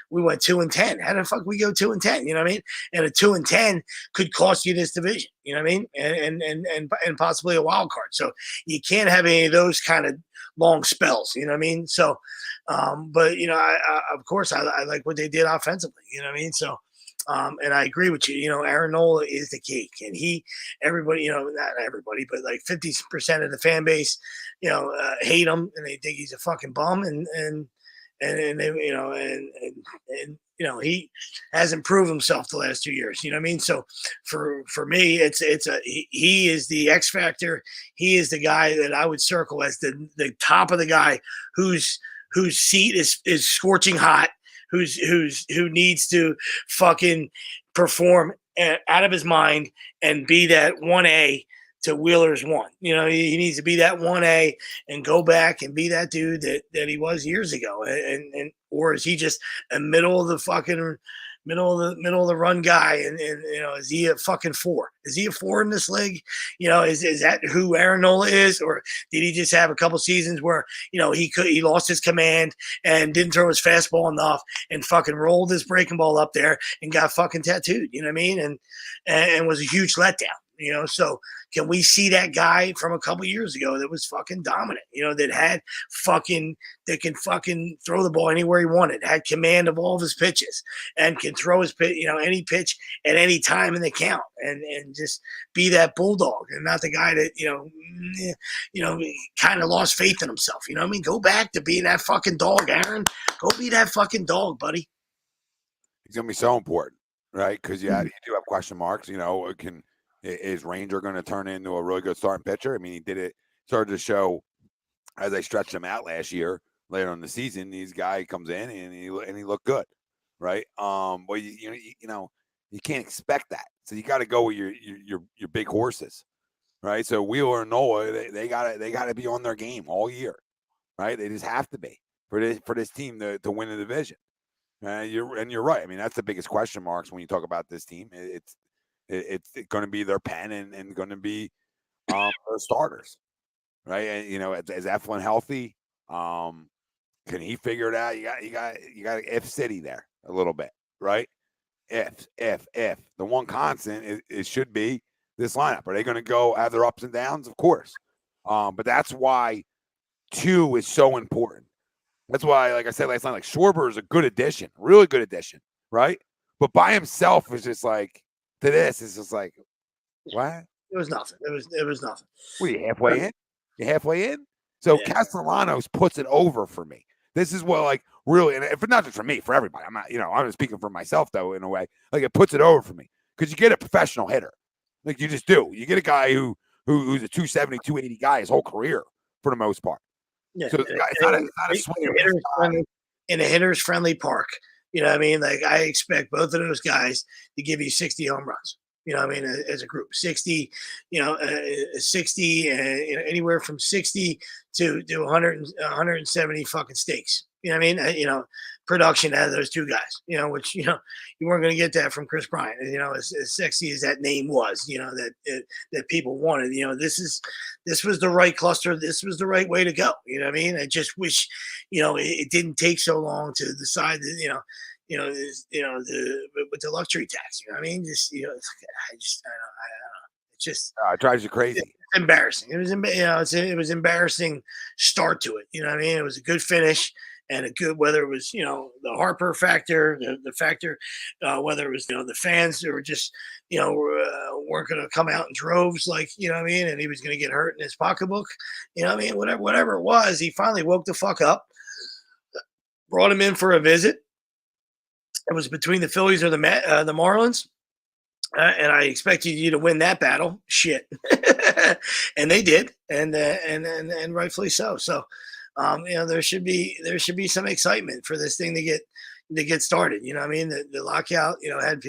We went 2-10. How the fuck we go 2-10? You know what I mean? And a 2-10 could cost you this division. You know what I mean? And possibly a wild card. So you can't have any of those kind of long spells. You know what I mean? So, but I of course I like what they did offensively. You know what I mean? So, and I agree with you. Arnone is the cake, and everybody, not everybody, but like 50% of the fan base, hate him and they think he's a fucking bum, and they, he hasn't proved himself the last 2 years. You know what I mean? So for me, he is the X factor. He is the guy that I would circle as the top of the guy whose seat is scorching hot, who needs to fucking perform out of his mind and be that 1A to Wheeler's 1. He needs to be that 1A and go back and be that dude that he was years ago. And or is he just a middle of the run guy? And is he a fucking 4? Is he a 4 in this league? Is that who Arnone is, or did he just have a couple seasons where he lost his command and didn't throw his fastball enough and fucking rolled his breaking ball up there and got fucking tattooed? You know what I mean? And was a huge letdown. So can we see that guy from a couple years ago that was fucking dominant, that can fucking throw the ball anywhere he wanted, had command of all of his pitches and can throw his pitch, any pitch at any time in the count and just be that bulldog and not the guy that, kind of lost faith in himself. You know what I mean? Go back to being that fucking dog, Aaron. Go be that fucking dog, buddy. He's going to be so important, right? Because, you do have question marks, Is Ranger going to turn into a really good starting pitcher? I mean, he did it, started to show as I stretched him out last year, later in the season. This guy comes in and he looked good, right? But you can't expect that. So you got to go with your big horses, right? So Wheeler and Nola, they got to be on their game all year, right? They just have to be for this team to win the division. You're right. I mean, that's the biggest question marks when you talk about this team. It's going to be their pen and going to be their starters, right? And is Eflin healthy? Can he figure it out? You got if City there a little bit, right? If the one constant it should be this lineup. Are they going to go have their ups and downs? Of course, but that's why 2 is so important. That's why, like I said last night, like Schwarber is a good addition, really good addition, right? But by himself is just like. To this, it's just like, what? It was nothing. It was nothing. What are you halfway in? You're halfway in? So yeah. Castellanos puts it over for me. This is what, like, really, and if not just for me, for everybody. I'm not, I'm speaking for myself though, in a way. Like, it puts it over for me because you get a professional hitter, like you just do. You get a guy who's a 270, 280 guy his whole career for the most part. Yeah. So it's not a swing in a hitter's friendly park. You know what I mean? Like, I expect both of those guys to give you 60 home runs. You know what I mean? As a group, 60, 60, anywhere from 60 to 100, 170 fucking steaks. You know what I mean? Production out of those two guys, which, you weren't going to get that from Chris Bryant, as sexy as that name was, that people wanted, this was the right cluster. This was the right way to go. You know what I mean? I just wish, it didn't take so long to decide that, with the luxury tax, you know what I mean? Just, I don't know. It's just, it drives you crazy. embarrassing. It was, it was embarrassing start to it. You know what I mean? It was a good finish and a good, whether it was, the Harper factor, the factor, whether it was, the fans that were just, weren't going to come out in droves, like, you know what I mean? And he was going to get hurt in his pocketbook. You know what I mean? Whatever it was, he finally woke the fuck up, brought him in for a visit. It was between the Phillies or the Marlins. And I expected you to win that battle. Shit. And they did. And rightfully so. So, there should be some excitement for this thing to get started. You know what I mean? The lockout, had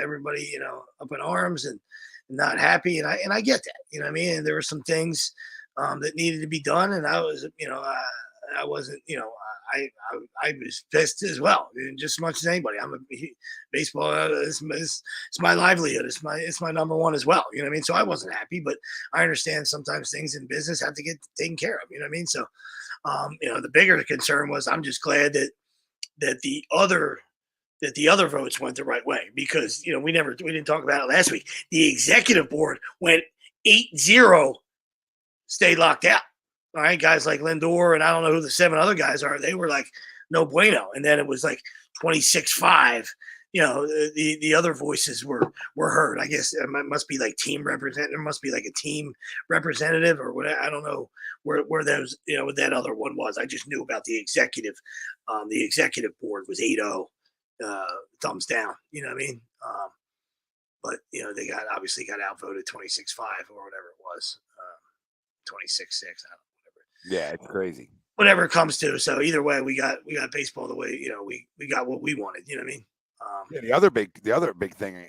everybody, up in arms and not happy. And I get that, you know what I mean? And there were some things that needed to be done. And I was, I wasn't, I was pissed as well, just as much as anybody. Baseball is my livelihood. It's my number one as well. You know what I mean? So I wasn't happy, but I understand sometimes things in business have to get taken care of. You know what I mean? So, the bigger concern was I'm just glad that the other votes went the right way, because we didn't talk about it last week. The executive board went 8-0, stayed locked out. All right, guys like Lindor and I don't know who the 7 other guys are. They were like no bueno, and then it was like 26-5. The other voices were heard. I guess it must be like team representative. There must be like a team representative or whatever. I don't know where those what that other one was. I just knew about the executive. The executive board was 8-0, thumbs down. You know what I mean? But they obviously got outvoted 26-5 or whatever it was, 26-6. I don't. Yeah, it's crazy. Whatever it comes to. So either way, we got baseball the way we got what we wanted. You know what I mean? Yeah, the other big thing,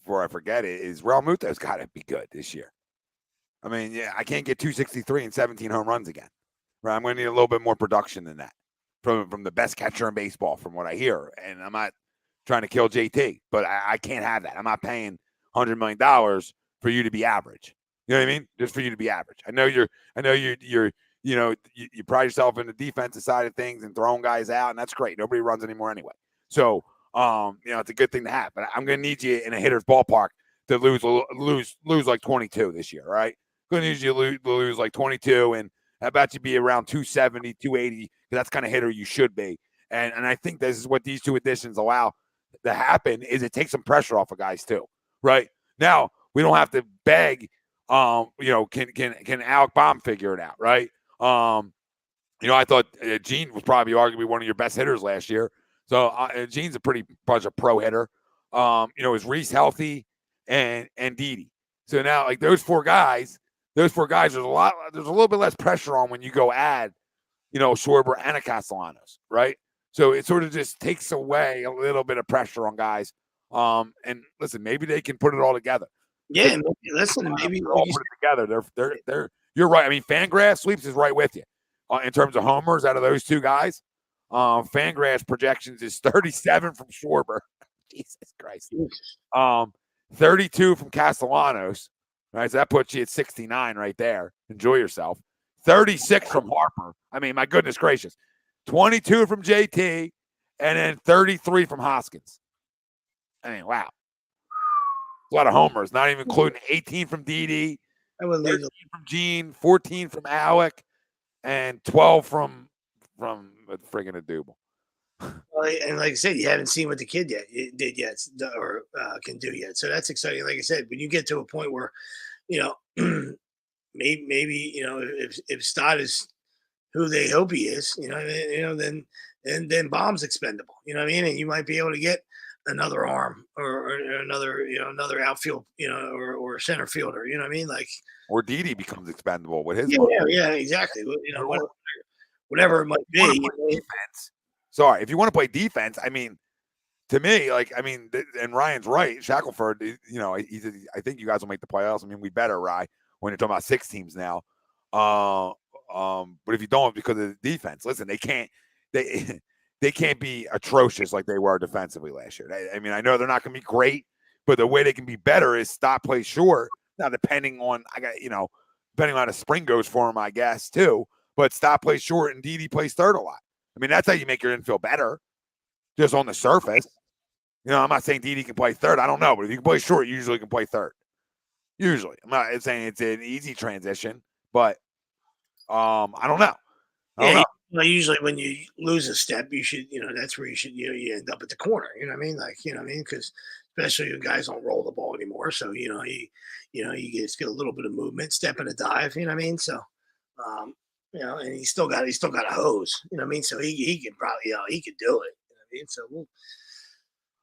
before I forget it, is Real Muto's got to be good this year. I mean, yeah, I can't get 263 and 17 home runs again. Right, I'm going to need a little bit more production than that from the best catcher in baseball, from what I hear. And I'm not trying to kill JT, but I can't have that. I'm not paying $100 million for you to be average. You know what I mean? Just for you to be average. I know you pride yourself in the defensive side of things and throwing guys out, and that's great. Nobody runs anymore anyway. So, it's a good thing to have. But I'm going to need you in a hitter's ballpark to lose like 22 this year, right? Going to need you to lose like 22, and I bet you be around 270, 280, because that's kind of hitter you should be. And I think this is what these two additions allow to happen, is it takes some pressure off of guys too, right? Now, we don't have to beg. Can Alec Baum figure it out, right? I thought Gene was probably arguably one of your best hitters last year. So Gene's a pretty much a pro hitter. Is Reese healthy and Didi? So now, like those four guys, there's a little bit less pressure on when you go add, Schwarber and a Castellanos, right? So it sort of just takes away a little bit of pressure on guys. And listen, maybe they can put it all together. Yeah, maybe all put it together. They're. You're right. I mean, Fangraphs Sweeps is right with you in terms of homers out of those two guys. Fangraphs projections is 37 from Schwarber. Jesus Christ. 32 from Castellanos. Right, so that puts you at 69 right there. Enjoy yourself. 36 from Harper. I mean, my goodness gracious. 22 from JT, and then 33 from Hoskins. I mean, wow. A lot of homers, not even including 18 from Didi, 13 from Gene, 14 from Alec, and 12 from friggin' Adubel. Well, and like I said, you haven't seen what the kid did yet, or can do yet. So that's exciting. Like I said, when you get to a point where, maybe if Stott is who they hope he is, then Baum's expendable. You know what I mean? And you might be able to get another arm or another outfield, or center fielder. You know what I mean? Like, or Didi becomes expendable with his. Yeah, exactly. Whatever it might be. Defense. Sorry, if you want to play defense, I mean, to me, and Ryan's right. Shackelford, I think you guys will make the playoffs. I mean, we better, Rye, when you're talking about 6 teams now. But if you don't, because of the defense, listen, they can't be atrocious like they were defensively last year. I mean, I know they're not going to be great, but the way they can be better is Stott plays short. Now, depending on how the spring goes for him, I guess too. But Stott plays short and Didi plays third a lot. I mean, that's how you make your infield better, just on the surface. I'm not saying Didi can play third. I don't know, but if you can play short, you usually can play third. Usually, I'm not saying it's an easy transition, but I don't know. Usually when you lose a step, you should, that's where you end up at the corner. You know what I mean? Like, because especially when guys don't roll the ball anymore. So, you just get a little bit of movement, step and a dive, you know what I mean? So, and he's still got a hose, you know what I mean? So he can probably, he could do it. You know what I mean? So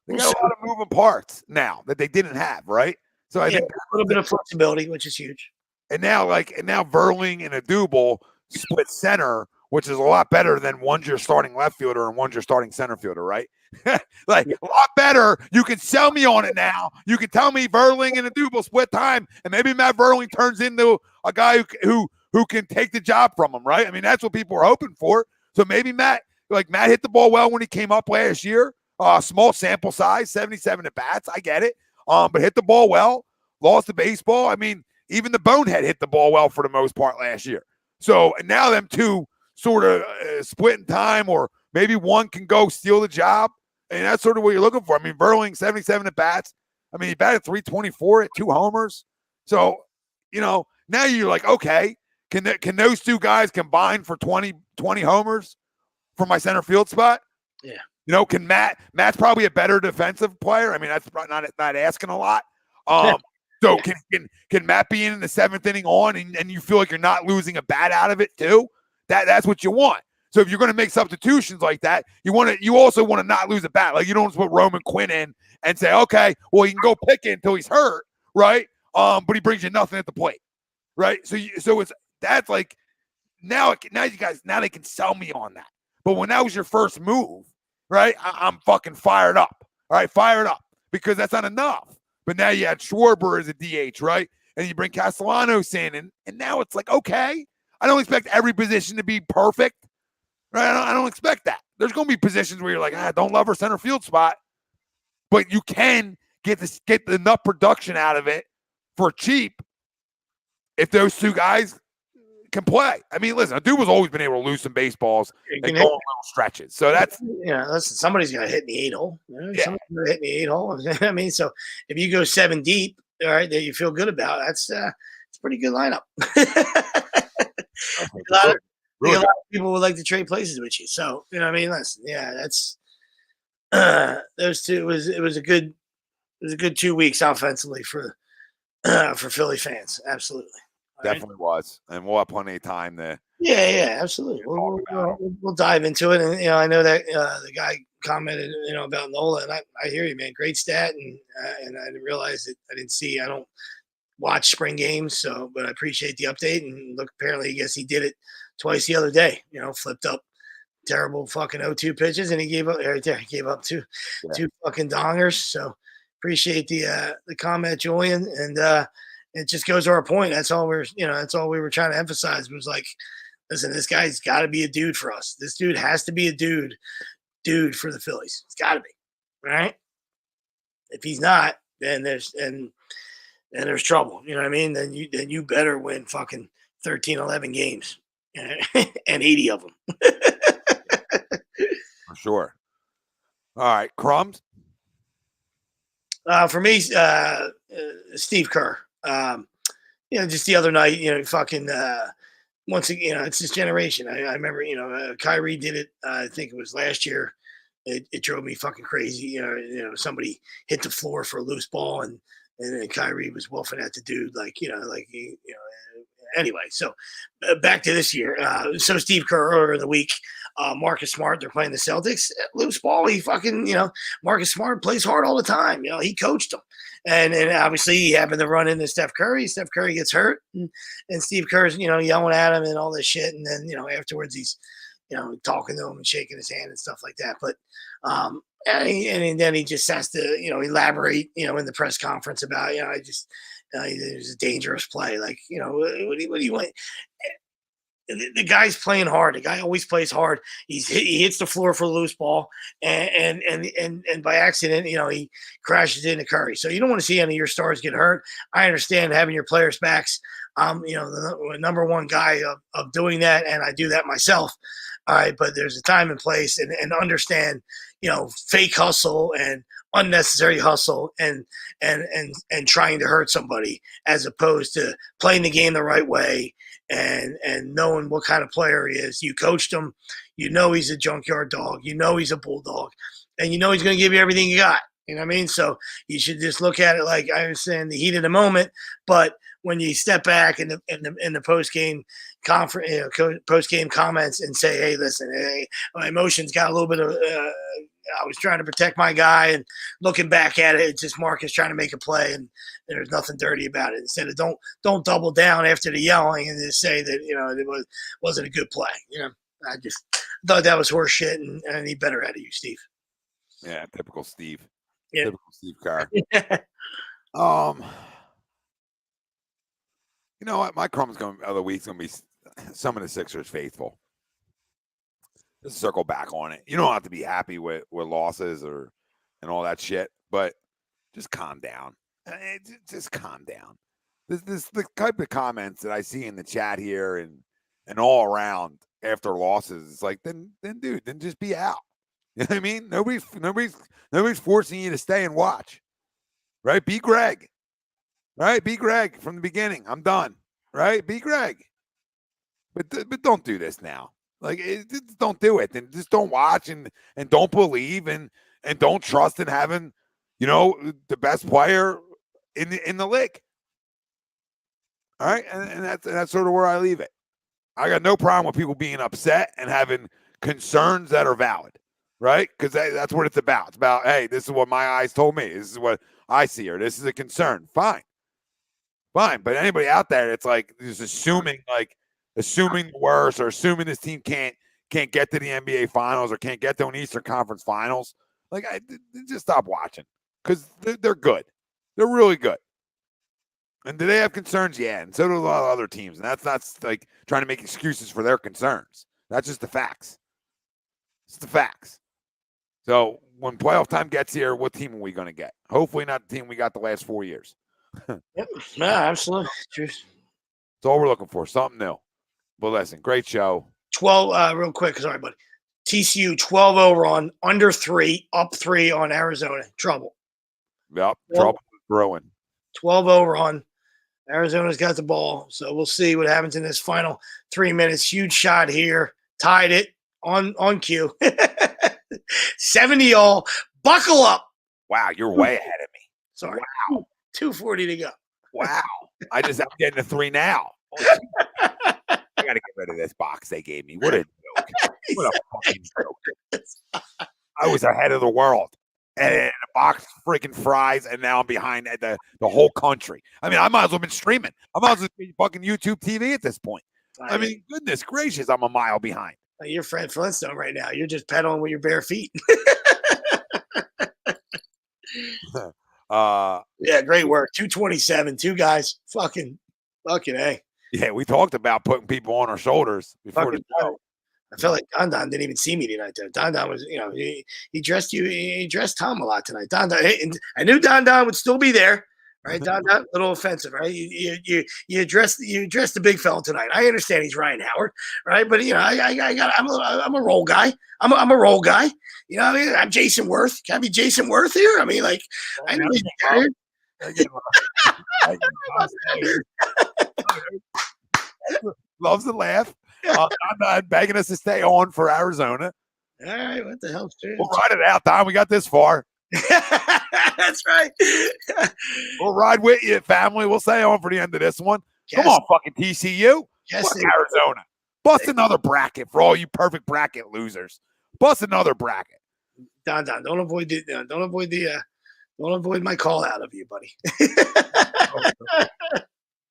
they got a lot of moving parts now that they didn't have, right? So I think a little bit of flexibility, which is huge. And now Verling and Adubel split center, which is a lot better than one's your starting left fielder and one's your starting center fielder, right? A lot better. You can sell me on it now. You can tell me Verling and Adubel split time, and maybe Matt Verling turns into a guy who can take the job from him, right? I mean, that's what people are hoping for. So maybe Matt hit the ball well when he came up last year. Small sample size, 77 at bats. I get it. But hit the ball well, lost the baseball. I mean, even the bonehead hit the ball well for the most part last year. So now them two sort of splitting time, or maybe one can go steal the job. And that's sort of what you're looking for. I mean, Verling, 77 at bats. I mean, he batted 324 at 2 homers. So, now you're like, okay, can those two guys combine for 20 homers for my center field spot? Yeah. Can Matt's probably a better defensive player. I mean, that's not asking a lot. So can Matt be in the 7th inning on and you feel like you're not losing a bat out of it too? That's what you want. So if you're going to make substitutions like that, you also want to not lose a bat. Like, you don't just put Roman Quinn in and say, okay, well, he can go pick it until he's hurt, right? But he brings you nothing at the plate, right? So that's like now you guys they can sell me on that. But when that was your first move, right? I'm fucking fired up. All right, fired up, because that's not enough. But now you had Schwarber as a DH, right? And you bring Castellanos in, and now it's like, okay, I don't expect every position to be perfect, right? I don't expect that. There's going to be positions where you're like, don't love our center field spot, but you can get enough production out of it for cheap if those two guys can play. I mean, listen, Aduba's always been able to lose some baseballs and go on little stretches. So that's listen, somebody's got to hit in the 8-hole. Somebody's got to hit in the 8-hole. I mean, so if you go 7 deep, all right, that you feel good about, it's a pretty good lineup. A lot of people would like to trade places with you. So, you know what I mean? Listen, that's those two. It was a good 2 weeks offensively for Philly fans. Absolutely. Definitely was. And we'll have plenty of time there. Yeah, absolutely. We'll dive into it. And, I know that the guy commented, about Nola, and I hear you, man. Great stat. And I didn't realize that I don't watch spring games. So, but I appreciate the update. And look, apparently, I guess he did it twice the other day, flipped up terrible fucking 0-2 pitches. And he gave up right there. He gave up two fucking dongers. So appreciate the comment, Julian. And, it just goes to our point. That's all we were trying to emphasize, was like, listen, this guy's got to be a dude for us. This dude has to be a dude for the Phillies. It's got to be, right? If he's not, then there's trouble. You know what I mean? Then you better win fucking 13, 11 games and 80 of them. For sure. All right, Crumbs. For me, Steve Kerr. Just the other night, fucking once again, it's this generation. I remember, Kyrie did it. I think it was last year. It drove me fucking crazy. Somebody hit the floor for a loose ball, and then Kyrie was wolfing at the dude, anyway. So back to this year. So Steve Kerr earlier in the week, Marcus Smart, they're playing the Celtics. Loose ball, he fucking, Marcus Smart plays hard all the time. He coached them. And obviously he happened to run into Steph Curry. Steph Curry gets hurt, and Steve Kerr's, yelling at him and all this shit. And then, afterwards he's, talking to him and shaking his hand and stuff like that. But, and then he just has to, elaborate, in the press conference about, it was a dangerous play. Like, what do you want? The guy's playing hard. The guy always plays hard. He hits the floor for a loose ball, and by accident, he crashes into Curry. So you don't want to see any of your stars get hurt. I understand having your players' backs. The number one guy of doing that, and I do that myself. All right, but there's a time and place, and understand, fake hustle and unnecessary hustle and trying to hurt somebody, as opposed to playing the game the right way and knowing what kind of player he is. You coached him, he's a junkyard dog, he's a bulldog, and he's going to give you everything you got. You know what I mean? So you should just look at it like, I understand the heat of the moment, but when you step back in the post game conference, post game comments, and say, "Hey, listen, my emotions got a little bit of. I was trying to protect my guy, and looking back at it, it's just Marcus trying to make a play, and there's nothing dirty about it." Instead of don't double down after the yelling and just say that it wasn't a good play. I just thought that was horse shit, and I need better out of you, Steve. Yeah, typical Steve. Yeah. Typical Steve Kerr. You know what? My Crumbs other week's gonna be some of the Sixers faithful. Just circle back on it. You don't have to be happy with losses and all that shit, but just calm down. Just calm down. This the type of comments that I see in the chat here and all around after losses. It's like then dude, then just be out. You know what I mean? Nobody's forcing you to stay and watch. Right? Be Greg. Right? Be Greg from the beginning. I'm done. Right? Be Greg. But don't do this now. Like, don't do it. And just don't watch and don't believe and don't trust in having, the best player in the league. All right? And that's sort of where I leave it. I got no problem with people being upset and having concerns that are valid. Right? Because that's what it's about. It's about, hey, this is what my eyes told me. This is what I see, or this is a concern. Fine. But anybody out there, it's like just assuming the worst, or assuming this team can't get to the NBA Finals or can't get to an Eastern Conference Finals. Like, just stop watching, because they're good. They're really good. And do they have concerns? Yeah, and so do a lot of other teams. And that's not like trying to make excuses for their concerns. That's just the facts. It's the facts. So when playoff time gets here, what team are we going to get? Hopefully not the team we got the last 4 years. Yep. No, absolutely. Cheers. That's all we're looking for. Something new. But listen, great show. 12, real quick. Sorry, buddy. TCU 12-0 run, under 3, up 3 on Arizona. Trouble. Yep. Trouble brewing. 12-0 run. Arizona's got the ball. So we'll see what happens in this final 3 minutes. Huge shot here. Tied it on cue. 70 all. Buckle up. Wow, you're way ahead of me. Sorry. Wow. 2:40 to go. Wow. I'm getting to 3 now. I got to get rid of this box they gave me. What a joke. What a fucking joke. I was ahead of the world. And the box freaking fries, and now I'm behind the whole country. I mean, I might as well have been streaming. I might as well be fucking YouTube TV at this point. I mean, goodness gracious, I'm a mile behind. You're Fred Flintstone right now. You're just pedaling with your bare feet. Yeah, great work. 227, 2 guys. Fucking A. Yeah, we talked about putting people on our shoulders before the show. I felt like Don didn't even see me tonight. Don was, he dressed he dressed Tom a lot tonight. Don, I knew Don would still be there, right? Don, a little offensive, right? You addressed the big fella tonight. I understand he's Ryan Howard, right? But I'm a role guy. I'm a role guy. You know what I mean? I'm Jason Worth. Can I be Jason Worth here? I mean, like, I know he's tired. Loves to laugh. I'm begging us to stay on for Arizona. All right, what the hell? We'll ride it out, Don. We got this far. That's right. We'll ride with you, family. We'll stay on for the end of this one. Yes. Come on, fucking TCU. Yes, fuck Arizona. Bust another bracket for all you perfect bracket losers. Bust another bracket. Don, don't avoid my call out of you, buddy.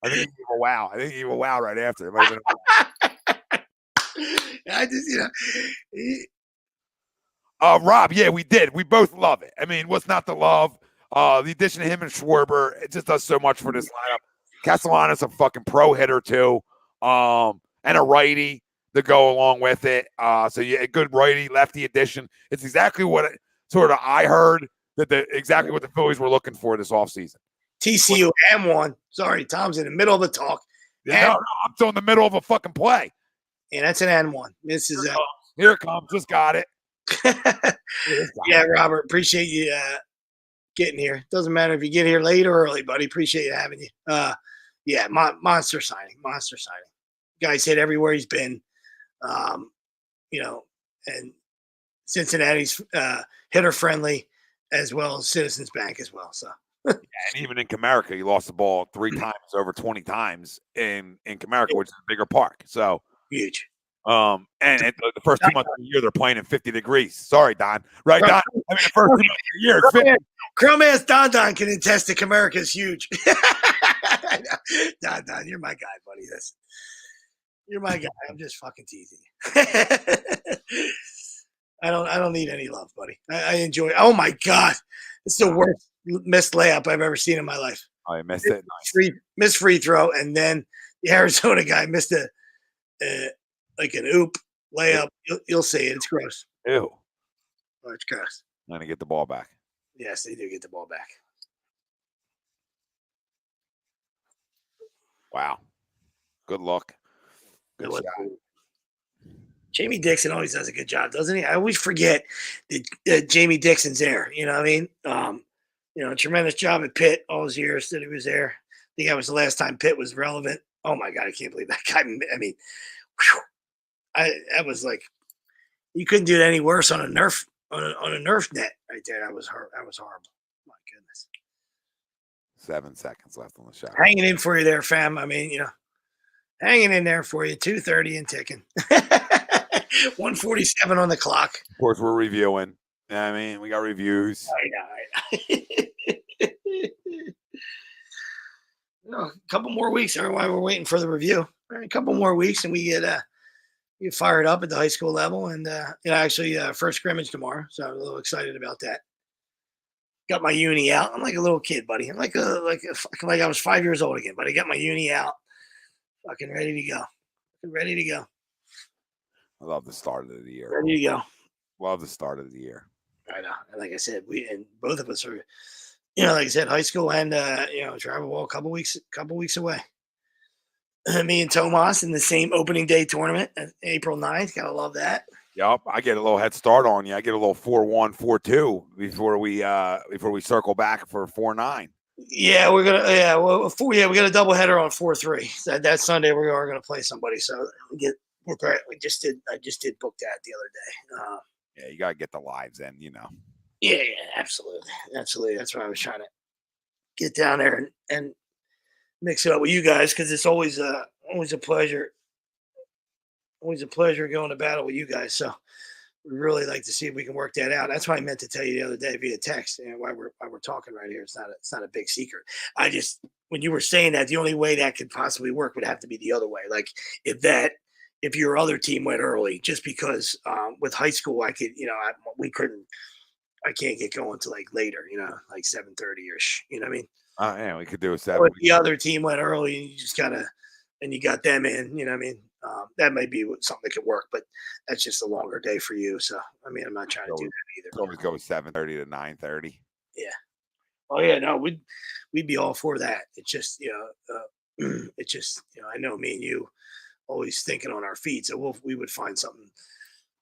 I think you gave a wow. Right after. It might have been I just, Rob, yeah, we did. We both love it. I mean, what's not to love? The addition of him and Schwarber, it just does so much for this lineup. Castellanos, a fucking pro hitter too, and a righty to go along with it. So yeah, a good righty lefty addition. It's exactly what I heard exactly what the Phillies were looking for this offseason. TCU and one. Sorry, Tom's in the middle of the talk. Yeah, no, I'm still in the middle of a fucking play. And that's an N1. This is Here it comes. Just got it. Yeah, Robert, appreciate you getting here. Doesn't matter if you get here late or early, buddy. Appreciate you having you. Yeah, monster signing. Guy's hit everywhere he's been. And Cincinnati's hitter friendly as well as Citizens Bank as well. So. And even in Comerica, he lost the ball 3 times, over 20 times in Comerica, which is a bigger park. So huge. And the first 2 months of the year, they're playing in 50 degrees. Sorry, Don. Right, Don? I mean, the first 2 months of the year, it's 50. Crumb-ass Don can attest that Comerica is huge. Don, you're my guy, buddy. You're my guy. I'm just fucking teasing you. I don't need any love, buddy. I enjoy it. Oh, my God. It's the worst missed layup I've ever seen in my life. Oh, you missed it? Nice. Missed free throw, and then the Arizona guy missed like an oop layup. You'll see it. It's gross. Ew. Oh, it's gross. I'm going to get the ball back. Yes, they do get the ball back. Wow. Good luck. Good shot. Jamie Dixon always does a good job, doesn't he? I always forget that Jamie Dixon's there. You know what I mean? Tremendous job at Pitt all those years that he was there. I think that was the last time Pitt was relevant. Oh, my God, I can't believe that guy. I mean, whew. That was like you couldn't do it any worse on a Nerf net right there. That was horrible. My goodness. 7 seconds left on the shot. Hanging in for you there, fam. I mean, hanging in there for you. 2:30 and ticking. 1:47 on the clock. Of course, we're reviewing. I mean, we got reviews. I know. A couple more weeks. That's why we're waiting for the review. A couple more weeks, and we get fired up at the high school level, and actually first scrimmage tomorrow. So I'm a little excited about that. Got my uni out. I'm like a little kid, buddy. I'm like I was 5 years old again, but I got my uni out. Fucking ready to go. I love the start of the year. Ready to go. Love the start of the year. I know. And like I said, both of us are, like I said, high school and travel ball a couple weeks away. Me and Tomas in the same opening day tournament, April 9th. Gotta love that. Yep, I get a little head start on you. I get a little 4-1, 4-2 before we circle back for 4-9. Yeah, we're gonna. Yeah, well, we got a double header on 4-3. That Sunday we are gonna play somebody. So we're great. I just did book that the other day. Yeah, you gotta get the lives in, Yeah, absolutely. That's why I was trying to get down there and mix it up with you guys because it's always a pleasure. Always a pleasure going to battle with you guys. So we really like to see if we can work that out. That's why I meant to tell you the other day via text. Why we're talking right here. It's not a big secret. When you were saying that, the only way that could possibly work would have to be the other way. Like if your other team went early, just because with high school I could, I can't get going to like later, like 7:30ish. You know what I mean? Yeah, we could do a 7. Or if the other team went early and you just and you got them in, you know what I mean? That might be something that could work, but that's just a longer day for you. So, I mean, I'm not trying to do that either. Always go with 7:30 to 9:30. Yeah. Oh yeah, no, we'd be all for that. It's just, I know me and you always thinking on our feet, so we would find something.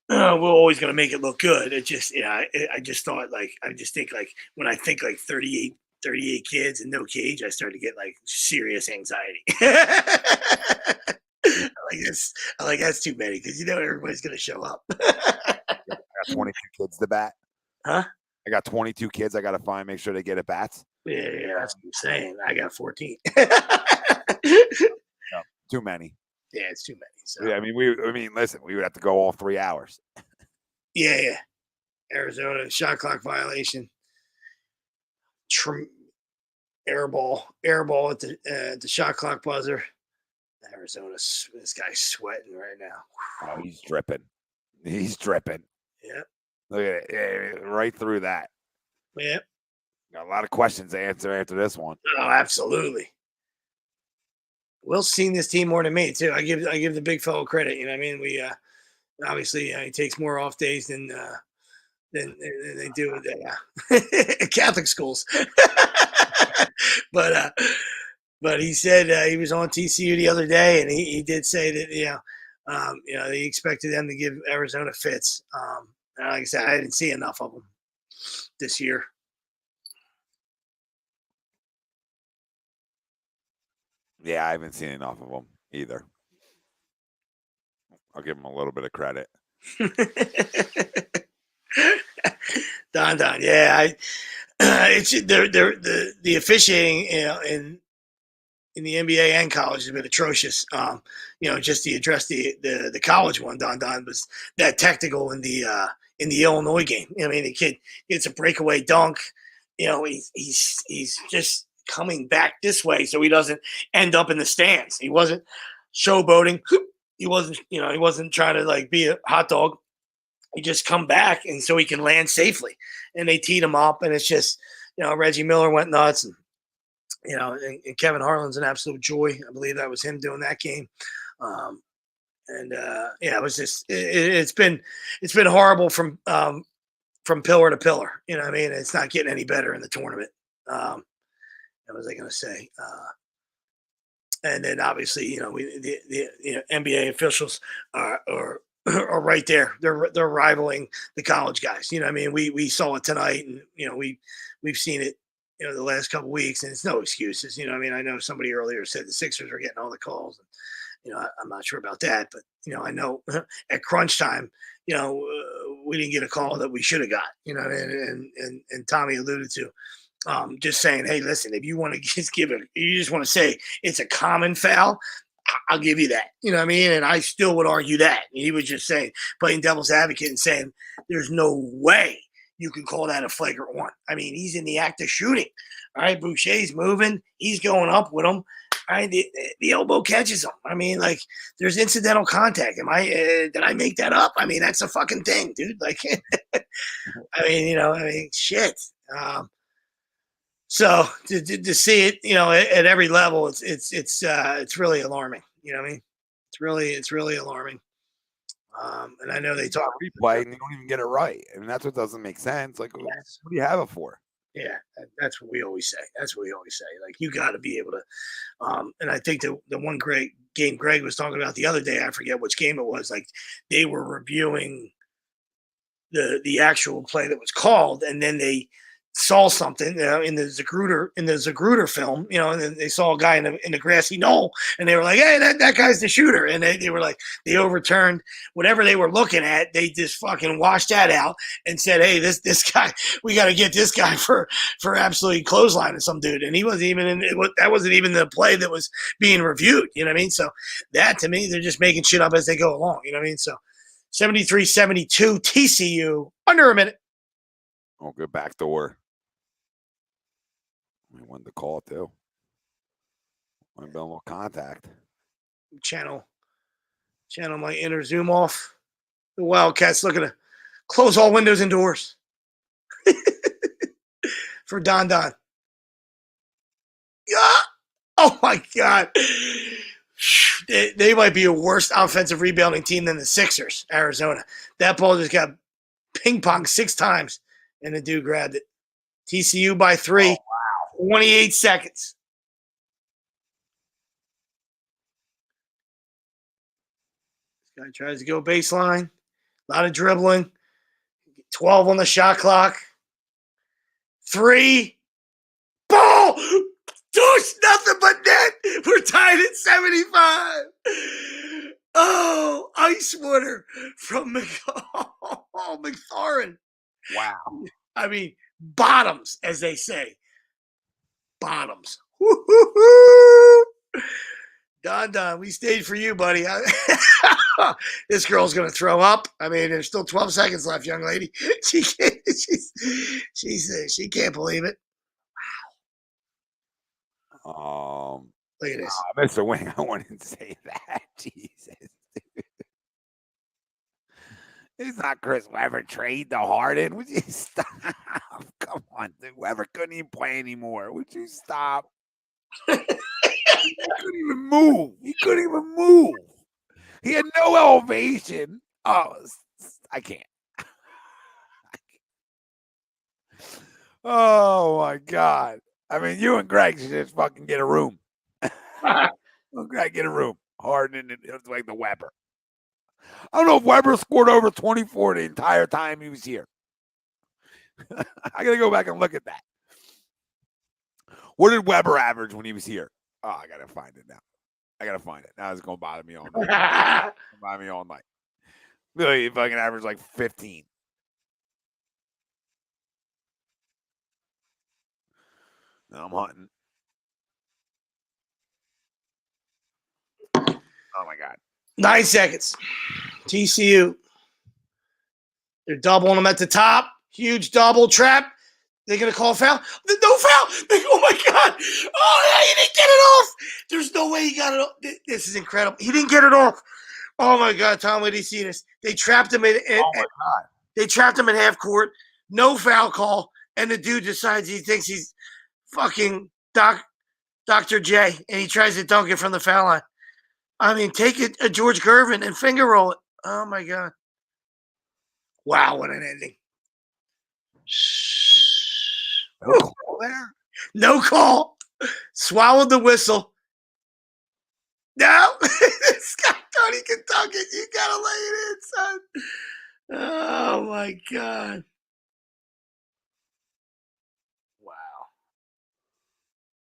We're always going to make it look good. It just, I just thought I just think when I think 38 kids and no cage, I start to get serious anxiety. That's too many because everybody's going to show up. I got 22 kids to bat. Huh? I got 22 kids. I got to make sure they get at bats. Yeah, that's what I'm saying. I got 14. No, too many. Yeah, it's too many. So. Yeah, listen, we would have to go all 3 hours. Yeah. Arizona shot clock violation. Air ball at the shot clock buzzer. Arizona, this guy's sweating right now. Oh, he's dripping. Yeah. Look at it, right through that. Yeah. Got a lot of questions to answer after this one. Oh, absolutely. Will's seen this team more than me too. I give the big fellow credit. You know what I mean? We obviously he takes more off days than they do at Catholic schools. But he said he was on TCU the other day, and he did say that They expected them to give Arizona fits. And like I said, I didn't see enough of them this year. Yeah, I haven't seen enough of them either. I'll give them a little bit of credit. Don, yeah, it's the officiating, in the NBA and college has been atrocious. Just to address the college one, Don was that technical in the Illinois game. I mean, the kid gets a breakaway dunk. He's just coming back this way so he doesn't end up in the stands. He wasn't showboating. He wasn't trying to like be a hot dog. He just come back and so he can land safely. And they teed him up, and it's just, Reggie Miller went nuts, and and Kevin Harlan's an absolute joy. I believe that was him doing that game. It was just it's been horrible from pillar to pillar. You know what I mean? It's not getting any better in the tournament. What was I going to say? And then obviously, the NBA officials are right there. They're rivaling the college guys. You know what I mean? We saw it tonight, and we've seen it, the last couple of weeks, and it's no excuses. You know what I mean? I know somebody earlier said the Sixers are getting all the calls. And, I'm not sure about that, but I know at crunch time, we didn't get a call that we should have got. And Tommy alluded to. Just saying, hey, listen, if you want to just you just want to say it's a common foul, I'll give you that. You know what I mean? And I still would argue that. And he was just saying, playing devil's advocate and saying, there's no way you can call that a flagrant one. I mean, he's in the act of shooting. All right, Boucher's moving. He's going up with him. All right, the elbow catches him. I mean, like, there's incidental contact. Did I make that up? I mean, that's a fucking thing, dude. Like, shit. So to see it, at every level, it's really alarming. You know what I mean? It's really alarming. And I know they talk replay and they don't even get it right. I mean, that's what doesn't make sense. Like, what do you have it for? Yeah, that's what we always say. Like, you got to be able to. And I think the one great game Greg was talking about the other day, I forget which game it was. Like, they were reviewing the actual play that was called, and then they saw something in the Zagruder film, and then they saw a guy in the grassy knoll, and they were like, hey, that guy's the shooter. And they were like, they overturned whatever they were looking at. They just fucking washed that out and said, hey, this guy, we got to get this guy for absolutely clotheslining some dude. And he wasn't even that wasn't even the play that was being reviewed. You know what I mean? So that, to me, they're just making shit up as they go along. You know what I mean? So 73-72 TCU, under a minute. Oh, good back door. We wanted to call too. Might have been a little contact. Channel my inner zoom off. The Wildcats looking to close all windows and doors for Don. Yeah. Oh my God. They might be a worse offensive rebounding team than the Sixers, Arizona. That ball just got ping pong 6 times, and the dude grabbed it. TCU by 3. Oh, wow. 28 seconds. This guy tries to go baseline. A lot of dribbling. 12 on the shot clock. 3. Ball! Douche, nothing but net. We're tied at 75. Oh, ice water from McLaurin. Wow. I mean, bottoms, as they say. Bottoms. Don, we stayed for you, buddy. This girl's going to throw up. I mean, there's still 12 seconds left, young lady. She can't believe it. Wow. Look at this. Mr. Wing, I wouldn't say that. Jesus. It's not Chris Webber trade to Harden. Would you stop? Come on, dude. Webber couldn't even play anymore. Would you stop? He couldn't even move. He had no elevation. Oh, I can't. Oh my God. I mean, you and Greg should just fucking get a room. Greg, get a room. Harden and it's like the Weber. I don't know if Weber scored over 24 the entire time he was here. I got to go back and look at that. What did Weber average when he was here? Oh, I got to find it now. Now it's going to bother me all night. Really, if I can average like 15. No, I'm hunting. Oh, my God. 9 seconds. TCU. They're doubling them at the top. Huge double trap. They're going to call a foul. No foul. Oh, my God. Oh, yeah, he didn't get it off. There's no way he got it off. This is incredible. He didn't get it off. Oh, my God, Tom, where did you see this? They trapped him They trapped him in half court. No foul call. And the dude decides he thinks he's fucking Dr. J, and he tries to dunk it from the foul line. I mean, take it a George Gervin and finger roll it. Oh, my God. Wow, what an ending. No call there? No call. Swallowed the whistle. No. This guy thought he could dunk it. You got to lay it in, son. Oh, my God. Wow.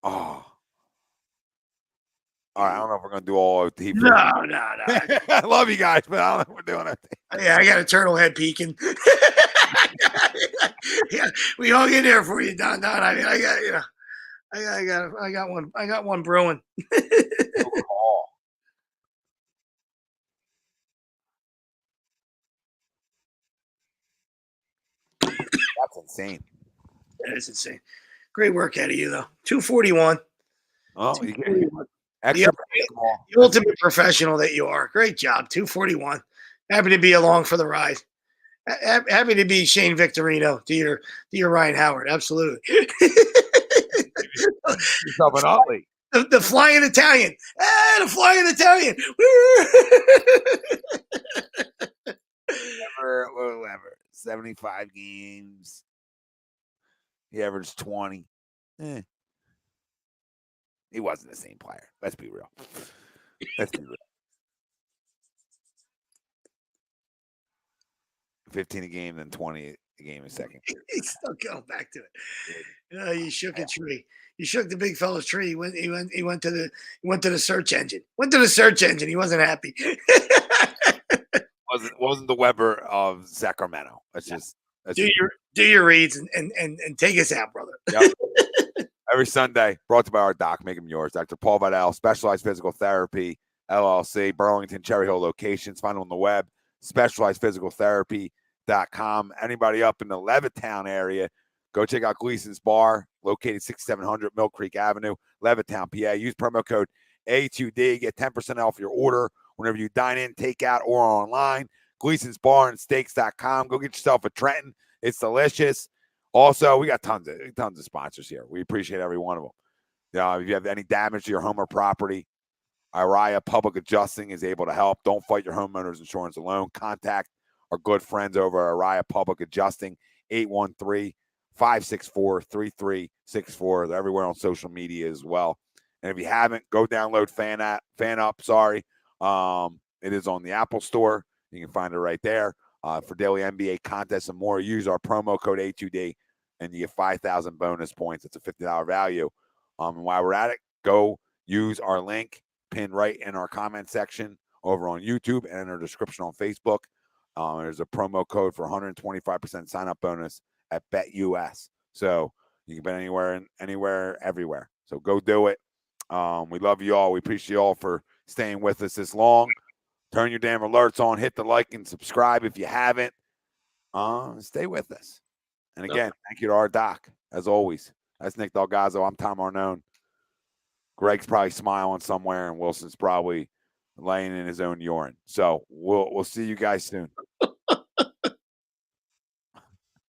Oh. All right, I don't know if we're going to do all OT. No. I love you guys, but I don't know if we're doing it. Yeah, I got a turtle head peeking. Yeah, we all get there for you, Don. I mean, I got one brewing. That's insane. That is insane. Great work out of you, though. 241. Oh, you get extra. The ultimate professional that you are. Great job. 241. Happy to be along for the ride. Happy to be Shane Victorino to your Ryan Howard. Absolutely. The flying Italian. The flying Italian. Whatever. 75 games. He averaged 20. He wasn't the same player. Let's be real. 15 a game, then 20 a game in second. He's still going back to it. You shook a tree. You shook the big fella's tree. He went to the search engine. He wasn't happy. wasn't the Weber of Sacramento. Do your reads and take us out, brother. Yep. Every Sunday, brought to you by our doc, make them yours. Dr. Paul Vidal, Specialized Physical Therapy, LLC, Burlington, Cherry Hill locations. Find them on the web, specializedphysicaltherapy.com. Anybody up in the Levittown area, go check out Gleason's Bar, located 6700 Mill Creek Avenue, Levittown, PA. Use promo code A2D. Get 10% off your order whenever you dine in, take out, or online. Gleason's Bar and Steaks.com. Go get yourself a Trenton. It's delicious. Also, we got tons of sponsors here. We appreciate every one of them. If you have any damage to your home or property, Araya Public Adjusting is able to help. Don't fight your homeowner's insurance alone. Contact our good friends over at Araya Public Adjusting, 813-564-3364. They're everywhere on social media as well. And if you haven't, go download Fan Up. It is on the Apple Store. You can find it right there. For daily NBA contests and more, use our promo code A2D, and you get 5,000 bonus points. It's a $50 value. And while we're at it, go use our link pinned right in our comment section over on YouTube and in our description on Facebook. There's a promo code for 125% sign-up bonus at BetUS. So you can bet anywhere, everywhere. So go do it. We love you all. We appreciate you all for staying with us this long. Turn your damn alerts on. Hit the like and subscribe if you haven't. Stay with us. And again, thank you to our doc, as always. That's Nick DelGozzo. I'm Tom Arnone. Greg's probably smiling somewhere, and Wilson's probably laying in his own urine. So we'll see you guys soon.